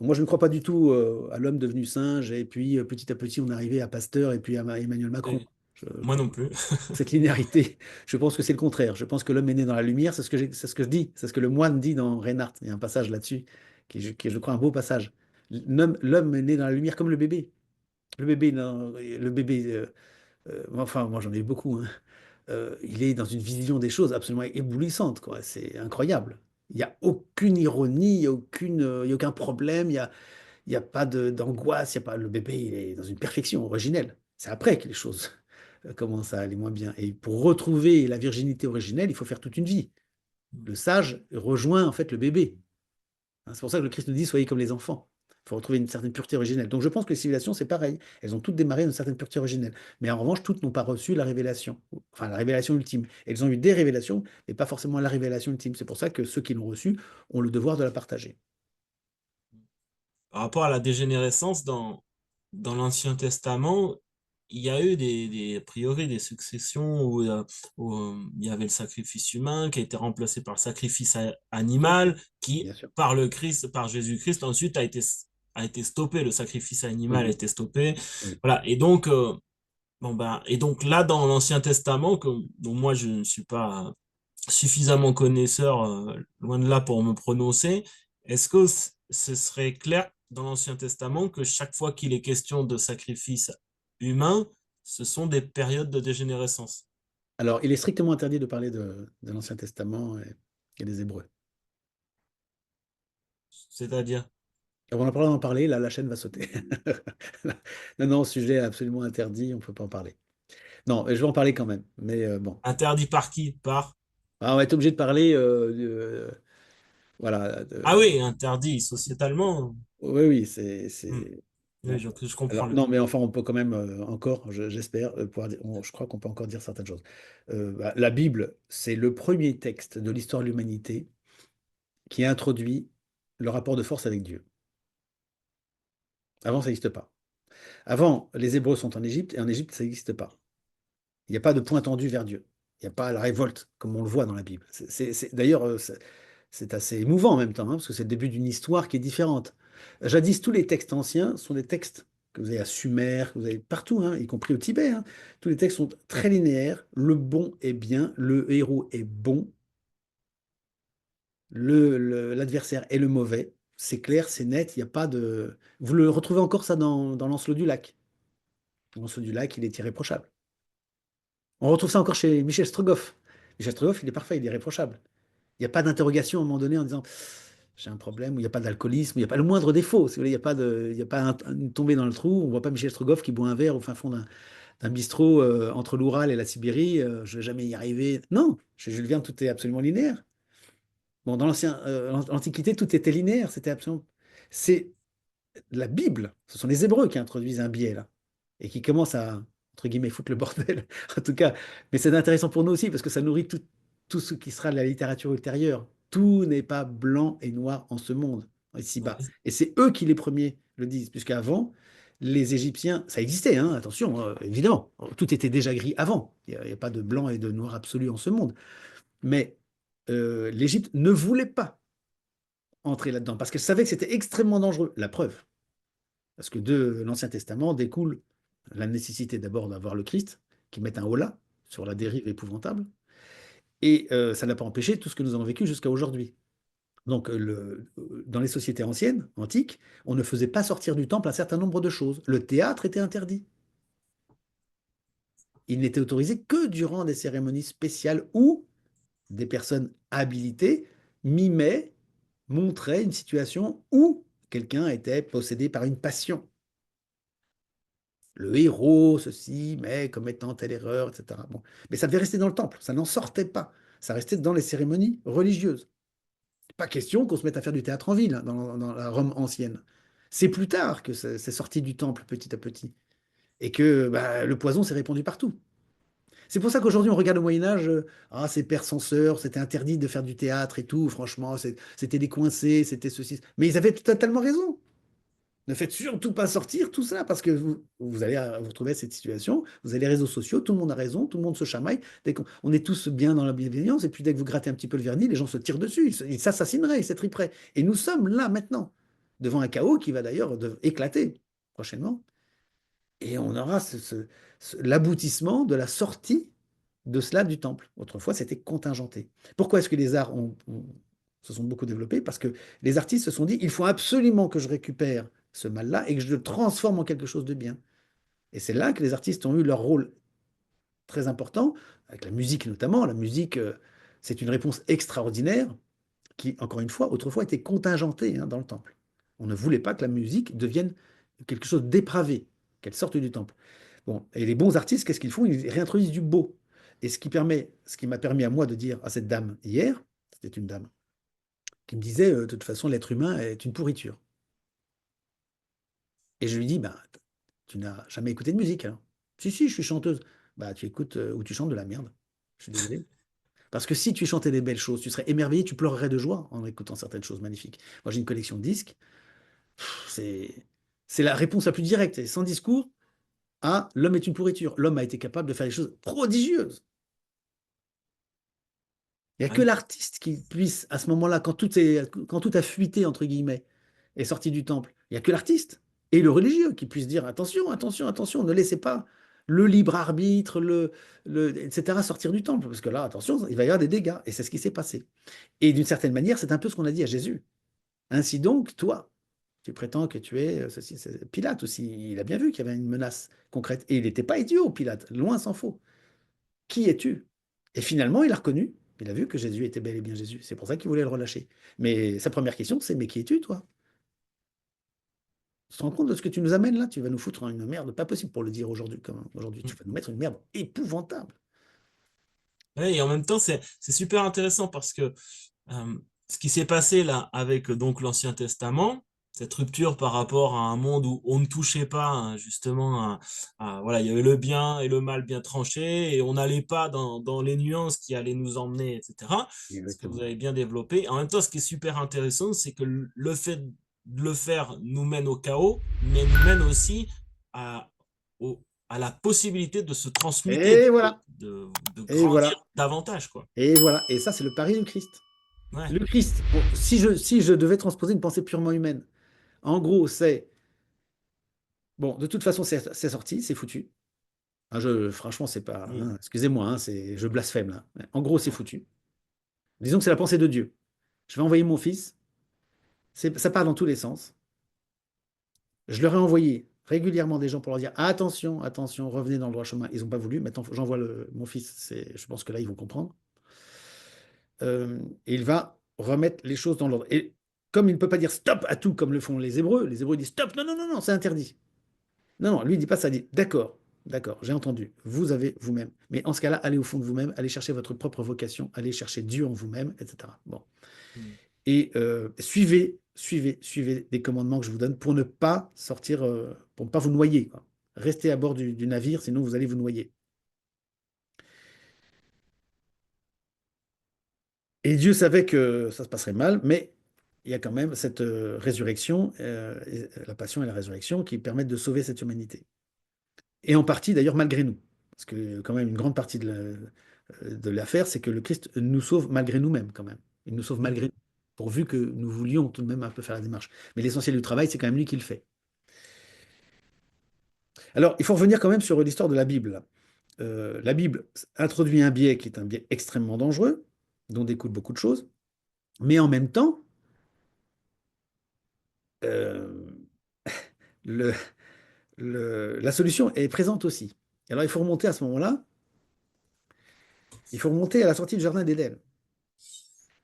Moi, je ne crois pas du tout à l'homme devenu singe, et puis petit à petit, on est arrivé à Pasteur et puis à Emmanuel Macron. Et Je moi crois non pas plus. cette linéarité. Je pense que c'est le contraire. Je pense que l'homme est né dans la lumière. C'est ce que je dis. C'est ce que le moine dit dans Reinhardt. Il y a un passage là-dessus qui est, je crois, un beau passage. L'homme est né dans la lumière comme le bébé. Enfin, moi j'en ai eu beaucoup, hein. Il est dans une vision des choses absolument éblouissante, quoi. C'est incroyable. Il n'y a aucune ironie, il y a aucun problème, il y a pas d'angoisse, il y a pas, le bébé, il est dans une perfection originelle. C'est après que les choses commencent à aller moins bien. Et pour retrouver la virginité originelle, il faut faire toute une vie. Le sage rejoint en fait le bébé, hein. C'est pour ça que le Christ nous dit, soyez comme les enfants. Il faut retrouver une certaine pureté originelle. Donc je pense que les civilisations, c'est pareil. Elles ont toutes démarré d'une certaine pureté originelle. Mais en revanche, toutes n'ont pas reçu la révélation, enfin la révélation ultime. Elles ont eu des révélations, mais pas forcément la révélation ultime. C'est pour ça que ceux qui l'ont reçue ont le devoir de la partager. Par rapport à la dégénérescence dans l'Ancien Testament, il y a eu a priori des successions où il y avait le sacrifice humain qui a été remplacé par le sacrifice Bien sûr, animal, qui, bien sûr. par le Christ, par Jésus-Christ, ensuite a été stoppé. Le sacrifice animal a Oui, été stoppé. oui. Voilà. Bon, ben, et donc là, dans l'Ancien Testament, dont moi je ne suis pas suffisamment connaisseur, loin de là pour me prononcer, est-ce que ce serait clair dans l'Ancien Testament que chaque fois qu'il est question de sacrifice humain, ce sont des périodes de dégénérescence? Alors, il est strictement interdit de parler de l'Ancien Testament et des Hébreux. C'est-à-dire? On n'a pas le droit d'en parler, là, la chaîne va sauter. Non, non, sujet absolument interdit, on ne peut pas en parler. Non, je vais en parler quand même, mais bon. Interdit par qui? Par... Ah, on va être obligé de parler, voilà. Ah oui, interdit sociétalement. Oui, oui, Hmm. Oui, bon. je comprends Alors, le... non, mais enfin, on peut quand même encore, j'espère, pouvoir je crois qu'on peut encore dire certaines choses. La Bible, c'est le premier texte de l'histoire de l'humanité qui a introduit le rapport de force avec Dieu. Avant, ça n'existe pas. Avant, les Hébreux sont en Égypte, et en Égypte, ça n'existe pas. Il n'y a pas de point tendu vers Dieu. Il n'y a pas la révolte, comme on le voit dans la Bible. D'ailleurs, c'est assez émouvant en même temps, hein, parce que c'est le début d'une histoire qui est différente. Jadis, tous les textes anciens sont des textes que vous avez à Sumer, que vous avez partout, hein, y compris au Tibet, hein. Tous les textes sont très linéaires. Le bon est bien, le héros est bon, l'adversaire est le mauvais. C'est clair, c'est net, il n'y a pas de... Vous le retrouvez encore ça dans Lancelot du Lac. Lancelot du Lac, il est irréprochable. On retrouve ça encore chez Michel Strogoff. Michel Strogoff, il est parfait, il est irréprochable. Il n'y a pas d'interrogation à un moment donné en disant j'ai un problème, ou il n'y a pas d'alcoolisme, il n'y a pas le moindre défaut. Si vous voulez, il n'y a pas, il y a pas une tombée dans le trou. On ne voit pas Michel Strogoff qui boit un verre au fin fond d'un bistrot entre l'Oural et la Sibérie. Je ne vais jamais y arriver. Non, chez Jules Verne, tout est absolument linéaire. Bon, dans l'Antiquité, tout était linéaire. C'était absolument. C'est la Bible. Ce sont les Hébreux qui introduisent un biais là et qui commencent à, entre guillemets, foutre le bordel. En tout cas, mais c'est intéressant pour nous aussi parce que ça nourrit tout ce qui sera de la littérature ultérieure. Tout n'est pas blanc et noir en ce monde, ici-bas. Et c'est eux qui les premiers le disent, puisqu'avant, les Égyptiens, ça existait, hein, attention, évidemment, tout était déjà gris avant. Il y a pas de blanc et de noir absolu en ce monde. Mais l'Égypte ne voulait pas entrer là-dedans parce qu'elle savait que c'était extrêmement dangereux. La preuve, parce que de l'Ancien Testament découle la nécessité d'abord d'avoir le Christ, qui met un holà sur la dérive épouvantable, et ça n'a pas empêché tout ce que nous avons vécu jusqu'à aujourd'hui. Donc, dans les sociétés anciennes, antiques, on ne faisait pas sortir du temple un certain nombre de choses. Le théâtre était interdit. Il n'était autorisé que durant des cérémonies spéciales où des personnes habilitées mimaient, montraient une situation où quelqu'un était possédé par une passion. Le héros, ceci, mais commettant telle erreur, etc. Bon. Mais ça devait rester dans le temple, ça n'en sortait pas. Ça restait dans les cérémonies religieuses. Pas question qu'on se mette à faire du théâtre en ville, hein, dans la Rome ancienne. C'est plus tard que c'est sorti du temple petit à petit. Et que bah, le poison s'est répandu partout. C'est pour ça qu'aujourd'hui, on regarde au Moyen-Âge, ah, ces pères censeurs, c'était interdit de faire du théâtre et tout, franchement, c'était des coincés, c'était ceci. Mais ils avaient totalement raison. Ne faites surtout pas sortir tout ça parce que vous allez vous retrouver à cette situation. Vous avez les réseaux sociaux, tout le monde a raison, tout le monde se chamaille. On est tous bien dans la bienveillance et puis dès que vous grattez un petit peu le vernis, les gens se tirent dessus, ils s'assassineraient, ils s'étriperaient. Et nous sommes là maintenant, devant un chaos qui va d'ailleurs éclater prochainement. Et on aura l'aboutissement de la sortie de cela du temple. Autrefois, c'était contingenté. Pourquoi est-ce que les arts se sont beaucoup développés? Parce que les artistes se sont dit, il faut absolument que je récupère ce mal-là et que je le transforme en quelque chose de bien. Et c'est là que les artistes ont eu leur rôle très important, avec la musique notamment. La musique, c'est une réponse extraordinaire qui, encore une fois, autrefois était contingentée, hein, dans le temple. On ne voulait pas que la musique devienne quelque chose de dépravé, qu'elle sorte du temple. Bon, et les bons artistes, qu'est-ce qu'ils font? Ils réintroduisent du beau. Et ce qui m'a permis à moi de dire à cette dame hier, c'était une dame, qui me disait, de toute façon, l'être humain est une pourriture. Et je lui dis, bah, tu n'as jamais écouté de musique, alors? Si, si, je suis chanteuse. Bah, tu écoutes ou tu chantes de la merde. Je suis désolé. Parce que si tu chantais des belles choses, tu serais émerveillé, tu pleurerais de joie en écoutant certaines choses magnifiques. Moi, j'ai une collection de disques. C'est, c'est la réponse la plus directe, et sans discours, à l'homme est une pourriture. L'homme a été capable de faire des choses prodigieuses. Il n'y a que Ouais. l'artiste qui puisse, à ce moment-là, quand tout a fuité, entre guillemets, est sorti du temple, il n'y a que l'artiste et le religieux qui puisse dire attention, attention, attention, ne laissez pas le libre arbitre, etc., sortir du temple, parce que là, attention, il va y avoir des dégâts. Et c'est ce qui s'est passé. Et d'une certaine manière, c'est un peu ce qu'on a dit à Jésus. Ainsi donc, toi, tu prétends que tu es ceci, Pilate aussi, il a bien vu qu'il y avait une menace concrète. Et il n'était pas idiot, Pilate, loin s'en faut. Qui es-tu? Et finalement, il a reconnu, il a vu que Jésus était bel et bien Jésus. C'est pour ça qu'il voulait le relâcher. Mais sa première question, c'est, mais qui es-tu, toi? Tu te rends compte de ce que tu nous amènes là? Tu vas nous foutre une merde, pas possible pour le dire aujourd'hui, comme aujourd'hui. Tu vas nous mettre une merde épouvantable. Ouais, et en même temps, c'est super intéressant parce que ce qui s'est passé là avec donc l'Ancien Testament, cette rupture par rapport à un monde où on ne touchait pas hein, justement voilà, il y avait le bien et le mal bien tranché et on n'allait pas dans les nuances qui allaient nous emmener, etc. Ce que vous Exactement. avez bien développé. En même temps, ce qui est super intéressant, c'est que le fait de le faire nous mène au chaos, mais nous mène aussi à, à la possibilité de se transmuter, Et voilà. de Et grandir voilà. davantage, quoi. Et voilà. Et ça, c'est le pari du Christ. Ouais. Le Christ, bon, si je devais transposer une pensée purement humaine, en gros, c'est, bon, de toute façon, c'est sorti, c'est foutu. Franchement, c'est pas, Oui. hein, excusez-moi, hein, je blasphème là. En gros, c'est Ouais. foutu. Disons que c'est la pensée de Dieu. Je vais envoyer mon fils, ça part dans tous les sens. Je leur ai envoyé régulièrement des gens pour leur dire attention, attention, revenez dans le droit chemin. Ils n'ont pas voulu. Maintenant, j'envoie mon fils. Je pense que là, ils vont comprendre. Et il va remettre les choses dans l'ordre. Et comme il ne peut pas dire stop à tout comme le font les Hébreux disent stop, non, non, non, non, c'est interdit. Non, non, lui, il dit pas ça. Il dit d'accord, d'accord, j'ai entendu. Vous avez vous-même. Mais en ce cas-là, allez au fond de vous-même, allez chercher votre propre vocation, allez chercher Dieu en vous-même, etc. Bon. Mm. Et suivez les commandements que je vous donne pour ne pas sortir, pour ne pas vous noyer, quoi. Restez à bord du navire, sinon vous allez vous noyer. Et Dieu savait que ça se passerait mal, mais il y a quand même cette résurrection, la passion et la résurrection, qui permettent de sauver cette humanité. Et en partie d'ailleurs malgré nous. Parce que quand même une grande partie de l'affaire, c'est que le Christ nous sauve malgré nous-mêmes quand même. Il nous sauve Mm. malgré nous, pourvu que nous voulions tout de même un peu faire la démarche. Mais l'essentiel du travail, c'est quand même lui qui le fait. Alors, il faut revenir quand même sur l'histoire de la Bible. La Bible introduit un biais qui est un biais extrêmement dangereux, dont découlent beaucoup de choses, mais en même temps, euh, le, la solution est présente aussi. Alors, il faut remonter à ce moment-là, il faut remonter à la sortie du Jardin d'Éden.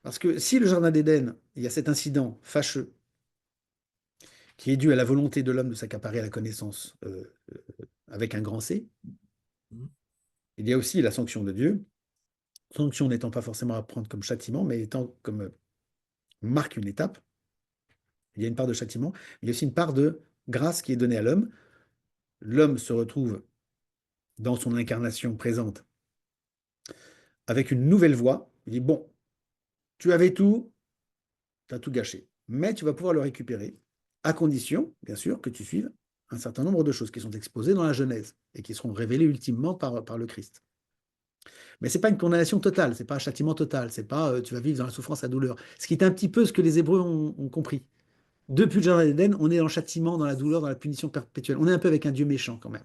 Parce que si le Jardin d'Éden, il y a cet incident fâcheux qui est dû à la volonté de l'homme de s'accaparer la connaissance avec un grand C, Mm. il y a aussi la sanction de Dieu, sanction n'étant pas forcément à prendre comme châtiment, mais étant comme marque une étape. Il y a une part de châtiment, mais il y a aussi une part de grâce qui est donnée à l'homme. L'homme se retrouve dans son incarnation présente avec une nouvelle voie. Il dit, bon, tu avais tout, tu as tout gâché, mais tu vas pouvoir le récupérer, à condition, bien sûr, que tu suives un certain nombre de choses qui sont exposées dans la Genèse et qui seront révélées ultimement par le Christ. Mais ce n'est pas une condamnation totale, ce n'est pas un châtiment total, c'est pas tu vas vivre dans la souffrance, la douleur. Ce qui est un petit peu ce que les Hébreux ont compris. Depuis le Jardin d'Éden, on est dans le châtiment, dans la douleur, dans la punition perpétuelle. On est un peu avec un Dieu méchant quand même.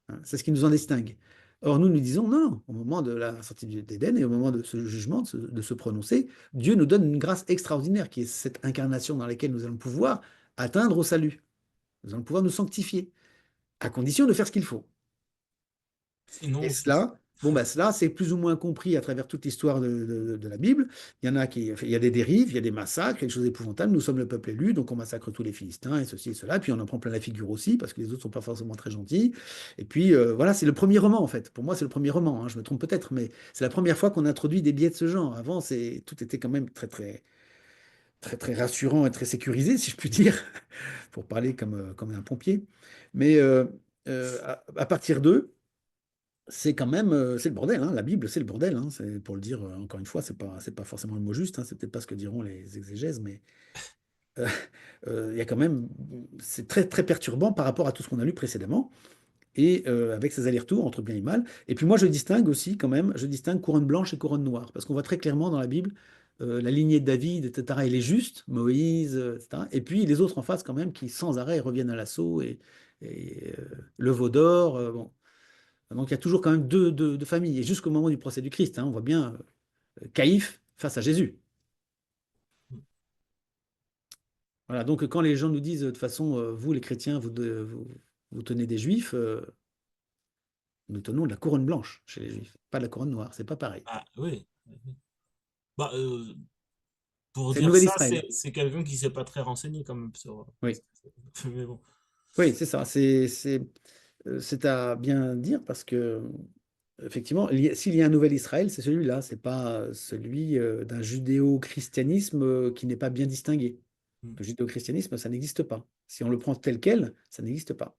Hein, c'est ce qui nous en distingue. Or, nous disons, non, non, au moment de la sortie d'Éden et au moment de ce jugement, de se prononcer, Dieu nous donne une grâce extraordinaire qui est cette incarnation dans laquelle nous allons pouvoir atteindre au salut. Nous allons pouvoir nous sanctifier, à condition de faire ce qu'il faut. Et Sinon, cela, bon, ben, cela, c'est plus ou moins compris à travers toute l'histoire de la Bible. Il y a des dérives, il y a des massacres, quelque chose d'épouvantables. Nous sommes le peuple élu, donc on massacre tous les Philistins et ceci et cela. Puis on en prend plein la figure aussi, parce que les autres sont pas forcément très gentils. Et puis voilà, c'est le premier roman en fait. Pour moi, c'est le premier roman, hein. Je me trompe peut-être, mais c'est la première fois qu'on introduit des biais de ce genre. Avant, tout était quand même très, très, très, très rassurant et très sécurisé, si je puis dire, pour parler comme un pompier. Mais à partir d'eux, c'est quand même c'est le bordel, hein. La Bible, c'est le bordel, hein. C'est, pour le dire encore une fois, c'est pas forcément le mot juste, hein. C'est peut-être pas ce que diront les exégèses, mais euh, il y a quand même, c'est très très perturbant par rapport à tout ce qu'on a lu précédemment, et avec ces allers-retours entre bien et mal. Et puis moi, je distingue aussi quand même, je distingue couronne blanche et couronne noire, parce qu'on voit très clairement dans la Bible la lignée de David, etc. Elle est juste, Moïse, etc. Et puis les autres en face quand même qui sans arrêt reviennent à l'assaut et le veau d'or, bon. Donc il y a toujours quand même deux familles. Et jusqu'au moment du procès du Christ, hein, on voit bien Caïphe face à Jésus. Voilà, donc quand les gens nous disent de toute façon, vous les chrétiens, vous tenez des juifs, nous tenons de la couronne blanche chez les juifs, pas de la couronne noire, c'est pas pareil. ah, oui. Bah, pour C'est le dire nouvel ça, Israël. c'est quelqu'un qui ne s'est pas très renseigné quand même sur. Oui, Mais bon. oui, c'est ça. C'est à bien dire parce que, effectivement, s'il y a un nouvel Israël, c'est celui-là. C'est pas celui d'un judéo-christianisme qui n'est pas bien distingué. Mm. Le judéo-christianisme, ça n'existe pas. Si on le prend tel quel, ça n'existe pas.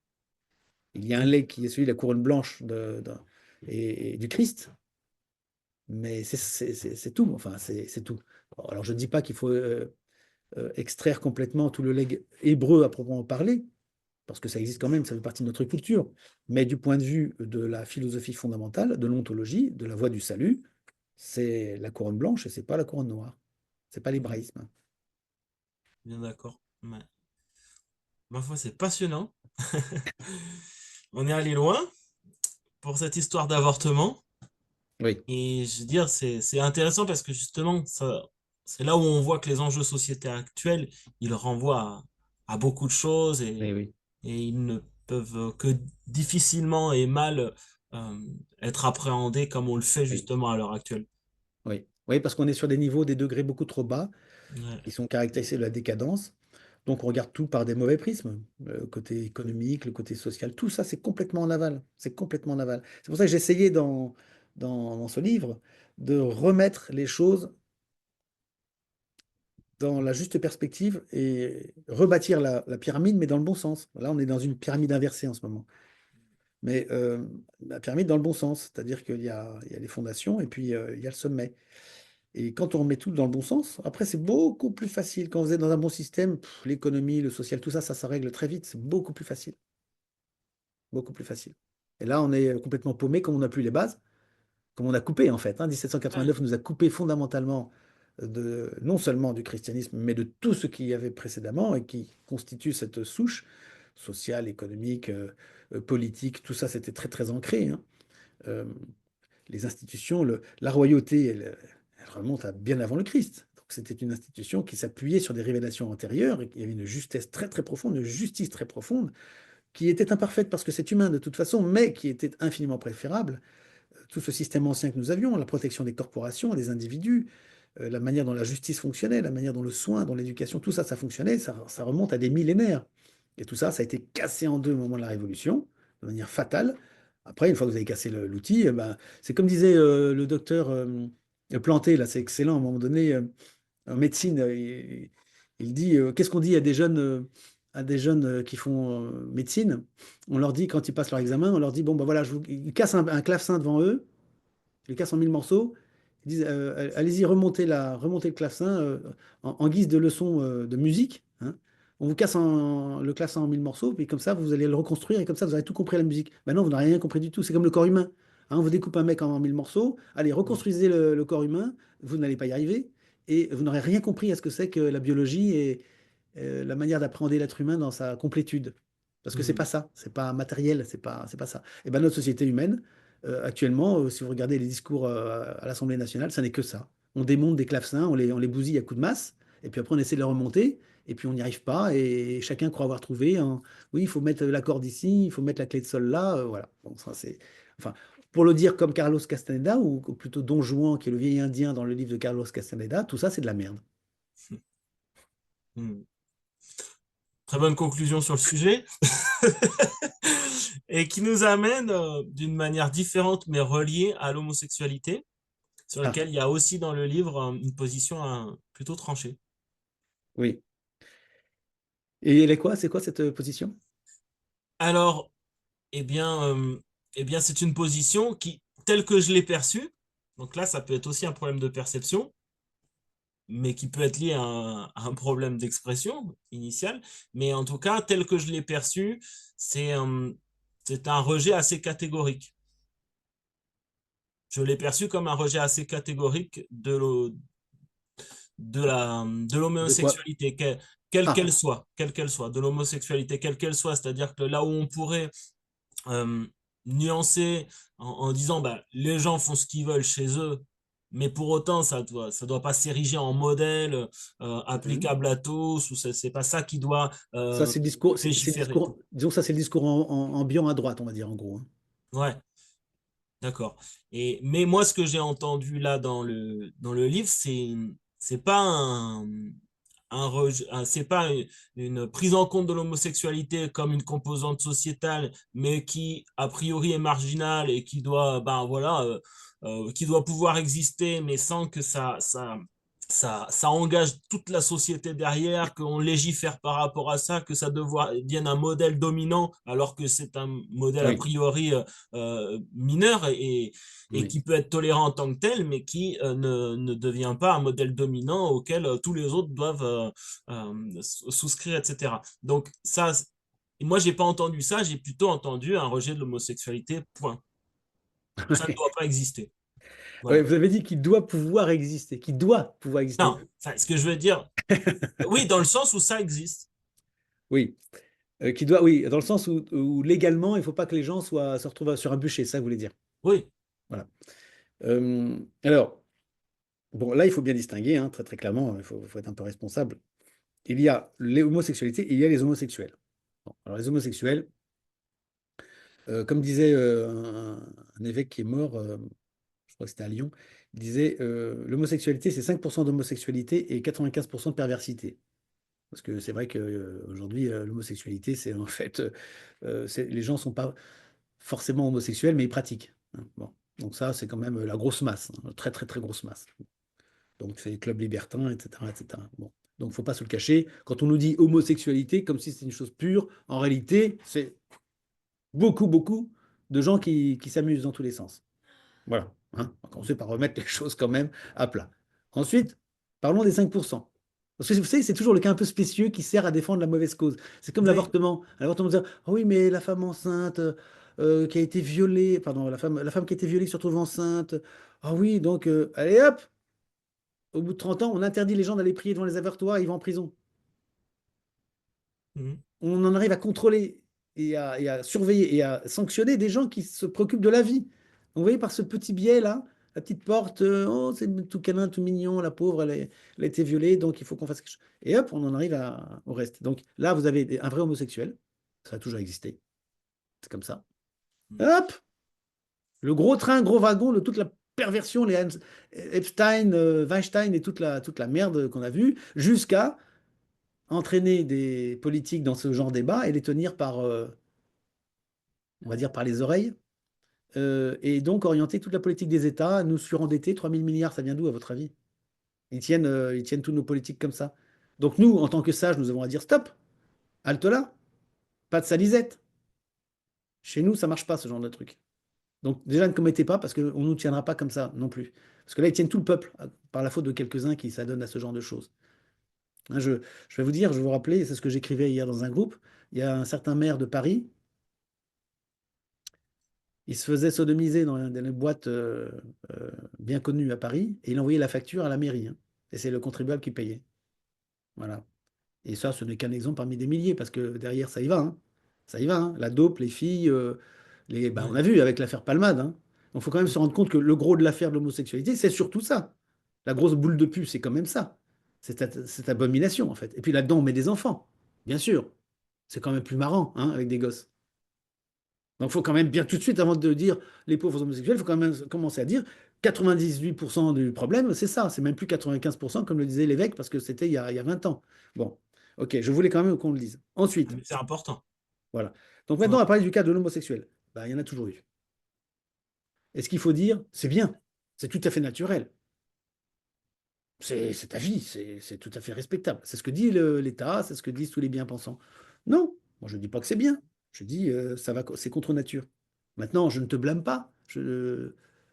Il y a un Et- lait qui est celui de la couronne blanche et du Christ, mais c'est tout. Enfin, c'est tout. Bon, alors, je ne dis pas qu'il faut extraire complètement tout le legs hébreu à proprement parler, parce que ça existe quand même, ça fait partie de notre culture. Mais du point de vue de la philosophie fondamentale, de l'ontologie, de la voie du salut, c'est la couronne blanche et c'est pas la couronne noire. C'est pas mm, l'hébraïsme. bien d'accord. Ouais. Ma foi, c'est passionnant. On est allé loin pour cette histoire d'avortement. Oui, Et je veux dire, c'est intéressant parce que justement, ça, c'est là où on voit que les enjeux sociétaires actuels, ils renvoient à beaucoup de choses oui, oui, et ils ne peuvent que difficilement et mal euh, être appréhendés comme on le fait oui, justement à l'heure actuelle. oui. Oui, parce qu'on est sur des niveaux, des degrés beaucoup trop bas, qui Ouais. sont caractérisés de la décadence. Donc on regarde tout par des mauvais prismes. Le côté économique, le côté social, tout ça, c'est complètement en aval. C'est complètement en aval. C'est pour ça que j'ai essayé dans ce livre de remettre les choses dans la juste perspective et rebâtir la pyramide, mais dans le bon sens. Là, on est dans une pyramide inversée en ce moment. Mais la pyramide dans le bon sens, c'est-à-dire qu'il y a les fondations et puis il y a le sommet. Et quand on remet tout dans le bon sens, après, c'est beaucoup plus facile. Quand vous êtes dans un bon système, l'économie, le social, tout ça, ça règle très vite. C'est beaucoup plus facile. Beaucoup plus facile. Et là, on est complètement paumé comme on n'a plus les bases, comme on a coupé en fait. Hein. Ouais. 1789 nous a coupé fondamentalement non seulement du christianisme, mais de tout ce qu'il y avait précédemment et qui constitue cette souche sociale, économique, politique. Tout ça, c'était très très ancré. Hein. Euh, les institutions, la royauté, elle remonte à bien avant le Christ. Donc c'était une institution qui s'appuyait sur des révélations antérieures et il y avait une justesse très très profonde, une justice très profonde qui était imparfaite parce que c'est humain de toute façon, mais qui était infiniment préférable. Tout ce système ancien que nous avions, la protection des corporations, des individus, la manière dont la justice fonctionnait, la manière dont le soin, dont l'éducation, tout ça, ça fonctionnait, ça remonte à des millénaires. Et tout ça, ça a été cassé en deux au moment de la Révolution, de manière fatale. Après, une fois que vous avez cassé l'outil, ben, c'est comme disait le docteur Planté, là, c'est excellent, à un moment donné, en médecine, il dit, qu'est-ce qu'on dit à des jeunes qui font médecine? On leur dit, quand ils passent leur examen, on leur dit, bon, ben voilà, ils cassent un clavecin devant eux, ils le cassent en 1000 morceaux, ils disent, allez-y, remontez le clavecin en guise de leçon de musique. Hein. On vous casse le clavecin en 1000 morceaux, puis comme ça, vous allez le reconstruire, et comme ça, vous avez tout compris à la musique. Ben non, vous n'avez rien compris du tout. C'est comme le corps humain. Hein, on vous découpe un mec en 1000 morceaux, allez, Mm. reconstruisez le corps humain, vous n'allez pas y arriver, et vous n'aurez rien compris à ce que c'est que la biologie et la manière d'appréhender l'être humain dans sa complétude. Parce que c'est Mm. pas ça, c'est pas matériel, c'est pas ça. Et ben notre société humaine, actuellement, si vous regardez les discours à l'Assemblée nationale, ça n'est que ça. On démonte des clavecins, on les bousille à coups de masse, et puis après on essaie de les remonter, et puis on n'y arrive pas, et chacun croit avoir trouvé oui, il faut mettre la corde ici, il faut mettre la clé de sol là, voilà. Bon, ça c'est. Enfin, pour le dire comme Carlos Castaneda, ou plutôt Don Juan, qui est le vieil indien dans le livre de Carlos Castaneda, tout ça c'est de la merde. Mm. Très bonne conclusion sur le sujet. Et qui nous amène d'une manière différente mais reliée à l'homosexualité, sur Ah, laquelle il y a aussi dans le livre une position plutôt tranchée. oui. Et elle est quoi? C'est quoi cette position? Alors, eh bien, c'est une position qui, telle que je l'ai perçue, donc là, ça peut être aussi un problème de perception, mais qui peut être lié à un problème d'expression initiale, mais en tout cas, tel que je l'ai perçu, c'est un rejet assez catégorique. Je l'ai perçu comme un rejet assez catégorique de De quoi? l'homosexualité, quelle Ah, quelle qu'elle soit, de l'homosexualité, quelle qu'elle soit, c'est-à-dire que là où on pourrait euh, nuancer en disant bah, les gens font ce qu'ils veulent chez eux, mais pour autant, ça doit pas s'ériger en modèle mhm. applicable à tous, ou c'est pas ça qui doit Ça, c'est le discours, c'est le légiférer. discours, disons que ça, c'est le discours ambiant à droite, on va dire, en gros. Hein. Ouais, d'accord. Mais moi, ce que j'ai entendu là dans le livre, c'est pas c'est pas une prise en compte de l'homosexualité comme une composante sociétale, mais qui a priori est marginale et qui doit, ben voilà, qui doit pouvoir exister, mais sans que ça engage toute la société derrière, qu'on légifère par rapport à ça, que ça devienne un modèle dominant, alors que c'est un modèle a Oui, priori mineur et oui. qui peut être tolérant en tant que tel, mais qui ne devient pas un modèle dominant auquel tous les autres doivent souscrire, etc. Donc ça, moi, j'ai pas entendu ça, j'ai plutôt entendu un rejet de l'homosexualité, point. Ça ne doit pas exister. Ouais, Voilà. vous avez dit qu'il doit pouvoir exister, qu'il doit pouvoir exister. Non, enfin, ce que je veux dire, oui, dans le sens où ça existe. Oui, qui doit, oui, dans le sens où légalement, il ne faut pas que les gens se retrouvent sur un bûcher, ça, vous voulez dire. Oui. Voilà. Alors, bon, là, il faut bien distinguer, hein, très très clairement, faut être un peu responsable. Il y a les homosexualités et il y a les homosexuels. Bon, alors, les homosexuels, comme disait un évêque qui est mort, je crois que c'était à Lyon, il disait l'homosexualité, c'est 5% d'homosexualité et 95% de perversité. Parce que c'est vrai qu'aujourd'hui, l'homosexualité, c'est en fait, les gens ne sont pas forcément homosexuels, mais ils pratiquent, hein. Bon. Donc ça, c'est quand même la grosse masse, hein, très très très grosse masse. Donc c'est les clubs libertins, etc., etc. Bon. Donc il ne faut pas se le cacher. Quand on nous dit homosexualité, comme si c'était une chose pure, en réalité, c'est beaucoup, beaucoup de gens qui s'amusent dans tous les sens. Voilà, hein. On va commencer par remettre les choses quand même à plat. Ensuite, parlons des 5%. Parce que vous savez, c'est toujours le cas un peu spécieux qui sert à défendre la mauvaise cause. C'est comme Oui. l'avortement. L'avortement, dire, ah oui, mais la femme enceinte qui a été violée, pardon, la femme qui a été violée se retrouve enceinte. Ah oui, donc, allez hop, au bout de 30 ans, on interdit les gens d'aller prier devant les avortoirs, ils vont en prison. Mhm. On en arrive à contrôler et à surveiller et à sanctionner des gens qui se préoccupent de la vie. Donc, vous voyez, par ce petit biais-là, la petite porte, oh, c'est tout câlin, tout mignon, la pauvre, elle a été violée, donc il faut qu'on fasse quelque chose. Et hop, on en arrive au reste. Donc là, vous avez un vrai homosexuel, ça a toujours existé, c'est comme ça. Hop, le gros train, gros wagon de toute la perversion, Epstein, Weinstein et toute la merde qu'on a vue, jusqu'à entraîner des politiques dans ce genre de débat et les tenir par, on va dire, par les oreilles, et donc orienter toute la politique des États à nous surendetter. 3 000 milliards, ça vient d'où, à votre avis? Ils tiennent toutes nos politiques comme ça. Donc nous, en tant que sages, nous avons à dire stop, halte là, pas de salisette. Chez nous, ça marche pas, ce genre de truc. Donc déjà, ne commettez pas, parce qu'on ne nous tiendra pas comme ça non plus. Parce que là, ils tiennent tout le peuple, par la faute de quelques-uns qui s'adonnent à ce genre de choses. Hein, je vais vous dire, je vais vous rappeler, c'est ce que j'écrivais hier dans un groupe, il y a un certain maire de Paris. Il se faisait sodomiser dans les boîtes bien connues à Paris et il envoyait la facture à la mairie, hein. Et c'est le contribuable qui payait. Voilà. Et ça, ce n'est qu'un exemple parmi des milliers parce que derrière, ça y va, hein. Ça y va, hein. La dope, les filles, on Oui. a vu avec l'affaire Palmade, hein. Donc il faut quand même se rendre compte que le gros de l'affaire de l'homosexualité, c'est surtout ça. La grosse boule de pu, c'est quand même ça. Cette abomination, en fait. Et puis là-dedans, on met des enfants, bien sûr. C'est quand même plus marrant, hein, avec des gosses. Donc, il faut quand même bien tout de suite, avant de dire les pauvres homosexuels, il faut quand même commencer à dire 98% du problème, c'est ça. C'est même plus 95%, comme le disait l'évêque, parce que c'était il y a 20 ans. Bon, ok, je voulais quand même qu'on le dise. Ensuite, Mais c'est important. voilà. Donc Faut maintenant, on va important. parler du cas de l'homosexuel. Ben, il y en a toujours eu. Et ce qu'il faut dire, c'est bien. C'est tout à fait naturel. C'est ta vie, c'est tout à fait respectable. C'est ce que dit l'État, c'est ce que disent tous les bien-pensants. Non, moi je ne dis pas que c'est bien. Je dis c'est contre nature. Maintenant, je ne te blâme pas.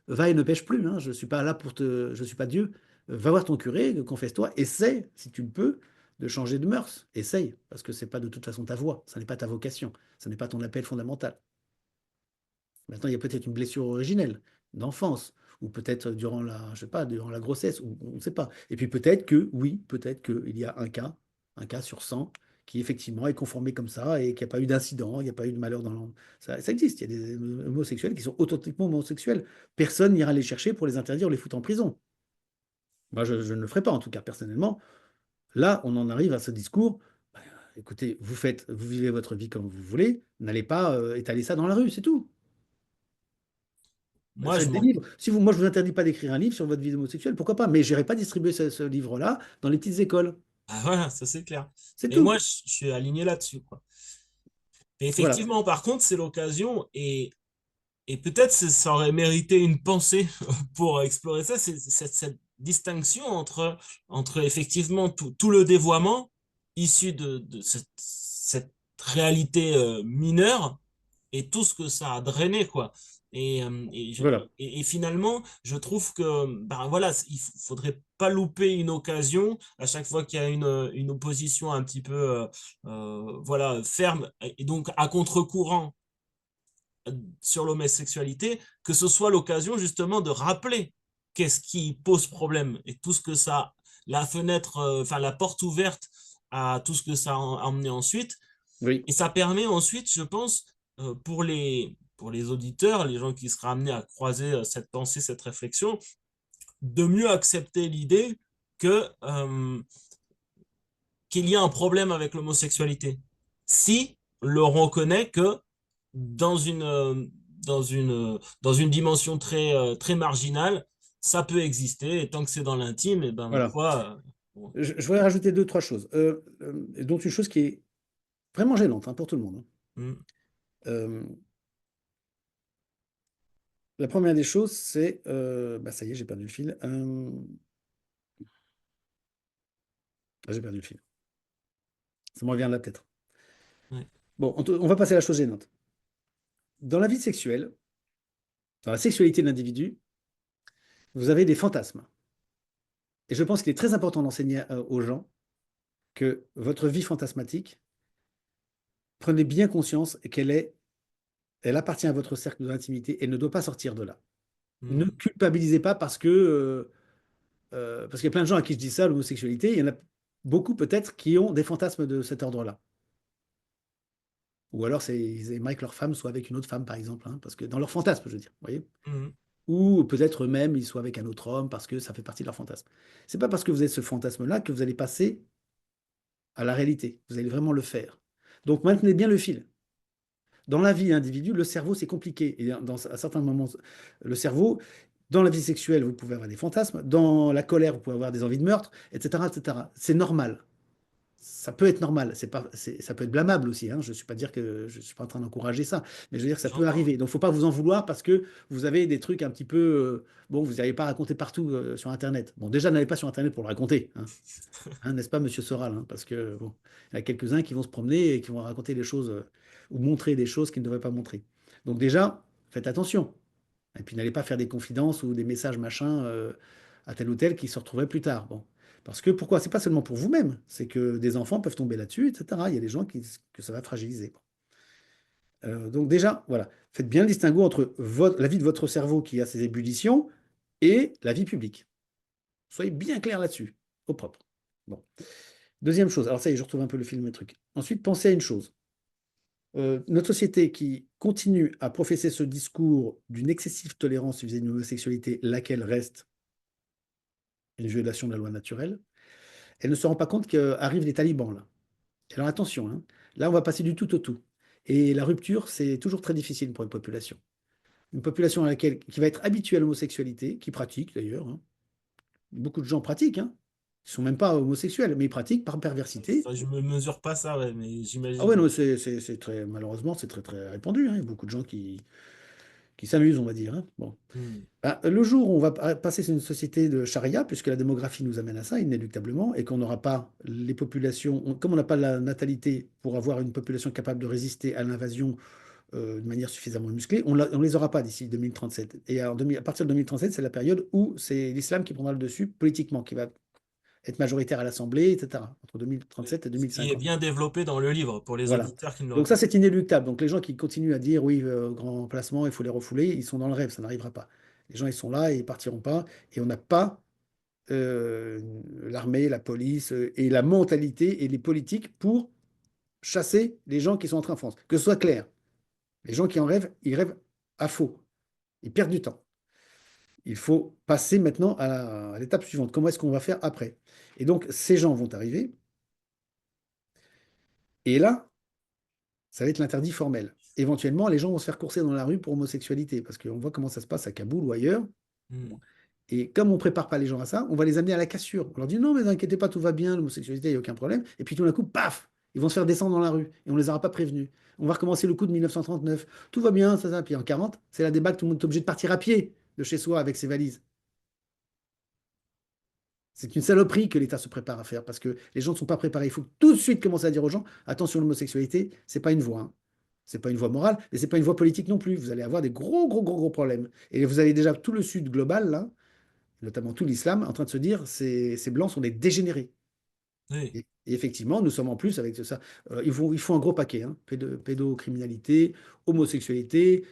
Va et ne pêche plus, hein. Je ne suis pas là je ne suis pas Dieu. Va voir ton curé, confesse-toi, essaie, si tu le peux, de changer de mœurs. Essaye, parce que c'est pas de toute façon ta voie, ça n'est pas ta vocation, ça n'est pas ton appel fondamental. Maintenant, il y a peut-être une blessure originelle d'enfance, ou peut-être durant je sais pas, durant la grossesse, ou on ne sait pas. Et puis peut-être que, oui, peut-être qu'il y a un cas sur 100 qui effectivement est conformé comme ça et qu'il n'y a pas eu d'incident, il n'y a pas eu de malheur ça existe, il y a des homosexuels qui sont authentiquement homosexuels. Personne n'ira les chercher pour les interdire ou les foutre en prison. Moi, je ne le ferai pas, en tout cas, personnellement. Là, on en arrive à ce discours. Bah, écoutez, vous vivez votre vie comme vous voulez, n'allez pas étaler ça dans la rue, c'est tout. Moi, je Faites des m'en... livres. Si vous, moi, je ne vous interdis pas d'écrire un livre sur votre vie homosexuelle, pourquoi pas? Mais je n'irai pas distribuer ce livre-là dans les petites écoles. Ah, voilà, ça c'est clair. C'est Et moi, tout. je suis aligné là-dessus, quoi. Et Voilà. effectivement, par contre, c'est l'occasion et peut-être ça aurait mérité une pensée pour explorer ça, c'est cette distinction entre effectivement tout le dévoiement issu de cette réalité mineure et tout ce que ça a drainé, quoi. Voilà. Et finalement, je trouve que, ben voilà, faudrait pas louper une occasion à chaque fois qu'il y a une opposition un petit peu, voilà, ferme et donc à contre-courant sur l'homosexualité, que ce soit l'occasion justement de rappeler qu'est-ce qui pose problème et tout ce que ça, la fenêtre, enfin la porte ouverte à tout ce que ça a emmené ensuite. Oui. Et ça permet ensuite, je pense, pour les auditeurs, les gens qui seraient amenés à croiser cette pensée, cette réflexion, de mieux accepter l'idée que, qu'il y a un problème avec l'homosexualité. Si l'on reconnaît que dans dans une dimension très marginale, ça peut exister, et tant que c'est dans l'intime, et ben, ma Voilà. foi, bon. Je voudrais rajouter deux, trois choses. Donc, une chose qui est vraiment gênante, hein, pour tout le monde, hein. Mm, Euh, la première des choses, c'est. Bah, ça y est, j'ai perdu le fil. J'ai perdu le fil. Ça me revient là peut-être. ouais, Bon, on va passer à la chose gênante. Dans la vie sexuelle, dans la sexualité de l'individu, vous avez des fantasmes. Et je pense qu'il est très important d'enseigner aux gens que votre vie fantasmatique, prenez bien conscience elle appartient à votre cercle d'intimité et ne doit pas sortir de là. Ne mm, culpabilisez pas parce qu'il y a plein de gens à qui je dis ça, l'homosexualité, il y en a beaucoup peut-être qui ont des fantasmes de cet ordre-là. Ou alors ils aimeraient que leur femme soit avec une autre femme, par exemple, hein, parce que dans leur fantasme, je veux dire, vous voyez. mm, Ou peut-être eux-mêmes, ils soient avec un autre homme parce que ça fait partie de leur fantasme. C'est pas parce que vous avez ce fantasme-là que vous allez passer à la réalité. Vous allez vraiment le faire. Donc maintenez bien le fil. Dans la vie individuelle, le cerveau, c'est compliqué. Et à certains moments, le cerveau, dans la vie sexuelle, vous pouvez avoir des fantasmes. Dans la colère, vous pouvez avoir des envies de meurtre, etc., etc. C'est normal. Ça peut être normal. Ça peut être blâmable aussi, hein. Je ne suis pas dire que je suis pas en train d'encourager ça, mais je veux dire que ça peut j'entends. arriver. Donc, il ne faut pas vous en vouloir parce que vous avez des trucs un petit peu. Bon, vous n'allez pas raconter partout sur Internet. Bon, déjà, n'allez pas sur Internet pour le raconter, hein. Hein, n'est-ce pas, Monsieur Soral, hein, parce que bon, il y a quelques-uns qui vont se promener et qui vont raconter des choses ou montrer des choses qu'ils ne devraient pas montrer. Donc déjà, faites attention. Et puis n'allez pas faire des confidences ou des messages machin à tel ou tel qui se retrouveraient plus tard. Bon. Parce que pourquoi? C'est pas seulement pour vous-même, c'est que des enfants peuvent tomber là-dessus, etc. Il y a des gens que ça va fragiliser. Donc déjà, voilà, faites bien le distinguo entre la vie de votre cerveau qui a ses ébullitions et la vie publique. Soyez bien clair là-dessus, au propre. Bon. Deuxième chose, alors ça y est, je retrouve un peu le film, le truc. Ensuite, pensez à une chose. Notre société qui continue à professer ce discours d'une excessive tolérance vis-à-vis de l'homosexualité, laquelle reste une violation de la loi naturelle, elle ne se rend pas compte qu'arrivent les talibans là. Alors attention, hein, là on va passer du tout au tout. Et la rupture, c'est toujours très difficile pour une population. Une population qui va être habituée à l'homosexualité, qui pratique d'ailleurs, hein. Beaucoup de gens pratiquent, hein. Ils ne sont même pas homosexuels, mais ils pratiquent par perversité. Enfin, je me mesure pas ça, ouais, mais Ah ouais, j'imagine. non, c'est très, malheureusement, c'est très, très répandu, hein. Il y a beaucoup de gens qui s'amusent, on va dire, hein. Bon. Mm. Ben, le jour où on va passer sur une société de charia, puisque la démographie nous amène à ça, inéluctablement, et qu'on n'aura pas les populations, comme on n'a pas la natalité pour avoir une population capable de résister à l'invasion de manière suffisamment musclée, on ne les aura pas d'ici 2037. Et à partir de 2037, c'est la période où c'est l'islam qui prendra le dessus politiquement, qui va être majoritaire à l'Assemblée, etc., entre Oui. 2037 et Ce qui est 2050. bien développé dans le livre pour les Voilà. auditeurs qui ne l'auraient Donc ça, pas. c'est inéluctable. Donc les gens qui continuent à dire oui, grand placement, il faut les refouler, ils sont dans le rêve, ça n'arrivera pas. Les gens, ils sont là et ils partiront pas. Et on n'a pas euh, l'armée, la police et la mentalité et les politiques pour chasser les gens qui sont entrés en France. Que ce soit clair. Les gens qui en rêvent, ils rêvent à faux. Ils perdent du temps. Il faut passer maintenant à l'étape suivante. Comment est-ce qu'on va faire après? Et donc, ces gens vont arriver. Et là, ça va être l'interdit formel. éventuellement, les gens vont se faire courser dans la rue pour homosexualité, parce qu'on voit comment ça se passe à Kaboul ou ailleurs. Hmm. Et comme on ne prépare pas les gens à ça, on va les amener à la cassure. On leur dit non, mais n'inquiétez pas, tout va bien, l'homosexualité, il n'y a aucun problème. Et puis tout d'un coup, paf, ils vont se faire descendre dans la rue et on ne les aura pas prévenus. On va recommencer le coup de 1939. Tout va bien, ça. Puis en 40, c'est la débâcle, tout le monde est obligé de partir à pied de chez soi avec ses valises. C'est une saloperie que l'État se prépare à faire parce que les gens ne sont pas préparés. Il faut tout de suite commencer à dire aux gens, attention, l'homosexualité, c'est pas une voie, hein. C'est pas une voie morale, et c'est pas une voie politique non plus. Vous allez avoir des gros, gros, gros, gros problèmes. Et vous avez déjà tout le Sud global, là, notamment tout l'islam, en train de se dire, ces blancs sont des dégénérés. Oui, Et effectivement, nous sommes en plus avec ça. Il faut un gros paquet, hein. Pédocriminalité, homosexualité,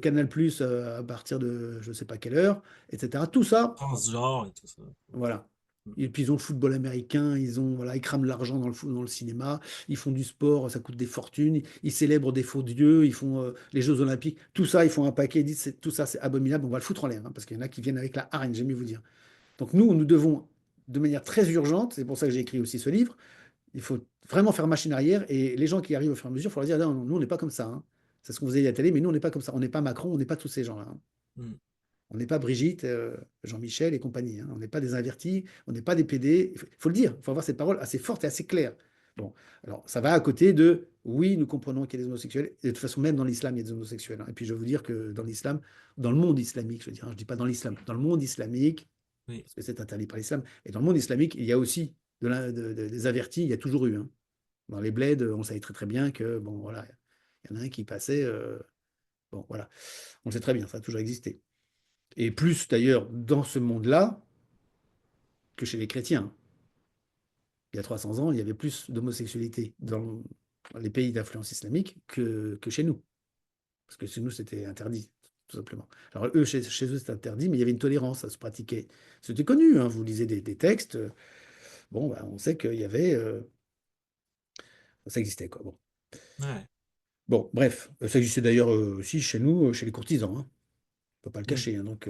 Canal+, à partir de je ne sais pas quelle heure, etc. Tout ça. transgenre et tout ça. Voilà. Hmm. Et puis ils ont le football américain, voilà, ils crament l'argent dans le cinéma, ils font du sport, ça coûte des fortunes, ils célèbrent des faux dieux, ils font les Jeux Olympiques, tout ça, ils font un paquet, ils disent tout ça c'est abominable, on va le foutre en l'air, hein, parce qu'il y en a qui viennent avec la hargne, j'aime mieux vous dire. Donc nous devons, de manière très urgente, c'est pour ça que j'ai écrit aussi ce livre, il faut vraiment faire machine arrière, et les gens qui arrivent au fur et à mesure, il faut leur dire, non, non, nous on n'est pas comme ça, hein. C'est ce qu'on faisait à la télé, mais nous on n'est pas comme ça, on n'est pas Macron, on n'est pas tous ces gens-là, hein. Hmm. On n'est pas Brigitte, Jean-Michel et compagnie, hein. On n'est pas des invertis, on n'est pas des PD. Il faut le dire, il faut avoir cette parole assez forte et assez claire. Bon, alors ça va à côté de, oui, nous comprenons qu'il y a des homosexuels, et de toute façon, même dans l'islam, il y a des homosexuels, hein. Et puis je veux vous dire que dans l'islam, dans le monde islamique, je veux dire, hein, je ne dis pas dans l'islam, dans le monde islamique, Oui. parce que c'est interdit par l'islam, et dans le monde islamique, il y a aussi des avertis, il y a toujours eu, hein. Dans les bleds, on savait très très bien que, bon, voilà, il y en a un qui passait, bon, voilà, on le sait très bien, ça a toujours existé. Et plus d'ailleurs dans ce monde-là que chez les chrétiens. Il y a 300 ans, il y avait plus d'homosexualité dans les pays d'influence islamique que chez nous. Parce que chez nous, c'était interdit, tout simplement. Alors eux, chez eux, c'était interdit, mais il y avait une tolérance, ça se pratiquait. C'était connu, hein, vous lisez des textes, bon, bah, on sait qu'il y avait... ça existait, quoi. Bon, Ouais. bon bref, ça existait d'ailleurs aussi chez nous, chez les courtisans, hein. On ne peut pas le Hmm. cacher, hein. Donc,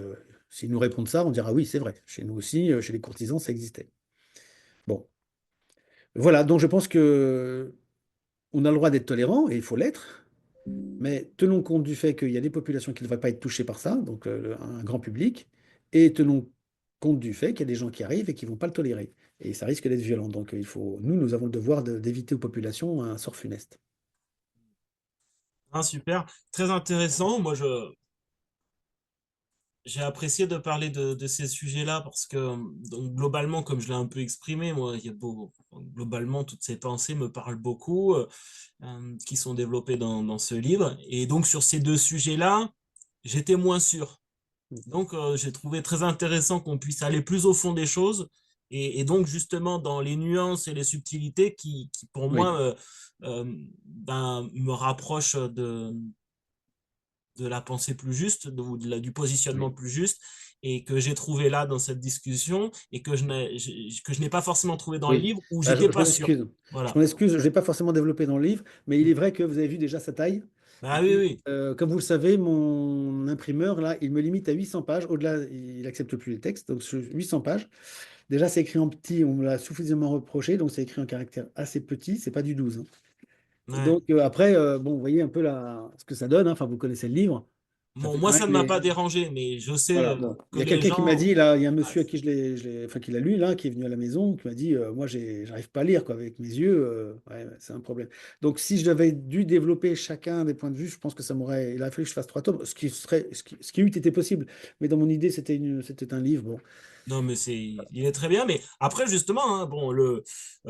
s'ils nous répondent ça, on dira oui, c'est vrai. Chez nous aussi, chez les courtisans, ça existait. Bon, voilà, donc je pense que on a le droit d'être tolérant, et il faut l'être, mais tenons compte du fait qu'il y a des populations qui ne devraient pas être touchées par ça, donc un grand public, et tenons compte du fait qu'il y a des gens qui arrivent et qui ne vont pas le tolérer. Et ça risque d'être violent. Donc nous avons le devoir d'éviter aux populations un sort funeste. Ah, super, très intéressant. Moi, j'ai apprécié de parler de ces sujets-là parce que, donc, globalement, comme je l'ai un peu exprimé, moi, globalement, toutes ces pensées me parlent beaucoup, qui sont développées dans ce livre. Et donc, sur ces deux sujets-là, j'étais moins sûr. Donc, j'ai trouvé très intéressant qu'on puisse aller plus au fond des choses et donc, justement, dans les nuances et les subtilités qui pour Oui, moi, me rapprochent de la pensée plus juste, du positionnement oui. plus juste, et que j'ai trouvé là dans cette discussion, et que je n'ai pas forcément trouvé dans le Oui. livre, où Bah, j'étais je pas m'en sûr. excuse. Je Voilà. m'en excuse, je ne l'ai pas forcément développé dans le livre, mais il est vrai que vous avez vu déjà sa taille. Et Ah oui, puis, oui. comme vous le savez, mon imprimeur, là, il me limite à 800 pages. Au-delà, il n'accepte plus les textes. Donc, sur 800 pages. Déjà, c'est écrit en petit, on me l'a suffisamment reproché. Donc, c'est écrit en caractère assez petit. C'est pas du 12, hein. Et Ouais. donc, après, bon, vous voyez un peu ce que ça donne, hein. Enfin, vous connaissez le livre. Ça Bon, fait moi, quand ça même ne m'a pas les, dérangé, mais je sais voilà, bon. Il que y a les quelqu'un qui m'a gens. dit, là, il y a un Ah, monsieur à qui enfin, qui l'a lu, là, qui est venu à la maison, qui m'a dit, moi, j'arrive pas à lire, quoi, avec mes yeux, ouais, ouais, c'est un problème. Donc, si j'avais dû développer chacun des points de vue, je pense que il aurait fallu que je fasse 3 tomes, ce qui eût été possible. Mais dans mon idée, c'était un livre, bon. non, mais il est très bien. Mais après, justement, hein, bon,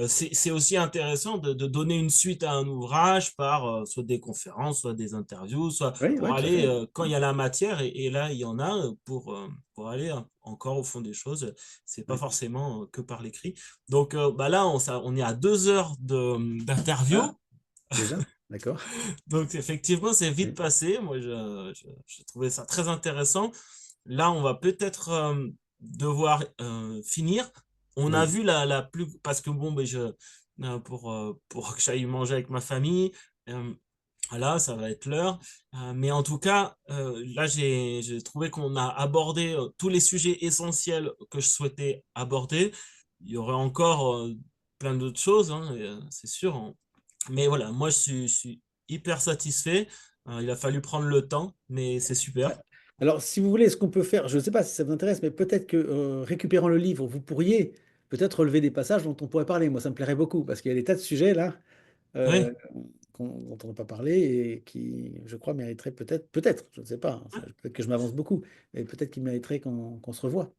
c'est aussi intéressant de donner une suite à un ouvrage par soit des conférences, soit des interviews, soit Oui, pour oui, tout à aller, fait. quand il y a la matière, et là, il y en a, pour aller encore au fond des choses. C'est pas Oui. forcément que par l'écrit. Donc, bah là, on est à 2 heures d'interview. Ah, déjà, d'accord. Donc, effectivement, c'est vite Oui, passé. Moi, je trouvais ça très intéressant. Là, on va peut-être devoir finir. On a oui, vu la plus... Parce que, bon, ben, pour que j'aille manger avec ma famille, voilà, ça va être l'heure. Mais en tout cas, là, j'ai trouvé qu'on a abordé tous les sujets essentiels que je souhaitais aborder. Il y aurait encore plein d'autres choses, hein, c'est sûr, hein. Mais voilà, moi, je suis hyper satisfait. Il a fallu prendre le temps, mais c'est Euh, super. Alors, si vous voulez, ce qu'on peut faire, je ne sais pas si ça vous intéresse, mais peut-être que récupérant le livre, vous pourriez peut-être relever des passages dont on pourrait parler. Moi, ça me plairait beaucoup parce qu'il y a des tas de sujets là Oui. euh, dont on n'a pas parlé et qui, je crois, mériteraient peut-être, je ne sais pas, hein, peut-être que je m'avance beaucoup, mais peut-être qu'ils mériteraient qu'on se revoie.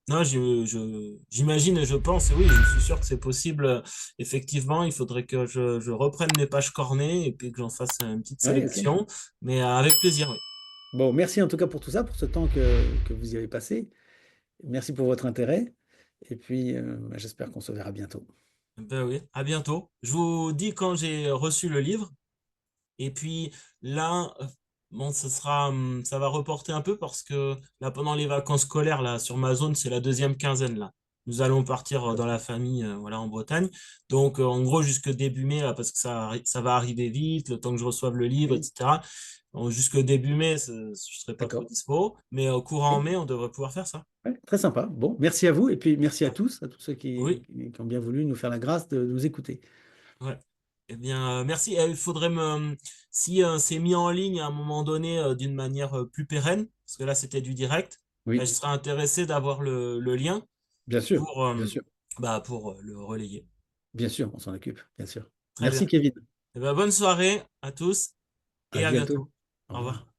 Non, j'imagine et je pense, et oui, je suis sûr que c'est possible. Effectivement, il faudrait que je reprenne mes pages cornées et puis que j'en fasse une petite Oui, ok. sélection, mais avec plaisir, oui. Bon, merci en tout cas pour tout ça, pour ce temps que vous y avez passé. Merci pour votre intérêt. Et puis, bah, j'espère qu'on se verra bientôt. Ben oui, à bientôt. Je vous dis quand j'ai reçu le livre. Et puis là, bon, ça va reporter un peu parce que là, pendant les vacances scolaires, là, sur ma zone, c'est la deuxième quinzaine, là. Nous allons partir dans la famille, voilà, en Bretagne. Donc, en gros, jusque début mai, là, parce que ça va arriver vite, le temps que je reçoive le livre, Oui, etc. Donc, jusque début mai, je ne serai pas trop d'accord. dispo. Mais au courant Ok. mai, on devrait pouvoir faire ça. Ouais, très sympa. Bon, merci à vous et puis merci à tous ceux Oui, qui ont bien voulu nous faire la grâce de nous écouter. ouais. Eh bien, merci. Il faudrait si c'est mis en ligne à un moment donné d'une manière plus pérenne, parce que là c'était du direct, je Oui, serais intéressé d'avoir le lien bien pour, sûr, pour le relayer. bien sûr, on s'en occupe, bien sûr. Très Merci bien. Kevin. Eh bien, bonne soirée à tous À et à bientôt. bientôt. Au Au revoir. revoir.